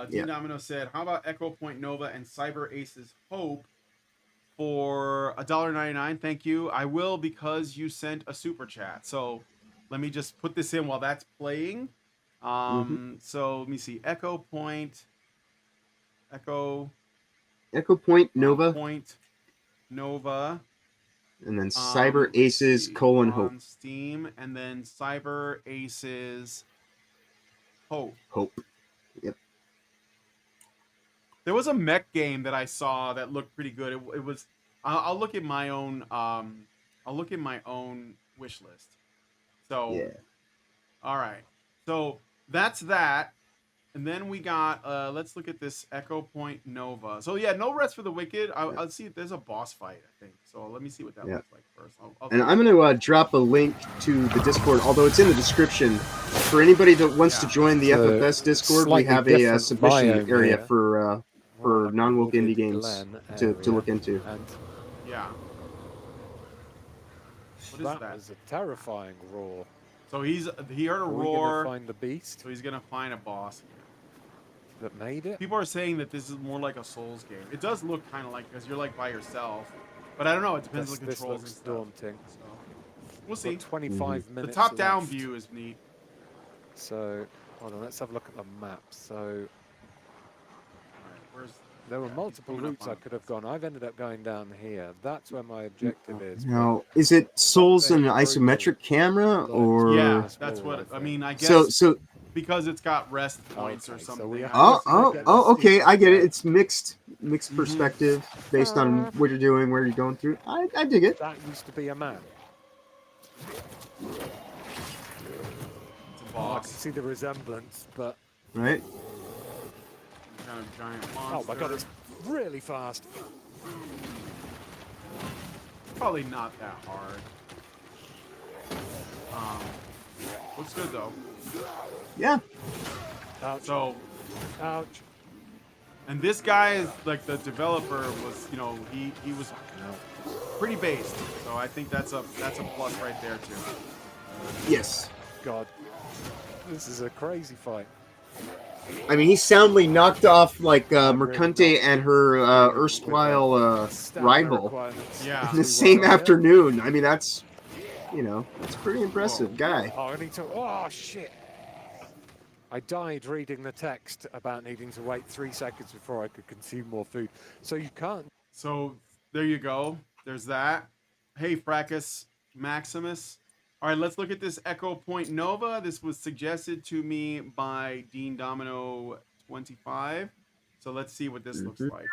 Dean Domino said, "How about Echo Point Nova and Cyber Aces Hope for $1.99? Thank you. I will because you sent a super chat. So let me just put this in while that's playing. So let me see. Echo Point Nova, Nova, and then Cyber Aces : Hope. On Steam, and then Cyber Aces Hope. Yep. There was a mech game that I saw that looked pretty good. It was. I'll look at my own. I'll look at my own wish list. So. Yeah. All right. So that's that. And then we got. Let's look at this Echo Point Nova. So yeah, no rest for the wicked. I'll see. There's a boss fight, I think. So let me see what that looks like first. And I'm going to drop a link to the Discord, although it's in the description. For anybody that wants to join the FFS Discord, we have a submission area for non-woke indie games to look into. Yeah. What is that? That was a terrifying roar. So he heard a roar. Find the beast. So he's gonna find a boss that made it. People are saying that this is more like a Souls game. It does look kind of like, because you're like by yourself. But I don't know. It depends on the controls and stuff. Daunting. So we'll see. 25 minutes. The top-down left. view is neat. So hold on, let's have a look at the map. So where's there were multiple routes I could have gone. I've ended up going down here. That's where my objective is. Now, is it Souls in an isometric camera, or? Yeah, that's what I mean. I guess. So because it's got rest points or something. Okay, I get it. It's mixed perspective based on what you're doing, where you're going through. I dig it. That used to be a man. It's a boss. I can see the resemblance, but right. Kind of giant oh monster. my god, it's really fast. Probably not that hard. Looks good though. Yeah. Ouch. So. Ouch. And this guy is like the developer was, he was pretty based. So I think that's a plus right there too. Yes. God, this is a crazy fight. I mean, he soundly knocked off like Mercante and her erstwhile rival in the same afternoon. I mean, that's it's pretty impressive guy. Oh, I need to. Oh shit! I died reading the text about needing to wait 3 seconds before I could consume more food. So you can't. So there you go. There's that. Hey, Fracas Maximus. All right, let's look at this Echo Point Nova. This was suggested to me by Dean Domino 25. So let's see what this looks like.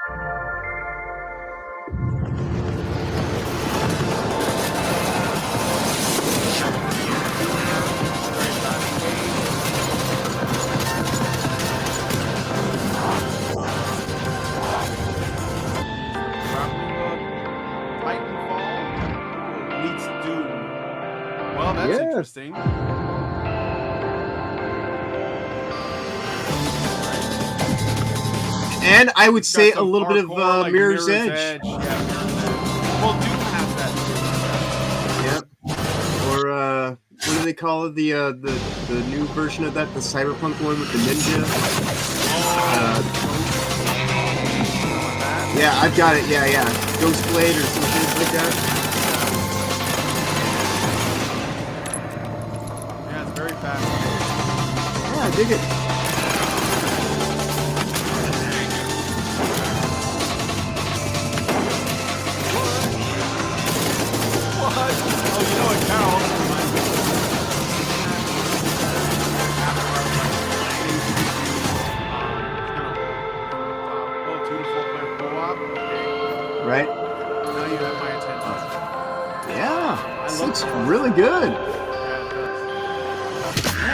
Well, that's interesting. And I would say a little bit of like Mirror's Edge. Yeah, Mirror's Edge. Well, Doom has that. Yep. Or what do they call it? The new version of that, the cyberpunk one with the ninja. Yeah, I've got it. Yeah. Ghostblade or something like that. Very fast. Yeah, I dig it. What? Oh, you know what counts. Oh, 2 to 4 player co-op. Okay. Right. Now you have my attention. Yeah, this looks really good. Yeah,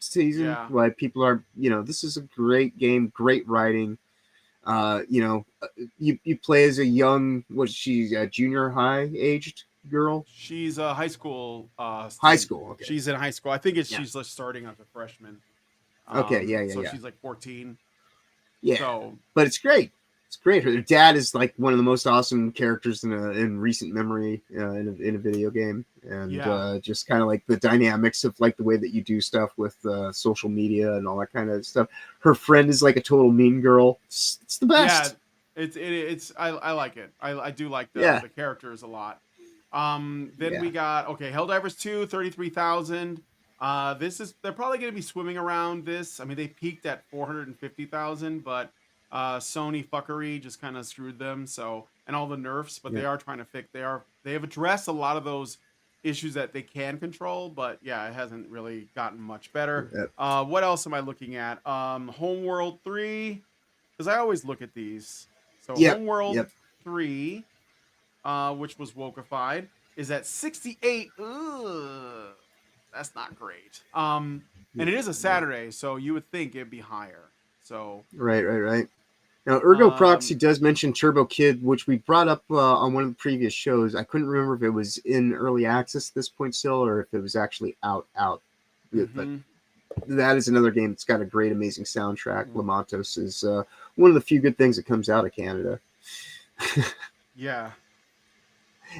season. Yeah. Why people are, this is a great game, great writing. You play as a young, she's a junior high aged girl? She's a high school High student. school, okay. She's in high school. I think Yeah. she's just starting as a freshman. Okay, yeah. So she's like 14. Yeah, So, but it's great. It's great. Her dad is like one of the most awesome characters in recent memory in a video game, and just kind of like the dynamics of like the way that you do stuff with social media and all that kind of stuff. Her friend is like a total mean girl. It's the best. Yeah, it's I like it. I do like the characters a lot. Then we got Helldivers 2, 33,000. They're probably going to be swimming around this. I mean, they peaked at 450,000, but Sony fuckery just kind of screwed them. So, and all the nerfs, but they are trying to fix. They have addressed a lot of those issues that they can control, but yeah, it hasn't really gotten much better. What else am I looking at? Homeworld 3, because I always look at these. So Homeworld 3, which was wokeified, is at 68. Ugh, that's not great. And it is a Saturday, so you would think it'd be higher. So Right. Now, Ergo Proxy does mention Turbo Kid, which we brought up on one of the previous shows. I couldn't remember if it was in early access at this point still, or if it was actually out. But that is another game that's got a great, amazing soundtrack. Lamatos is one of the few good things that comes out of Canada. Yeah.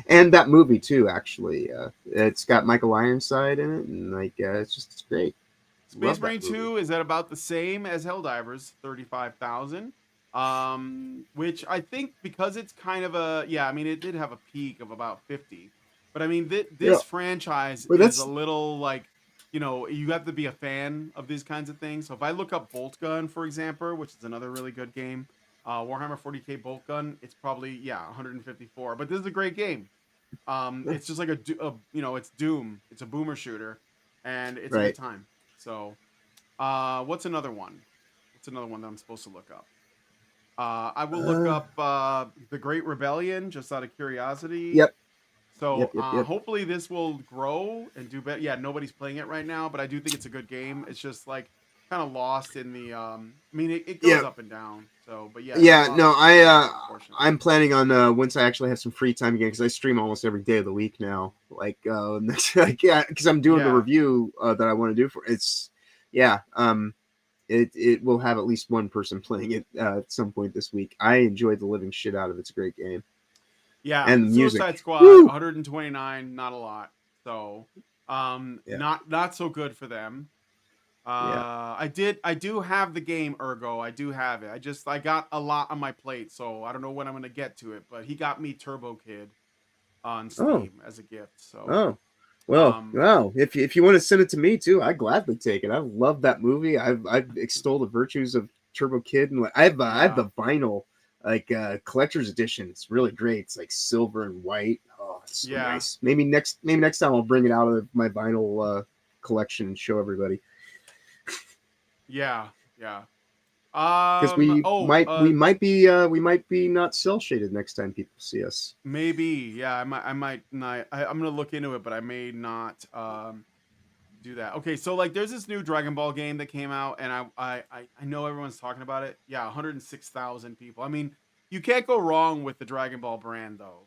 And that movie too, actually. It's got Michael Ironside in it, and it's great. Space Marine 2 is at about the same as Helldivers, 35,000. Which I think because it's kind of it did have a peak of about 50. But I mean, this franchise is a little like, you have to be a fan of these kinds of things. So if I look up Bolt Gun, for example, which is another really good game, Warhammer 40K Bolt Gun, it's probably 154. But this is a great game. It's just like it's Doom. It's a boomer shooter, and it's a good time. So, what's another one? What's another one that I'm supposed to look up? I will look up The Great Rebellion just out of curiosity. Yep. So hopefully this will grow and do better. Yeah, nobody's playing it right now, but I do think it's a good game. It's just like kind of lost in the. It goes up and down. So, but I'm planning on once I actually have some free time again, because I stream almost every day of the week now. Because I'm doing the review that I want to do for it's. It will have at least one person playing it at some point this week. I enjoyed the living shit out of it. It's a great game. Yeah, and the music. Suicide Squad, 129, not a lot. So, not so good for them. I do have the game Ergo. I do have it. I got a lot on my plate, so I don't know when I'm gonna get to it. But he got me Turbo Kid on Steam as a gift. So wow. If you want to send it to me too, I'd gladly take it. I love that movie. I've extolled the virtues of Turbo Kid, and I have the vinyl collector's edition. It's really great. It's like silver and white. Oh, it's so nice. Maybe next time I'll bring it out of my vinyl collection and show everybody. Yeah. Because we might be not cell shaded next time people see us. Maybe, I might not. I'm gonna look into it, but I may not do that. Okay, so there's this new Dragon Ball game that came out, and I know everyone's talking about it. 106,000 people. I mean, you can't go wrong with the Dragon Ball brand, though.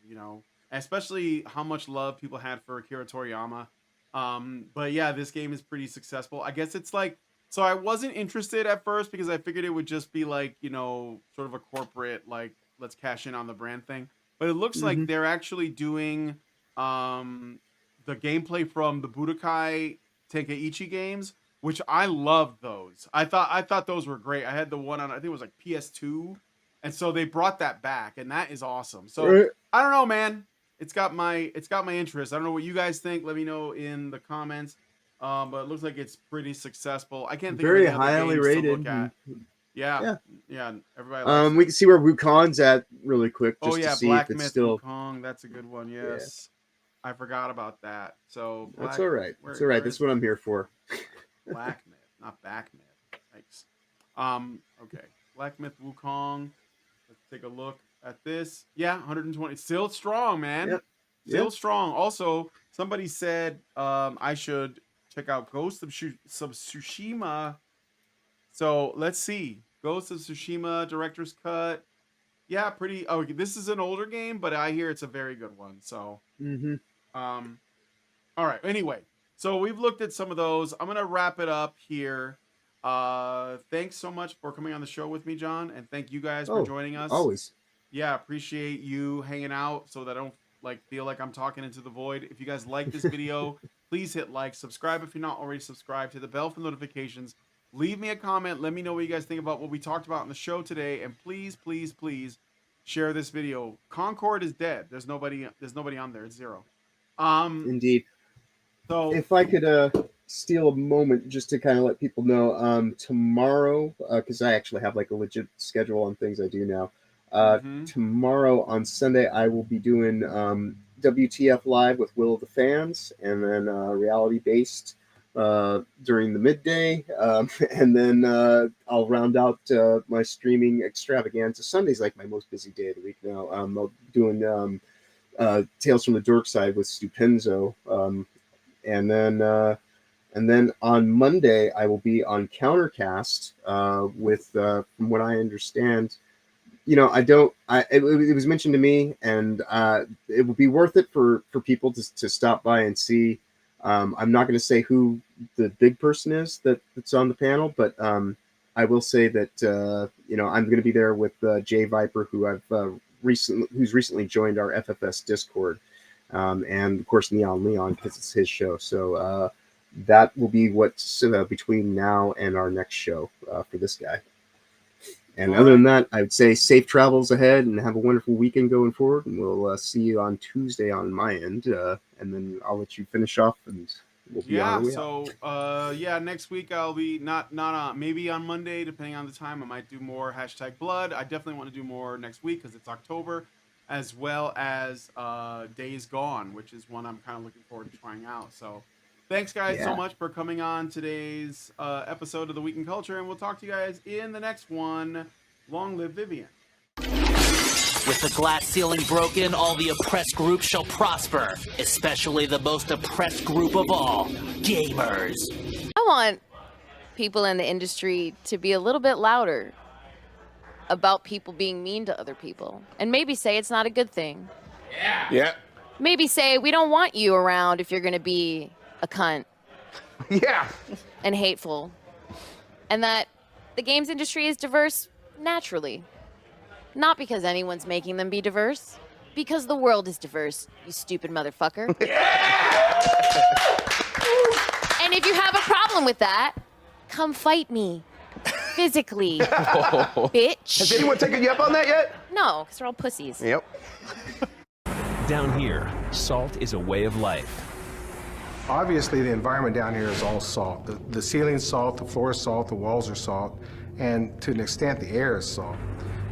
Especially how much love people had for Akira Toriyama. But yeah, this game is pretty successful. I guess it's so I wasn't interested at first because I figured it would just be sort of a corporate, let's cash in on the brand thing. But it looks like they're actually doing the gameplay from the Budokai Tenkaichi games, which I love those. I thought those were great. I had the one on, I think it was PS2. And so they brought that back, and that is awesome. So I don't know, man. It's got my interest. I don't know what you guys think. Let me know in the comments. But it looks like it's pretty successful. I can't think very of any other highly games rated. to look at. Yeah. Everybody likes we can see where Wukong's at really quick. Just to see Black if it's Myth still... Wukong. That's a good one. Yes, I forgot about that. So that's all right. That's all right. That's what I'm here for. Black Myth, not Back Myth. Thanks. Okay. Black Myth Wukong. Let's take a look at this. 120. Still strong, man. Still strong. Also, somebody said I should check out Ghost of Tsushima. So let's see. Ghost of Tsushima director's cut. Yeah, pretty. Oh, this is an older game, but I hear it's a very good one. So, all right. Anyway, so we've looked at some of those. I'm gonna wrap it up here. Thanks so much for coming on the show with me, John, and thank you guys for joining us. Always. Yeah, appreciate you hanging out so that I don't feel like I'm talking into the void. If you guys like this video, please hit like, subscribe if you're not already subscribed, hit the bell for notifications. Leave me a comment. Let me know what you guys think about what we talked about on the show today. And please, please, please share this video. Concord is dead. There's nobody on there. It's 0. Indeed. So if I could steal a moment just to kind of let people know, tomorrow, because I actually have like a legit schedule on things I do now. Tomorrow on Sunday, I will be doing WTF Live with Will of the Fans, and then reality based during the midday, and then I'll round out my streaming extravaganza. Sunday's like my most busy day of the week now. I'm doing Tales from the Dork Side with Stupenzo, and then on Monday I will be on Countercast with, from what I understand, you know, it was mentioned to me, and it will be worth it for people to stop by and see. I'm not going to say who the big person is that's on the panel, but I will say that you know, I'm going to be there with Jay Viper, who's recently joined our FFS Discord, and of course Neon Leon, because it's his show. So that will be what's between now and our next show for this guy. And other than that, I would say safe travels ahead and have a wonderful weekend going forward. And we'll see you on Tuesday on my end. And then I'll let you finish off, and we'll be on our way out. Yeah, next week I'll be not on, maybe on Monday, depending on the time. I might do more #Blood. I definitely want to do more next week because it's October, as well as Days Gone, which is one I'm kind of looking forward to trying out. So thanks, guys, so much for coming on today's episode of The Week in Culture, and we'll talk to you guys in the next one. Long live Vivian. With the glass ceiling broken, all the oppressed groups shall prosper, especially the most oppressed group of all, gamers. I want people in the industry to be a little bit louder about people being mean to other people, and maybe say it's not a good thing. Yeah. Maybe say we don't want you around if you're going to be a cunt. Yeah. And hateful. And that the games industry is diverse naturally. Not because anyone's making them be diverse. Because the world is diverse, you stupid motherfucker. And if you have a problem with that, come fight me. Physically. Bitch. Has anyone taken you up on that yet? No, because they're all pussies. Yep. Down here, salt is a way of life. Obviously, the environment down here is all salt. The ceiling's salt, the floor is salt, the walls are salt, and to an extent, the air is salt.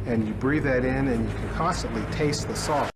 And you breathe that in, and you can constantly taste the salt.